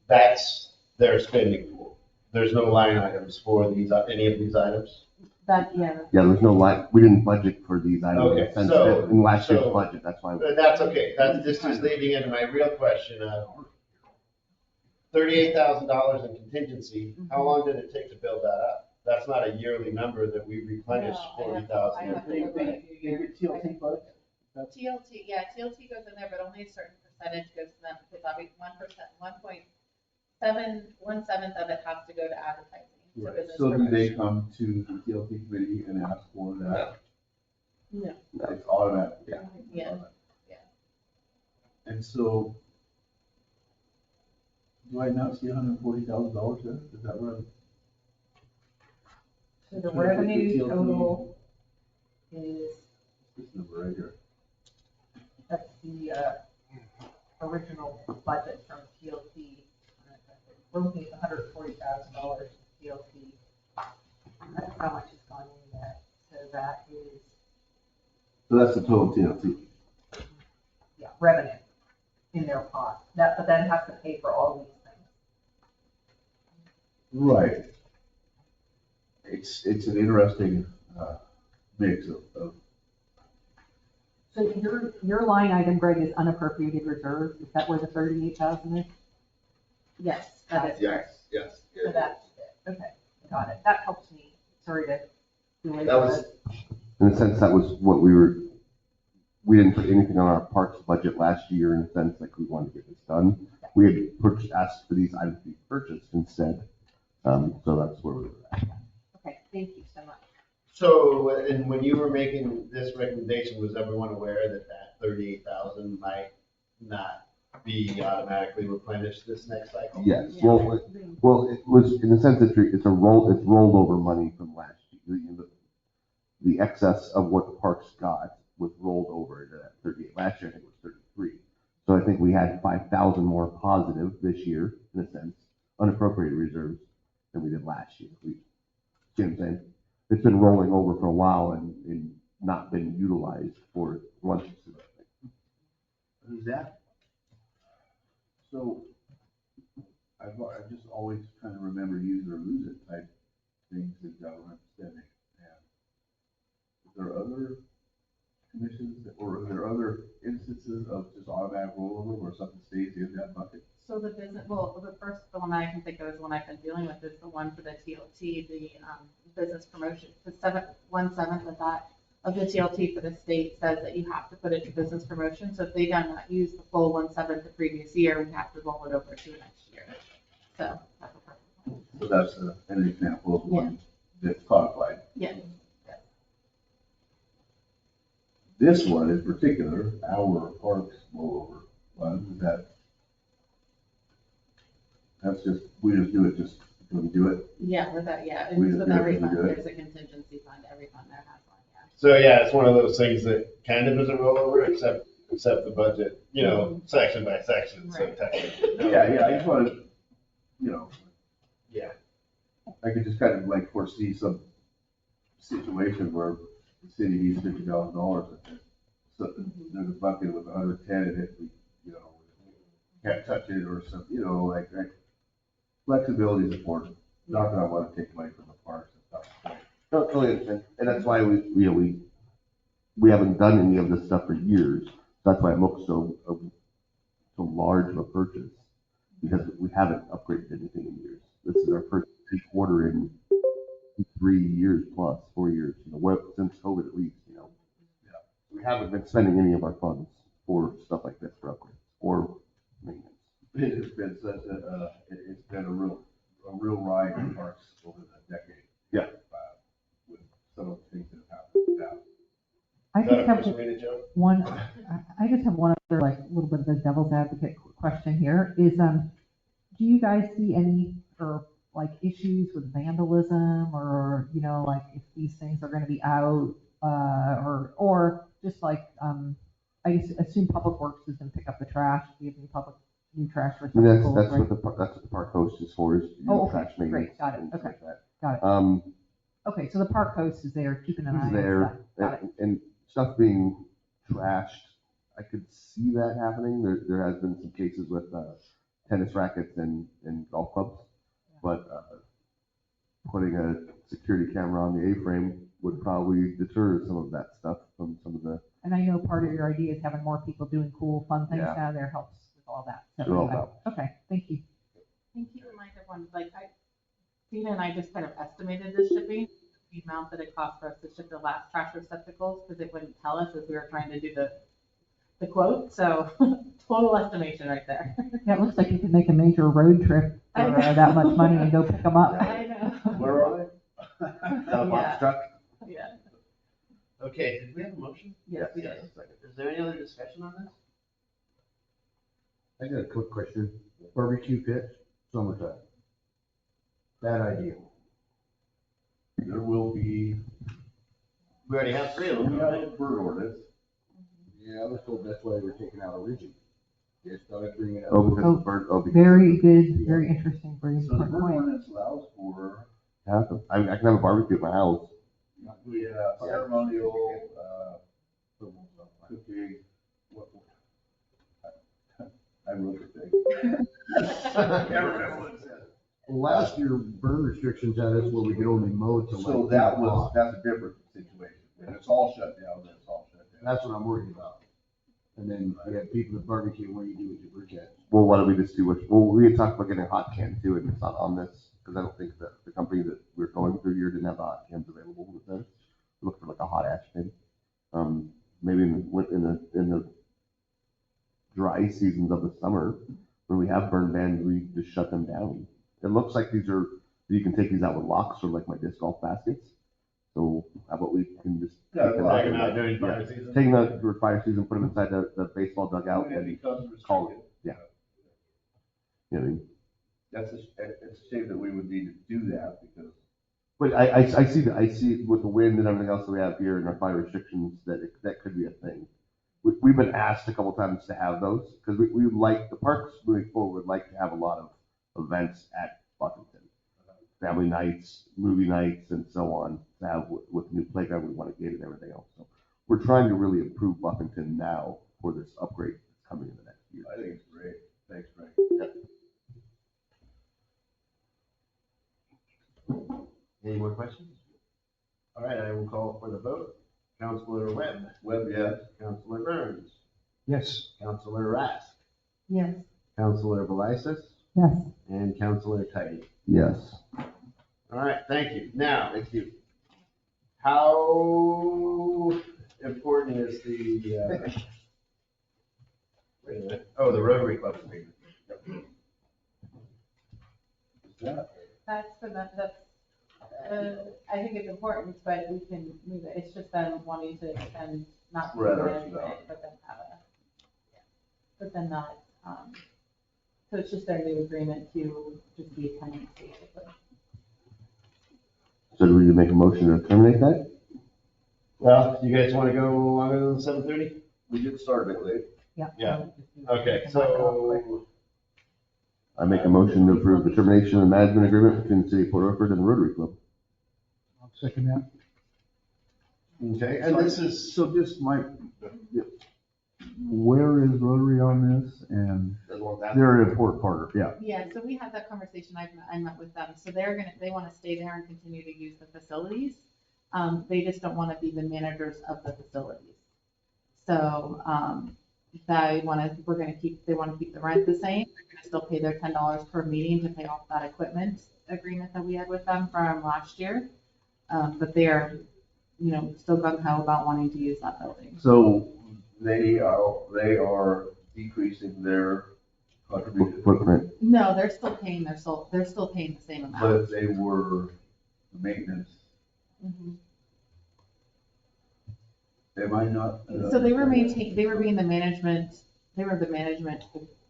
that's their spending pool. There's no line items for any of these items? Yeah, there was no we didn't budget for these items Okay, since so- in last year's so- budget, that's why. But that's okay, that's, this is leading into my real question of $38,000 in contingency, how long did it take to build that up? That's not a yearly number that we replenish No, I have to go back a few years. TLT budget? TLT, yeah, TLT goes in there, but only a certain percentage goes to them, because obviously 1.717 of it has to go to advertising. to Right, business so do they promotion. come to the TLT committee and ask for that? No. It's automatic, yeah. Yeah, And so, do I not see $140,000 there? Is that right? So the revenue total is, This number right here. that's the, original budget from TLT. We're looking at $140,000 TLT. That's how much has gone in there. So that is, So that's the total TLT. yeah, revenue in their pot. But that has to pay for all these things. Right. It's an interesting, mix of. So your line item, Greg, is unappropriated reserve. Is that where the 38,000 is? yes, that is correct. Yes. So that's it. Okay, got it. That helps me. Sorry to belabor That was- this. In a sense, that was what we didn't put anything on our parks budget last year in a sense, like we wanted to get this done. We had asked for these items to be purchased instead, so that's where we were at. Okay, thank you so much. So, and when you were making this recommendation, was everyone aware that that 38,000 might not be automatically replenished this next cycle? Yes, well, it was, in a sense, it's rolled over money from last year. The excess of what the parks got was rolled over into that 38. Last year, I think it was 33. So I think we had 5,000 more positive this year, in a sense, unappropriated reserves than we did last year. See what I'm saying? It's been rolling over for a while and not been utilized for one specific thing. Who's that? So, I just always kind of remember use it or lose it type things in government spending. And is there other commissions or are there other instances of just automatic rollover where something stays in that bucket? So the business, well, the one I can think of is the one I've been dealing with is the one for the TLT, the business promotion. The 1/7 of that, of the TLT for the state says that you have to put it to business promotion. So if they do not use the full 1/7 the previous year, we have to roll it over to the next year. So that's a perfect. So that's an example of one that's codified. Yeah. This one in particular, our parks rollover one, that's just, we just do it just because we do it. Yeah, with that, yeah. We It's just with do it every because we fund, do it. there's a contingency fund, every fund there has one, yeah. So yeah, it's one of those things that kind of is a rollover, except the budget, section by section, so Right. technically. Yeah, I just wanted, Yeah. I could just kind of like foresee some situation where the city needs $50,000. So there's a bucket with 110 in it, we can't touch it or something, like flexibility is important. Not that I want to take money from the parks and stuff. No, totally understand. And that's why we haven't done any of this stuff for years. That's why it looks so large of a purchase, because we haven't upgraded anything in years. This is our first quarter in 3 years plus, 4 years, since COVID at least, Yeah. We haven't been spending any of our funds for stuff like this, for upgrades or maintenance. It's been such it's been a real ride in parks over the decade. Yeah. With some of the things that have happened now. I Is that just a have question, Rita Jo? I just have one other, little bit of a devil's advocate question here is, do you guys see any, issues with vandalism or, if these things are gonna be out, or just I assume Public Works is gonna pick up the trash, do you have any new trash I mean, receptacles, that's right? what the park host is for, is Oh, okay, trash maintenance. great, got it, and okay, stuff like got it. that. Okay, so the park host is there keeping an eye on Who's there, stuff. Got it. and stuff being trashed, I could see that happening. There has been some cases with tennis rackets and golf clubs, but putting a security camera on the A-frame would probably deter some of that stuff from some of the. And I know part of your idea is having more people doing cool, fun things Yeah. down there helps with all that. So Sure, all anyway, okay, thank you. And keep in mind, everyone, like, Tina and I just kind of estimated the shipping, the amount that it cost for us to ship the last trash receptacles, because it wouldn't tell us as we were trying to do the quote, so total estimation right there. Yeah, it looks like you could make a major road trip for that much money and go pick them up. I know. Where are they? Down box Yeah. truck? Yeah. Okay, did we have a motion? Yes, we Yes. Is there any other discussion on this? I got a quick question. Barbecue pit, summertime. Bad idea. There will be. We already have 3 of them. We have a bird ordinance. Yeah, I was told that's why they were taking out a region. Just thought I'd bring it up. Oh, because bird. Oh, because Very good, very interesting, very So the important bird point. ordinance allows for, I can have a barbecue at my house. we have ceremonial, cooking, I wrote the thing. Can't remember what it said. Well, last year, burn restrictions had us where we could only mow till like. So 2 that's o'clock. a different situation. When it's all shut down, then it's all shut down. That's what I'm worried about. And then we had people at barbecue, what do you do with your briquettes? Well, why don't we just do what, well, we had talked about getting a hot can too, and it's not on this, because I don't think that the company that we're going through here didn't have the hot cans available with them. Look for like a hot ash bin. Maybe in the dry seasons of the summer, when we have burn bans, we just shut them down. It looks like you can take these out with locks or like my disc golf baskets. So how about we can just. Yeah, take them lock them out during fire yeah. season. Take them out during fire season, put them inside the baseball dugout And it and becomes call it, restricted. yeah. You know what I mean? It's a shame that we would need to do that because. But I see with the wind and everything else that we have here and our fire restrictions, that could be a thing. We've been asked a couple times to have those, because we like, the parks moving forward would like to have a lot of events at Buffington. Family nights, movie nights, and so on, to have with the new playground we want to get and everything else. So we're trying to really improve Buffington now for this upgrade that's coming in the next year. I think it's great. Thanks, Frank. Any more questions? All right, I will call for the vote. Counselor Webb. Webb, yes. Counselor Burns. Yes. Counselor Rask. Yes. Counselor Velisis. Yes. And Counselor Tidy. Yes. All right, thank you. Now, how important is the, wait a minute, oh, the Rotary Club agreement? That's for them, I think it's important, but we can move it. It's just them wanting to extend, not to Right, manage right. it, but then have but then not, so it's just their new agreement to just be a tenant, basically. So do we make a motion to terminate that? Well, you guys want to go longer than 7:30? We did start a bit late. Yeah. Yeah. Okay, so I make a motion to approve the termination of the management agreement between the city of Port Orford and the Rotary Club. I'll second that. okay, and this is, So just where is Rotary on this? And they're an important partner, yeah. Yeah, so we had that conversation, I met with them, so they want to stay there and continue to use the facilities. They just don't want to be the managers of the facilities. So, they want to keep the rent the same, they're going to still pay their $10 per meeting to pay off that equipment agreement that we had with them from last year. But they're, still gung ho about wanting to use that building. So they are decreasing their contribution. Footprint. No, they're still paying the same amount. But if they were maintenance, Mhm. they might not. So they were being the management, they were the management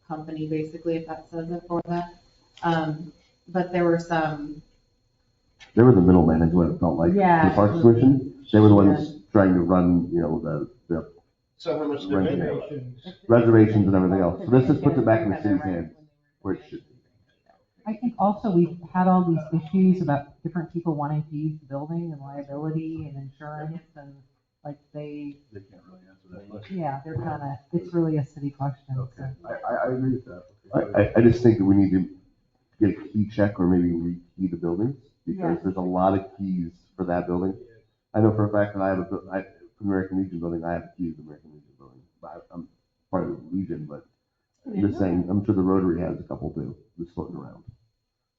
company, basically, if that says it for them. But there were some, They were the middleman, is what it felt like. Yeah. The Parks Commission, they were the ones trying to run, the so how much do they pay? reservations and everything else. So this just puts it back in the city's hands, where it should be. I think also we've had all these issues about different people wanting to use the building and liability and insurance and like They can't really answer that question. yeah, they're kind of, it's really a city question. Okay, So. I agree with that. I just think that we need to get a key check or maybe rekey the buildings because there's a lot of keys for that building. I know for a fact that I have for the American Legion building, I have keys to the American Legion building. I'm part of the Legion, but I'm just saying, I'm sure the Rotary has a couple too, just floating around.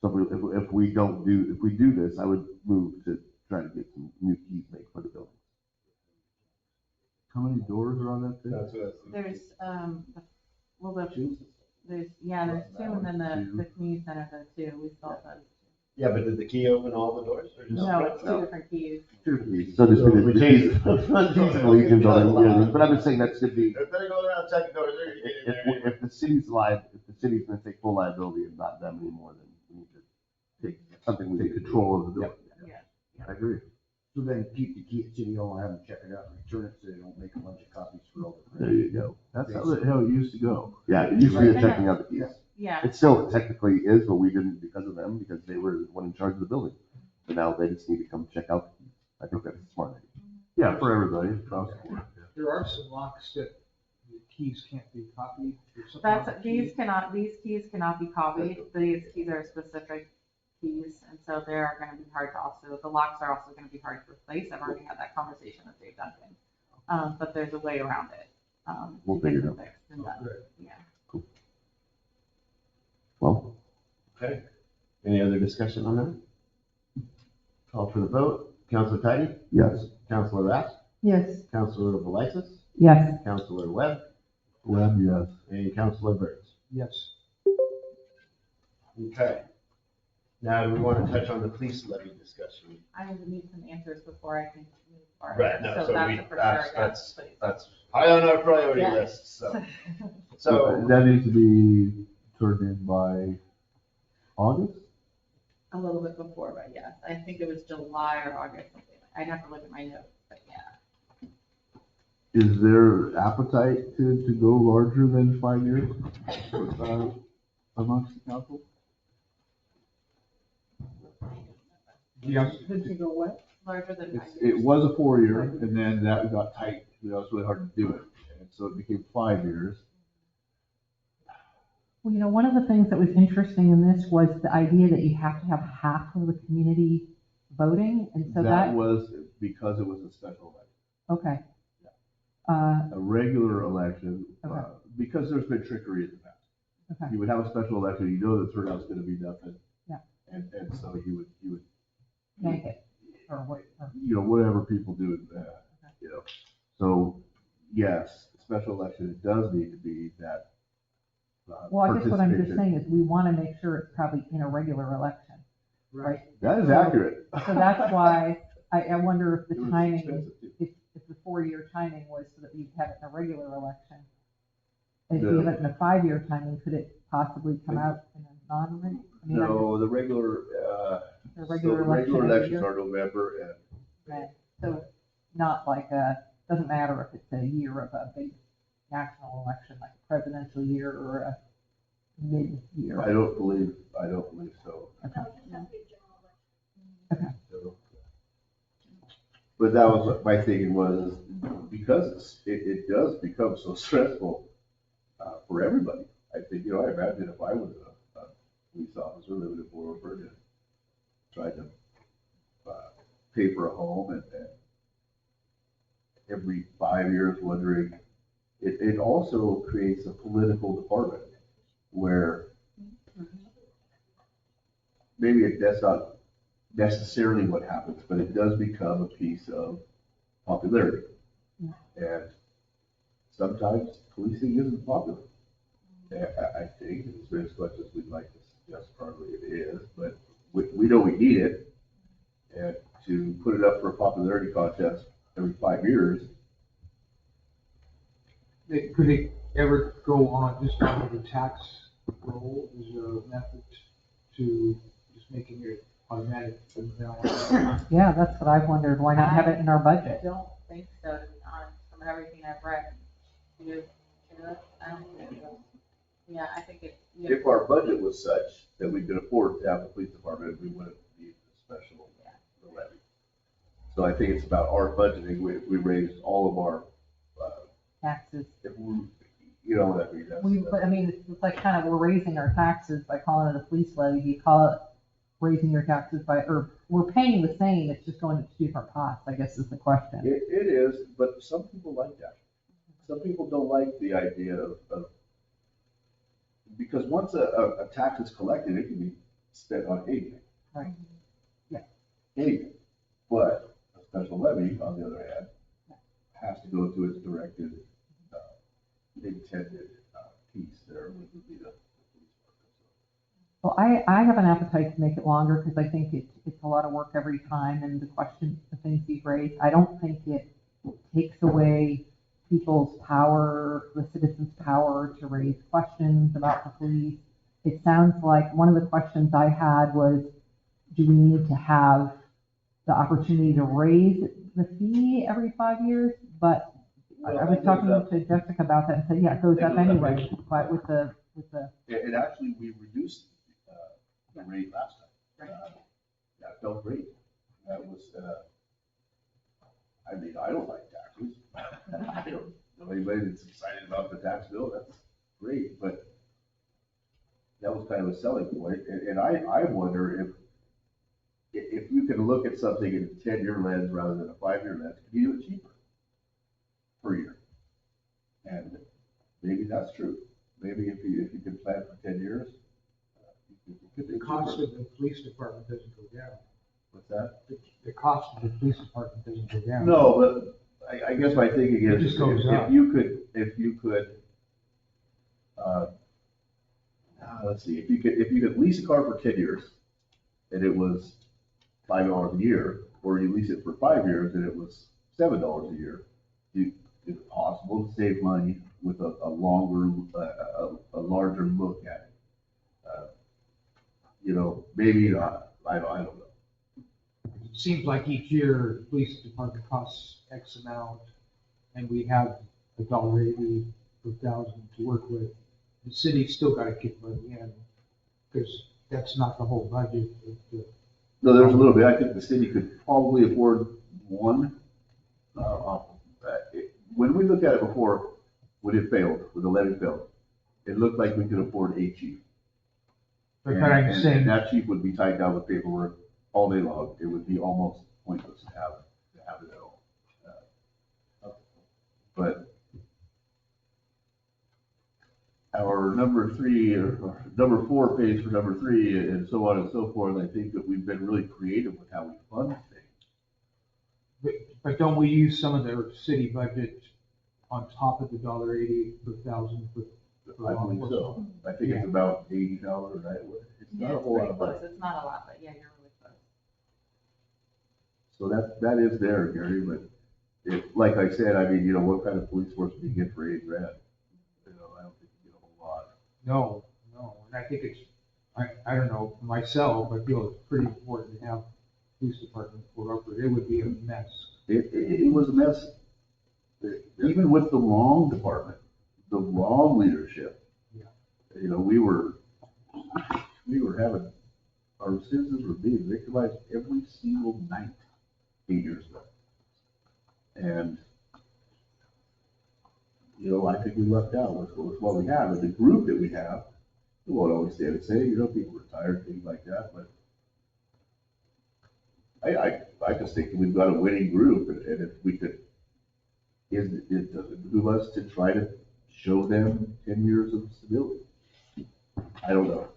So if we do this, I would move to try to get some new keys made for the building. How many doors are on that thing? There's, well, there's two, and then the community center does too, we still have those. Yeah, but did the key open all the doors or just? No, it's two different keys. Two keys. So just the keys of the Legion building, you know, but I'm just saying that should be. If they're going around checking doors, they're gonna get in there. If the city's gonna take full liability and not them anymore, then we need to take something, we take control of the building. Yeah. I agree. So then keep the key at City Hall and have them check it out and return it so they don't make a bunch of copies for all the. There you go. That's how it used to go. Yeah, it used to be the checking out the keys. Yeah. It still technically is, but we didn't because of them, because they were the one in charge of the building. So now they just need to come check out the keys. I think that's a smart idea. Yeah, for everybody across the board. There are some locks that the keys can't be copied. These keys cannot be copied. These keys are specific keys, and so they're gonna be hard to also, the locks are also gonna be hard to replace. I've already had that conversation with Dave Duncan. But there's a way around it. We'll to get figure it them out. fixed and done. Yeah. Well, Okay. Any other discussion on that? Call for the vote. Counselor Tidy? yes. Counselor Rath? Yes. Counselor Velisis? Yes. Counselor Webb? Webb, yes. And Counselor Burns? Yes. Okay. Now, do we want to touch on the police levy discussion? I need some answers before I can move forward. Right, no, so that's we- a for sure, that's- yes, please. That's high on our priority Yeah. list, so. So, That needs to be turned in by August? A little bit before, but yes, I think it was July or August, something. I'd have to look at my notes, but yeah. Is there appetite to go larger than 5 years amongst the council? Yes. Did you go what? Larger than 5 It years. was a 4-year, and then that got tight, you know, it's really hard to do it, and so it became 5 years. Well, you know, one of the things that was interesting in this was the idea that you have to have half of the community voting, and so That that, was because it was a special election. okay. A regular election, Okay. because there's been trickery in the past. Okay. You would have a special election, you know the turnout's gonna be nothing. Yeah. And so you would, Yank it, or what, or- you know, whatever people do, you know. So, yes, special election, it does need to be that. Well, I guess what I'm just participation. saying is we want to make sure it's probably in a regular election, right? That is So- accurate. So that's why I wonder if the It was timing, expensive, too. if the 4-year timing was so that you'd have it in a regular election. And if No. you have it in a 5-year timing, could it possibly come out in a non-regular? I mean, No, the regular, The so regular the election regular every elections year? are November and Right. So it's not like doesn't matter if it's a year of a big national election, like a presidential year or a mid-year. I don't believe so. Okay. So- But that was what my thinking was, is because it does become so stressful for everybody. I think, you know, I imagine if I was a police officer living in Port Orford and tried to pay for a home and every 5 years wondering, it also creates a political department where maybe that's not necessarily what happens, but it does become a piece of popularity. And sometimes policing isn't popular. I think, as much as we'd like to suggest probably it is, but we know we need it. And to put it up for a popularity contest every 5 years, Could it ever go on just on the tax roll? Is there a method to just making it automatic from now on? Yeah, that's what I've wondered. Why not have it in our budget? I don't think so, to be honest, from everything I've read. I don't think so. Yeah, I think it. if our budget was such that we could afford to have a police department, we wouldn't need the special levy. So I think it's about our budgeting. We raised all of our, Taxes. you know what I mean? But I mean, it's like kind of, we're raising our taxes by calling it a police levy. Do you call it raising your taxes by, or we're paying the same, it's just going to different pots, I guess is the question. It is, but some people like that. Some people don't like the idea of because once a tax is collected, it can be spent on anything. Right. Yeah. Anything. But a special levy, on the other hand, has to go to its directed, intended piece there, which would be the police department. Well, I have an appetite to make it longer because I think it's a lot of work every time and the questions, the things you've raised, I don't think it takes away people's power, the citizens' power to raise questions about the police. It sounds like one of the questions I had was, do we need to have the opportunity to raise the fee every 5 years? But I was talking to Jessica about that and said, yeah, it goes up anyway, but with the. And actually, we reduced the rate last time. That felt great. That was, I mean, I don't like taxes. I don't know anybody that's excited about the tax bill, that's great, but that was kind of a selling point. And I wonder if you can look at something in a 10-year lens rather than a 5-year lens, could you do it cheaper per year? And maybe that's true. Maybe if you can plan for 10 years, the cost of the police department doesn't go down. What's that? The cost of the police department doesn't go down. No, but I guess my thinking is, It just goes up. if you could, let's see, if you could lease a car for 10 years and it was $5 a year, or you lease it for 5 years and it was $7 a year, it's possible to save money with a longer, a larger look at it. Maybe not. I don't know. It seems like each year, the police department costs X amount, and we have $1.80 per thousand to work with. The city's still gotta kick money in, because that's not the whole budget. No, there's a little bit. I think the city could probably afford one. When we looked at it before, when it failed, when the levy failed, it looked like we could afford a chief. But I'm saying. And that chief would be tied down with paperwork all day long. It would be almost pointless to have it at all. But our number 3 or number 4 pays for number 3 and so on and so forth. I think that we've been really creative with how we fund things. But don't we use some of their city budget on top of the $1.80 per thousand for I believe so. I think it's about $80, right? It's not a whole lot of money. It's not a lot, but yeah, you're really close. So that is there, Gary, but like I said, I mean, what kind of police force do you get for $8,000? I don't think you get a whole lot. No, and I think it's, I don't know, myself, I feel it's pretty important to have police department for Upper. It would be a mess. It was a mess, even with the wrong department, the wrong leadership. Yeah. We were having, our citizens were being victimized every single night 8 years ago. And, I think we lucked out with what we have. And the group that we have, we won't always stay the same, people retire, things like that, but I just think we've got a winning group, and if we could, it doesn't behoove us to try to show them 10 years of stability. I don't know.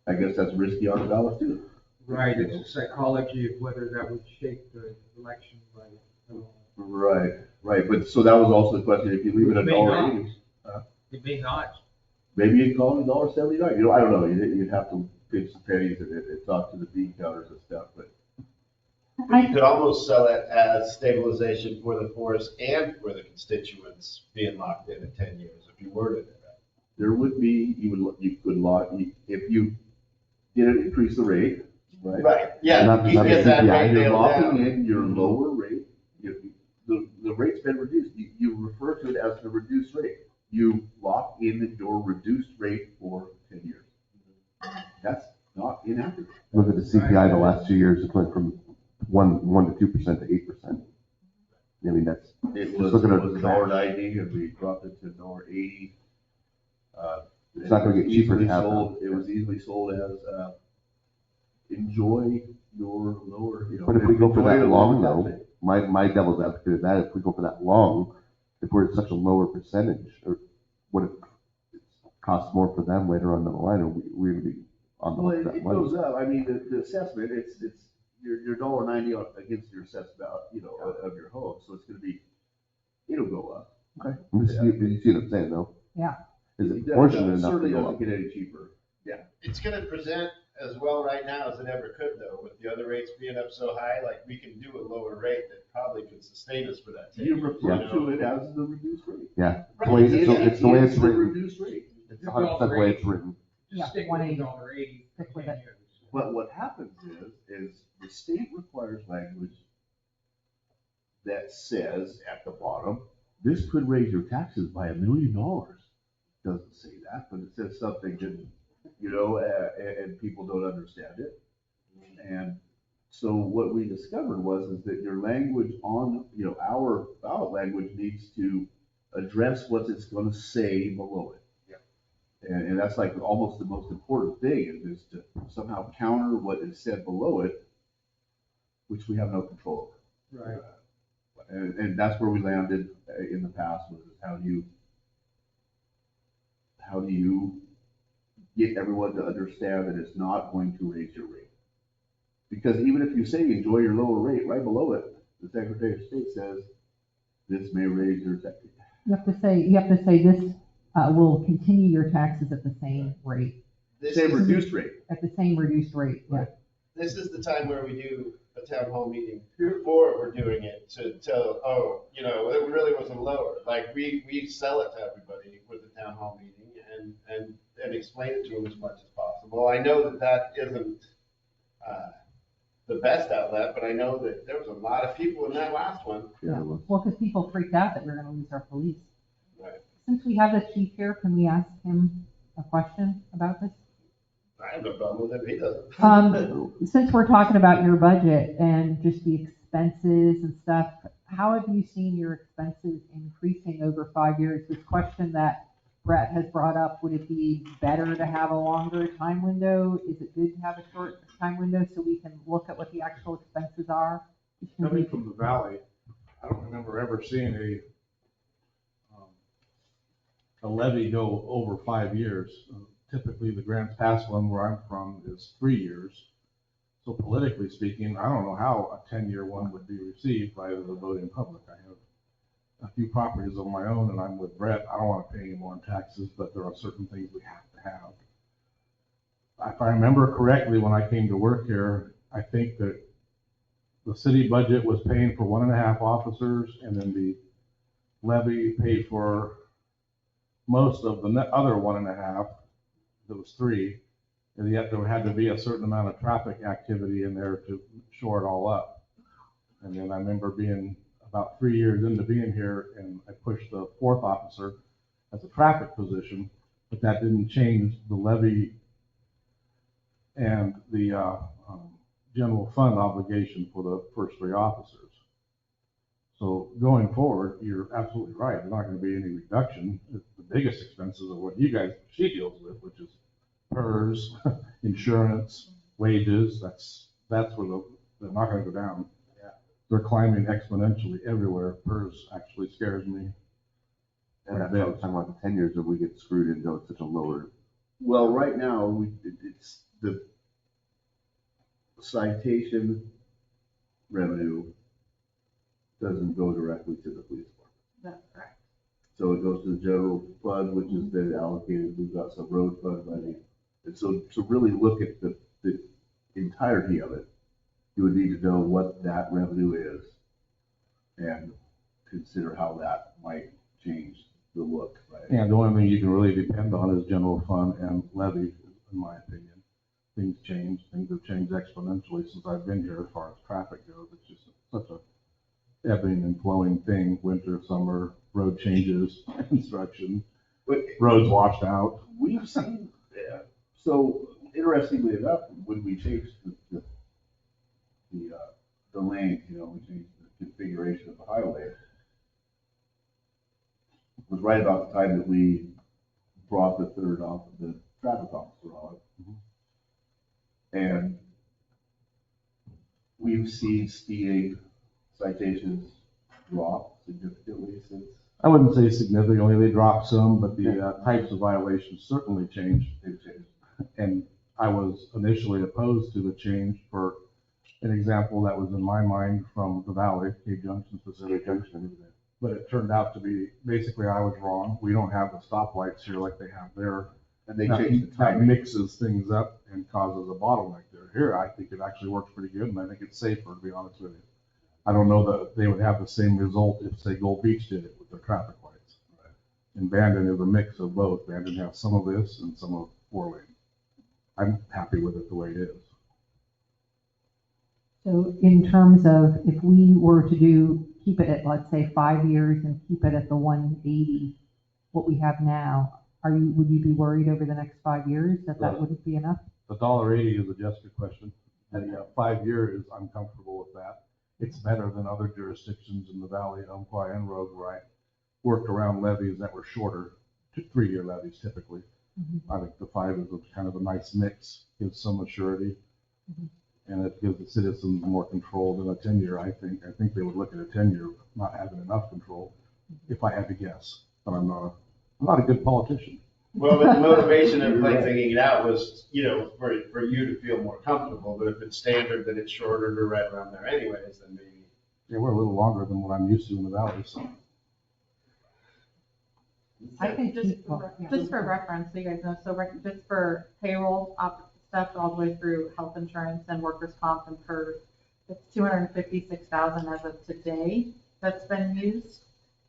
I guess that's risky on the ballot too. Right, it's the psychology of whether that would shape the election by. Right, but so that was also the question, if you leave it at $1.80. It may not. Maybe you can call it $1.79, I don't know, you'd have to pinch the pennies and talk to the bean counters and stuff, but. You could almost sell it as stabilization for the force and for the constituents being locked in at 10 years, if you worded it right. There would be, you could lock, if you didn't increase the rate, right? Right, yeah, you get that rate You're nailed locking down. in your lower rate, the rate's been reduced, you refer to it as the reduced rate. You lock in your reduced rate for 10 years. That's not inaccurate. Look at the CPI the last 2 years, it went from 1 to 2% to 8%. I mean, It just was looking at $1.90 and we dropped it to $1.80. It's not gonna get cheaper to have It was easily sold as enjoy your lower, you know. But if we go for enjoy that your long lower though, tax rate. my devil's advocate of that, if we go for that long, if we're at such a lower percentage, or what if it costs more for them later on down the line, or we're gonna be on the Well, hook for that it money? goes up. I mean, the assessment, it's your $1.90 against your assessed value, you know, of your home. So it's gonna be, it'll go up. Okay. You see what I'm saying though? Yeah. Is It it does, proportionate it enough to certainly go doesn't up? get any cheaper. Yeah. It's gonna present as well right now as it ever could though, with the other rates being up so high, like we can do a lower rate that probably could sustain us for that. 10 You years, refer know? to it as the reduced rate. Yeah. Right. It's the way it's the written. reduced rate. It's 100% the way it's written. Yeah, Stick with 180. $1.80. Stick with it. But what happens is the state requires language that says at the bottom, this could raise your taxes by $1 million. Doesn't say that, but it says something that, you know, and people don't understand it. And so what we discovered is that your language on, you know, our ballot language needs to address what it's going to say below it. And that's like almost the most important thing is to somehow counter what is said below it, which we have no control over. Right. And that's where we landed in the past was how do you get everyone to understand that it's not going to raise your rate? Because even if you say enjoy your lower rate, right below it, the Secretary of State says this may raise your tax. You have to say this will continue your taxes at the same rate. Same reduced rate. At the same reduced rate, yeah. This is the time where we do a town hall meeting before we're doing it to tell, oh, you know, it really wasn't lower. Like we sell it to everybody with the town hall meeting and explain it to them as much as possible. I know that isn't the best outlet, but I know that there was a lot of people in that last one. Yeah. Well, because people freaked out that we were going to lose our police. Right. Since we have the chief here, can we ask him a question about this? I have no problem with it, he doesn't. Since we're talking about your budget and just the expenses and stuff, how have you seen your expenses increasing over 5 years? This question that Brett has brought up, would it be better to have a longer time window? Is it good to have a short time window so we can look at what the actual expenses are? Coming from the valley, I don't remember ever seeing a levy go over 5 years. Typically, the Grants Pass one where I'm from is 3 years. So politically speaking, I don't know how a 10-year one would be received by the voting public. I have a few properties of my own and I'm with Brett. I don't want to pay any more in taxes, but there are certain things we have to have. If I remember correctly, when I came to work here, I think that the city budget was paying for 1.5 officers and then the levy paid for most of the other 1.5. There was 3, and yet there had to be a certain amount of traffic activity in there to shore it all up. And then I remember being about 3 years into being here, and I pushed the 4th officer as a traffic position, but that didn't change the levy and the general fund obligation for the first 3 officers. So going forward, you're absolutely right. There's not going to be any reduction. The biggest expenses are what she deals with, which is PERS, insurance, wages. That's where they're not going to go down. Yeah. They're climbing exponentially everywhere. PERS actually scares me. And that's what I was talking about the 10 years that we get screwed into such a lower. Well, right now, it's the citation revenue doesn't go directly to the police department. That's correct. So it goes to the general fund, which is then allocated, we've got some road fund money. And so to really look at the entirety of it, you would need to know what that revenue is and consider how that might change the look, right? And the only thing you can really depend on is general fund and levy, in my opinion. Things change. Things have changed exponentially since I've been here as far as traffic goes. It's just such a ebbing and flowing thing, winter, summer, road changes, construction, roads washed out. We've seen, yeah. So interestingly enough, when we changed the lane, you know, we changed the configuration of the highway, it was right about the time that we brought the traffic officer on. And we've seen speeding citations drop significantly since. I wouldn't say significantly, they dropped some, but the types of violations certainly changed. They've changed. And I was initially opposed to the change for an example that was in my mind from the valley, Cave Junction specifically. But it turned out to be, basically I was wrong. We don't have the stoplights here like they have there. And they changed the That timing. mixes things up and causes a bottleneck there. Here, I think it actually works pretty good, and I think it's safer, to be honest with you. I don't know that they would have the same result if, say, Gold Beach did it with their traffic lights. And Bandon is a mix of both. Bandon has some of this and some of 4-lane. I'm happy with it the way it is. So in terms of if we were to keep it at, let's say, 5 years and keep it at the 180, what we have now, would you be worried over the next 5 years that wouldn't be enough? The $1.80 is a Jessica question. And 5 years, I'm comfortable with that. It's better than other jurisdictions in the valley, Umpqua and Rogue, where I worked around levies that were shorter, 3-year levies typically. Mm-hmm. I think the 5 is kind of a nice mix, gives some assurity, and it gives the citizens more control than a 10-year, I think. I think they would look at a 10-year not having enough control, if I had to guess, but I'm not a good politician. Well, the motivation of like thinking it out was, you know, for you to feel more comfortable, but if it's standard that it's shorter to right around there anyways, then maybe. Yeah, we're a little longer than what I'm used to in the valley, so. I think just for reference, so you guys know, just for payroll stuff all the way through health insurance and workers' comp and PERS, it's 256,000 as of today that's been used,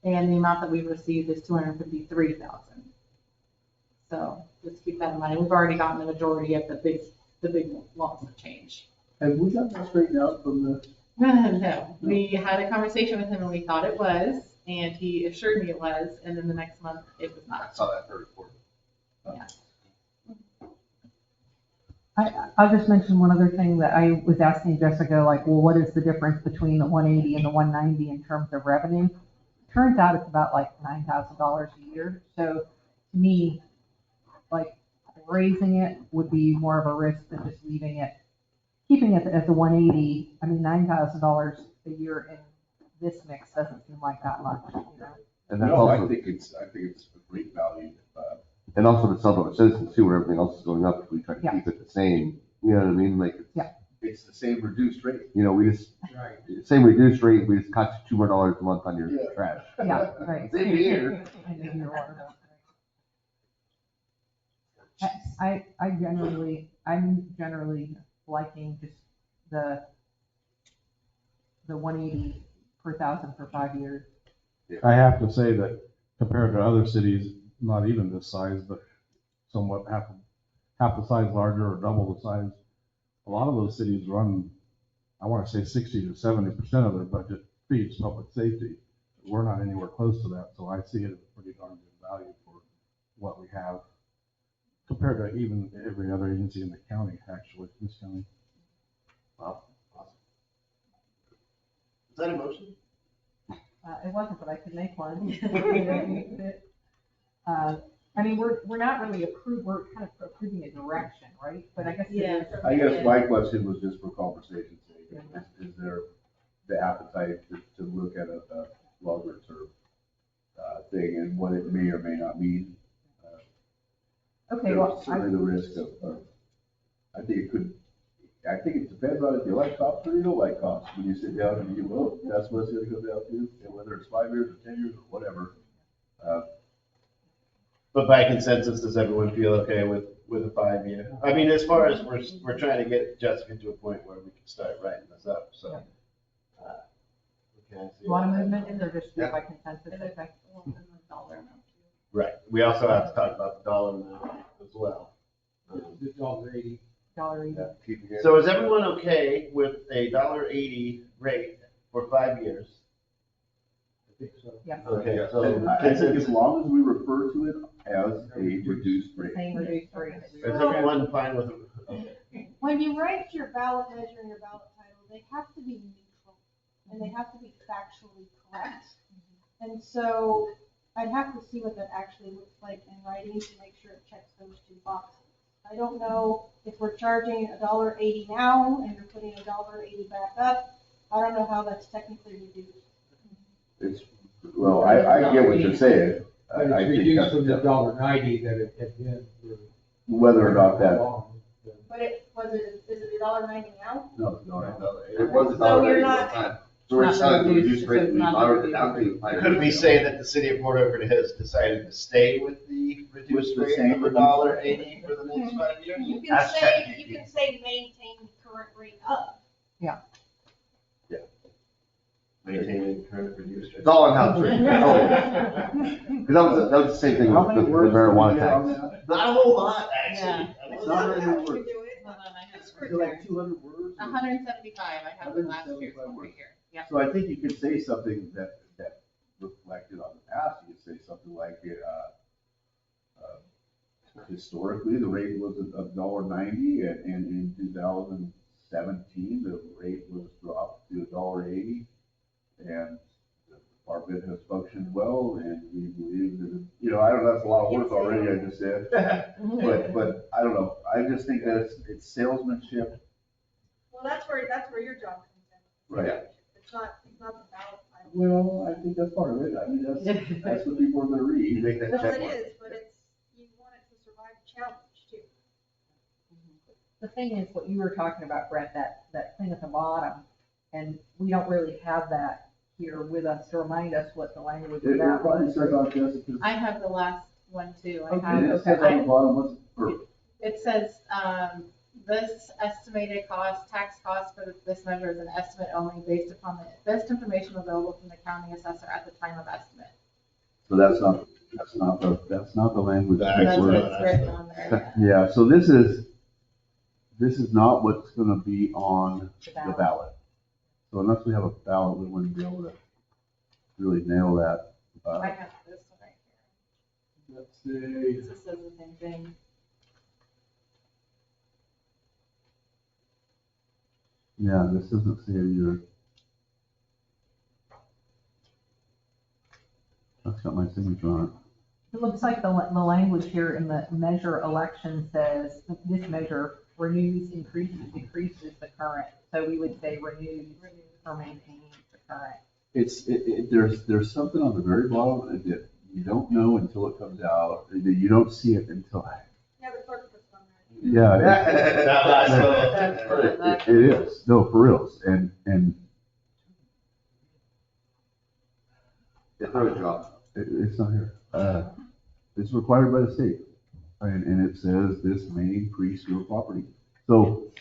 and the amount that we've received is 253,000. So just keep that in mind. We've already gotten the majority of the big lots of change. Have we got that straightened out from the? No, we had a conversation with him and we thought it was, and he assured me it was, and then the next month it was not. I saw that third report. Yeah. I'll just mention one other thing that I was asking Jessica, like, well, what is the difference between the 180 and the 190 in terms of revenue? Turns out it's about like $9,000 a year. So to me, like, raising it would be more of a risk than just leaving it, keeping it at the 180. I mean, $9,000 a year in this mix doesn't seem like that much, you know? And that's No, also, I think it's a great value. and also to sell to our citizens too, where everything else is going up, if we try to keep it the same, you know what I mean? Like, It's the same reduced rate. you know, we just, same reduced rate, we just cost you $2 more a month on your trash. Yeah, right. Same here. And then your water bill. I'm generally liking just the 180 per thousand for 5 years. I have to say that compared to other cities, not even this size, but somewhat half the size larger or double the size, a lot of those cities run, I want to say 60 to 70% of their budget feeds public safety. We're not anywhere close to that, so I see it as a pretty darn good value for what we have compared to even every other agency in the county, actually, this county. Wow, awesome. Is that a motion? It wasn't, but I could make one. I mean, we're not really we're kind of approving a direction, right? But I guess. Yeah. I guess my question was just for conversation's sake. Is there the appetite to look at a longer term thing and what it may or may not mean? Okay, well, There's certainly the risk of, I think it depends on if you like cops or you don't like cops. When you sit down and you, well, that's what it's gonna come down to, and whether it's 5 years or 10 years or whatever. But by consensus, does everyone feel okay with a 5-year? I mean, as far as we're trying to get Jessica to a point where we can start writing this up, so. Okay. A lot of movement in there, just by consensus, okay. Right. We also have to talk about the dollar amount as well. $1.80. $1.80. So is everyone okay with a $1.80 rate for 5 years? I think so. Yeah. Okay, so I think as long as we refer to it as a reduced rate. Same reduced rate. is everyone fine with it? Okay. When you write your ballot measure and your ballot title, they have to be neutral and they have to be factually correct. And so I'd have to see what that actually looks like in writing to make sure it checks those two boxes. I don't know if we're charging $1.80 now and you're putting $1.80 back up. I don't know how that's technically reduced. It's, well, I get what you're saying. But I it's think reduced that's from the $1.90 that it had been for. whether or not that, But is it $1.90 now? no, it was So you're $1.80 not- at the time. So we're selling the reduced rate, we lowered the down payment. Could we say that the city of Port Orford has decided to stay with the reduced the rate same of $1.80 for the next 5 years? You can That's say, technically- you can say maintain the current rate up. Maintaining current reduced rate. It's all on house rate. Because that was the same thing How with many the words marijuana do we get on tax. that? Not a whole lot, actually. It's not very many words. Hold on, I have Is it like 200 words? 175, I have the last year's 175 one words. right here. Yep. So I think you could say something that reflected on the past. You could say something like, historically, the rate was $1.90, and in 2017, the rate was dropped to $1.80. And the department has functioned well, and we believe that, I don't know, that's a lot of work already, I just said. But I don't know, I just think that it's salesmanship. Well, that's where your job comes in. Right. It's not the ballot. item. Well, I think that's part of it. I mean, that's what people are gonna read. You make that Well, check it mark. is, but you want it to survive the challenge too. The thing is, what you were talking about, Brett, that thing at the bottom, and we don't really have that here with us to remind us what the language of It that probably was. says on Jessica's. I have the last one too. I Okay, have, it says on the bottom, it says, this estimated cost, tax cost for this measure is an estimate only based upon the best information available from the county assessor at the time of estimate. so that's not the language. That's what we're- it's written on there. Yeah, so this is not what's gonna be on the ballot. So unless we have a ballot, we wouldn't be able to really nail that. I have this one right here. Let's see. This says the same thing. Yeah, this doesn't say it either. That's got my signature on it. It looks like the language here in the measure election says, this measure renews, increases, decreases the current. So we would say renews or maintains the current. There's something on the very bottom that you don't know until it comes out, that you don't see it until. Yeah, the clerk puts on there. Yeah. It is, no, for reals, and. It's not here. It's required by the state, and it says this may increase your property. So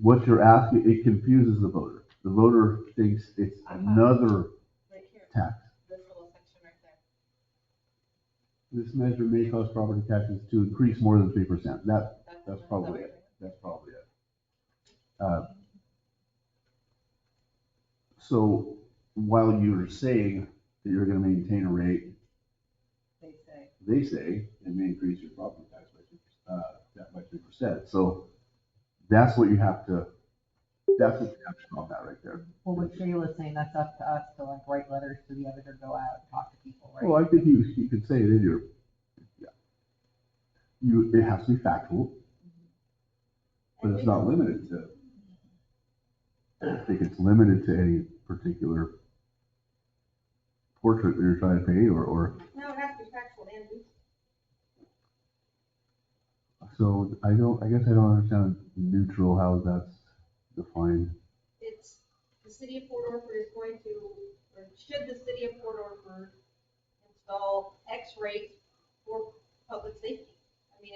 what you're asking, it confuses the voter. The voter thinks it's another Right here. tax. This little section right there. This measure may cause property taxes to increase more than 3%. That's probably it. That's probably it. So while you're saying that you're gonna maintain a rate, they say it may increase your property tax by 3%. So that's what you have to call that right there. Well, what Shayla's saying, that's up to us to like write letters to the editor, go out and talk to people, right? Well, I think you could say it in your, it has to be factual, but it's not limited to, I think it's limited to any particular portrait that you're trying to paint or. No, it has to be factual and useful. So I guess I don't understand neutral, how that's defined. It's, the city of Port Orford is going to, or should the city of Port Orford install X rate for public safety? I mean,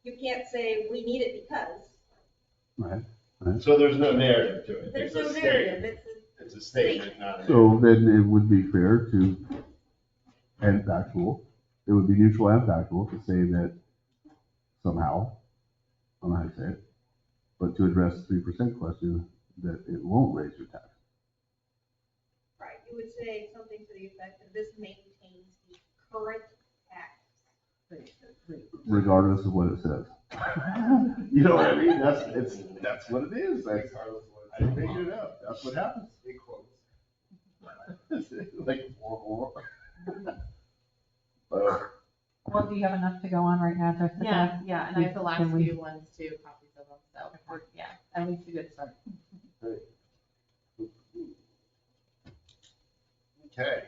you can't say we need it because. Right. So there's no narrative to it. There's It's a no statement. narrative, It's a statement, not a. So then it would be fair to, and factual, it would be neutral and factual to say that somehow, I don't know how to say it, but to address the 3% question, that it won't raise your tax. Right, you would say something to the effect of this maintains the current tax. Regardless of what it says. You know what I mean? That's what it is. I didn't make it up. That's what happens. Like, Well, do you have enough to go on right now, Jessica? Yeah, and I have the last Can we- few ones too, copies of them, so, yeah, at least a good start. Okay.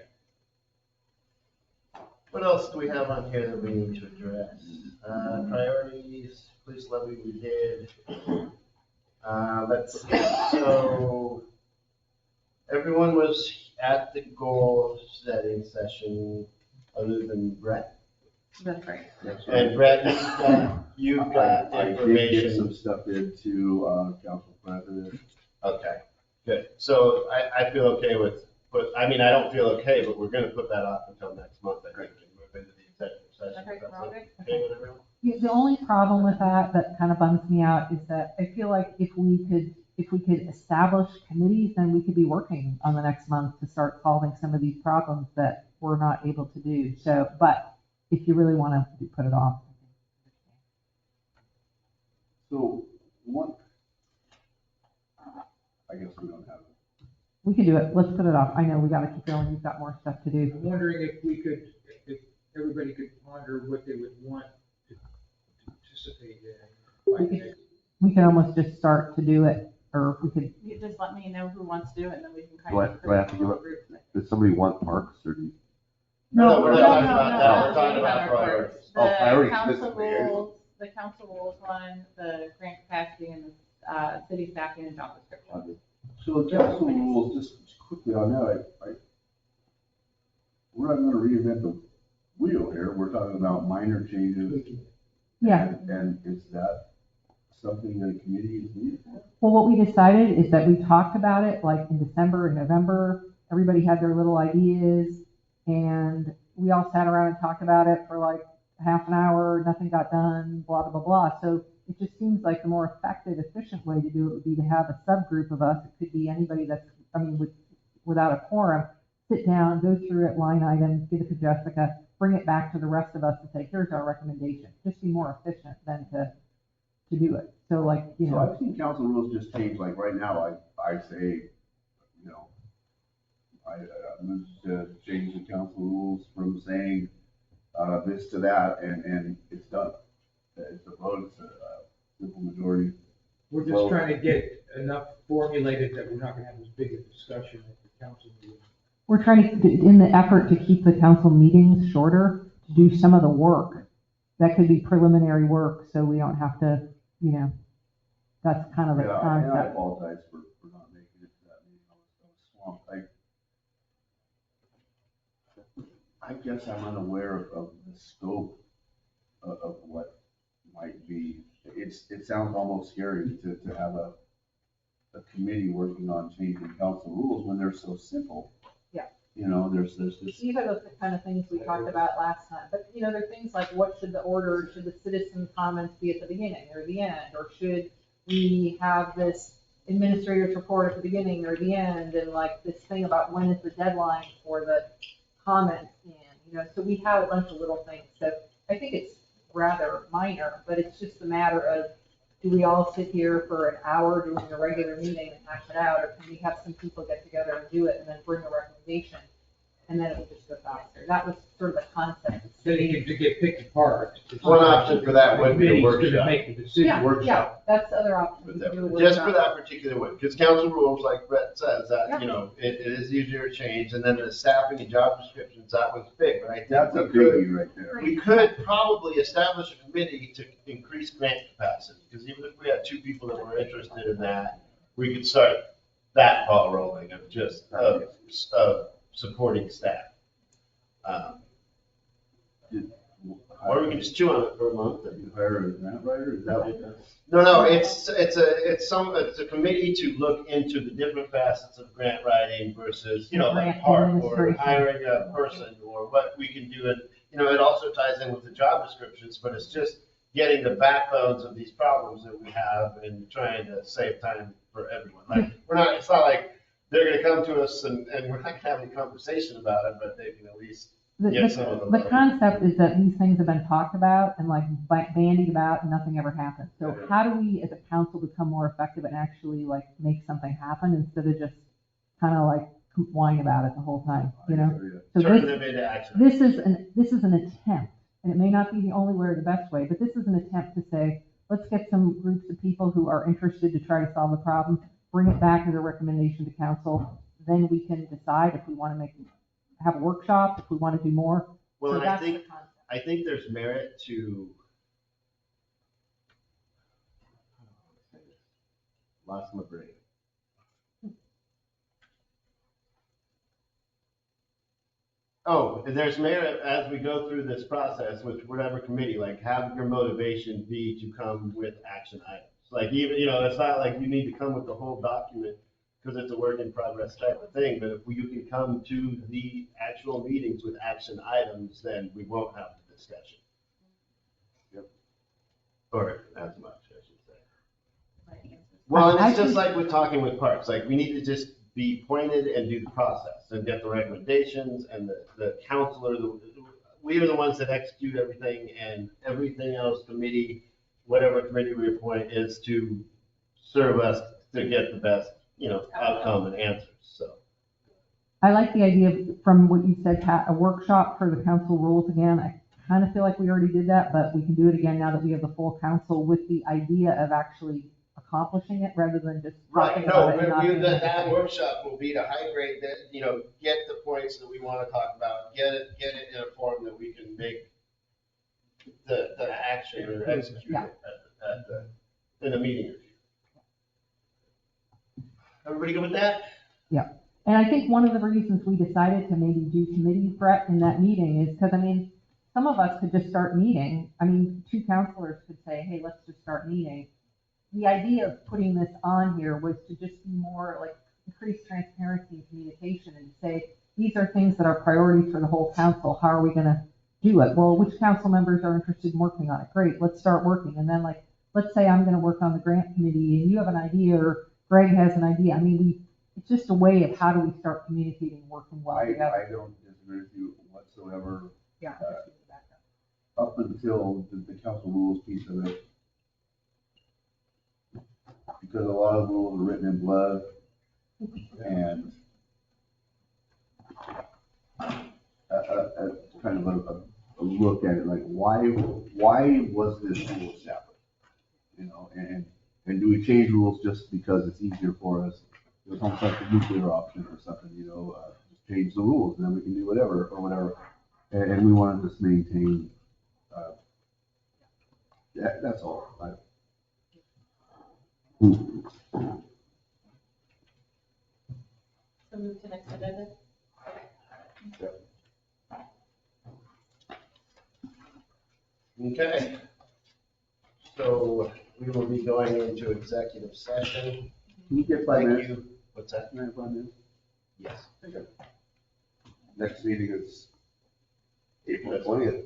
What else do we have on here that we need to address? Priorities, police levy we did. Let's see, so everyone was at the goal setting session other than Brett. That's right. And Brett, you've got I did get information. some stuff into, council president. Okay, good. So I feel okay with, but, I mean, I don't feel okay, but we're gonna put that off until next month, I think, and move into the executive session. Okay, That's okay. okay with everyone? Yeah, the only problem with that kind of bums me out is that I feel like if we could establish committees, then we could be working on the next month to start solving some of these problems that we're not able to do. So, but if you really want to put it off. So, I guess we don't have it. We can do it. Let's put it off. I know we got to keep going. You've got more stuff to do. I'm wondering if everybody could ponder what they would want to participate in. We can almost just start to do it, or we could. You just let me know who wants to do it, and then we can Do I, kind of. do I have to do it? Does somebody want parks or do you? No, we're not talking about that. no, We're talking no, about no, priorities. Oh, priorities, The this is council weird. rules, the council rules one, the grant capacity, and the city staffing and job description. So the council rules, just quickly on that, we're not gonna reinvent the wheel here, we're talking about minor changes. Yeah. And is that something that a committee is needed for? Well, what we decided is that we talked about it like in December and November. Everybody had their little ideas, and we all sat around and talked about it for like half an hour. Nothing got done. Blah blah blah blah. So it just seems like the more effective, efficient way to do it would be to have a subgroup of us. It could be anybody that's, without a quorum, sit down, go through it line items, give it to Jessica, bring it back to the rest of us and say, here's our recommendation. Just be more efficient than to do it. So like, you So know. I've seen council rules just change, like right now, I say, I move to change the council rules from saying, this to that, and it's done. It's a vote, it's a simple majority. We're just trying to get enough formulated that we're not gonna have as big a discussion at the council meeting. We're trying to, in the effort to keep the council meetings shorter, to do some of the work. That could be preliminary work, so we don't have to, that's kind of the Yeah, and I concept. apologize for not making it to that meeting, I was swamped. I guess I'm unaware of the scope of what might be, it sounds almost scary to have a committee working on changing council rules when they're so simple. Yeah. There's this. These are the kind of things we talked about last time, but there are things like what should the citizen comments be at the beginning or the end, or should we have this administrator's report at the beginning or the end, and like this thing about when is the deadline for the comments in, so we have a bunch of little things. So I think it's rather minor, but it's just a matter of, do we all sit here for an hour doing a regular meeting and hash it out, or can we have some people get together and do it and then bring a recommendation, and then it will just go faster? That was sort of the concept. So you need to get picked apart. One option for that would be a Committee's gonna workshop. make the decision. Yeah, Workshop. that's the other option. With We can do a that, just for workshop. that particular one, because council rules, like Brett says, that, Yeah. it is easier to change, and then the staffing and job descriptions, that was big, but I think That's a we could, biggie right there. we could probably establish a committee to increase grant capacity, because even if we had two people that were interested in that, we could start that ball rolling of just, of supporting staff. Or we can just chew on it for a month and hire a grant writer, is that what that's? No, it's a committee to look into the different facets of grant writing versus, like Grant part or administration. hiring a person or what we can do. And, it also ties in with the job descriptions, but it's just getting the backbones of these problems that we have and trying to save time for everyone. Like, it's not like they're gonna come to us and we're not gonna have any conversation about it, but they can at least get some of The concept is that these things have been talked about and like bandied about and nothing ever happens. So how do we as a council become more effective and actually like make something happen instead of just kind of like whine about it the whole time, So Turn them into action. this is an attempt and it may not be the only way or the best way, but this is an attempt to say, let's get some groups of people who are interested to try to solve the problem, bring it back as a recommendation to council, then we can decide if we want to have a workshop, if we want to do more. Well, So and I that's the think, concept. I think there's merit to. Lost my brain. Oh, there's merit as we go through this process with whatever committee, like have your motivation be to come with action items. Like even, it's not like you need to come with the whole document because it's a work in progress type of thing, but if you can come to the actual meetings with action items, then we won't have the discussion. Yep. Or as much, I should say. Well, and it's just like with talking with parks, like we need to just be pointed and do the process and get the recommendations and the counselor, we are the ones that execute everything, and everything else committee, whatever committee we appoint is to serve us to get the best, outcome and answers, so. I like the idea of, from what you said, Pat, a workshop for the council rules again. I kind of feel like we already did that, but we can do it again now that we have the full council with the idea of actually accomplishing it rather than just talking about it and not doing it. That workshop will be to hydrate that, get the points that we want to talk about, get it in a form that we can make the action or execute it in a meeting. Everybody good with that? Yeah. And I think one of the reasons we decided to maybe do committee prep in that meeting is because, some of us could just start meeting. Two counselors could say, hey, let's just start meeting. The idea of putting this on here was to just be more like increased transparency and communication and say, these are things that are priorities for the whole council. How are we going to do it? Well, which council members are interested in working on it? Great, let's start working. And then let's say I'm going to work on the grant committee and you have an idea or Greg has an idea. It's just a way of how do we start communicating and working well together. I don't disagree with you whatsoever. Yeah. Up until the council rules piece of it, because a lot of rules are written in blood, and kind of a look at it, like why was this rule established? And do we change rules just because it's easier for us? It's almost like the nuclear option or something, just change the rules, and then we can do whatever or whatever. And we want to just maintain. That's all. So move to next agenda. Okay. So we will be going into executive session. Can you get 5 minutes? Thank you. What's that? Can I have 5 minutes? Yes. Okay. Next meeting is April 20th.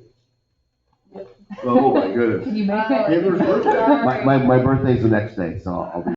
Oh my goodness. Can you make it? Taylor's birthday. My birthday's the next day, so I'll be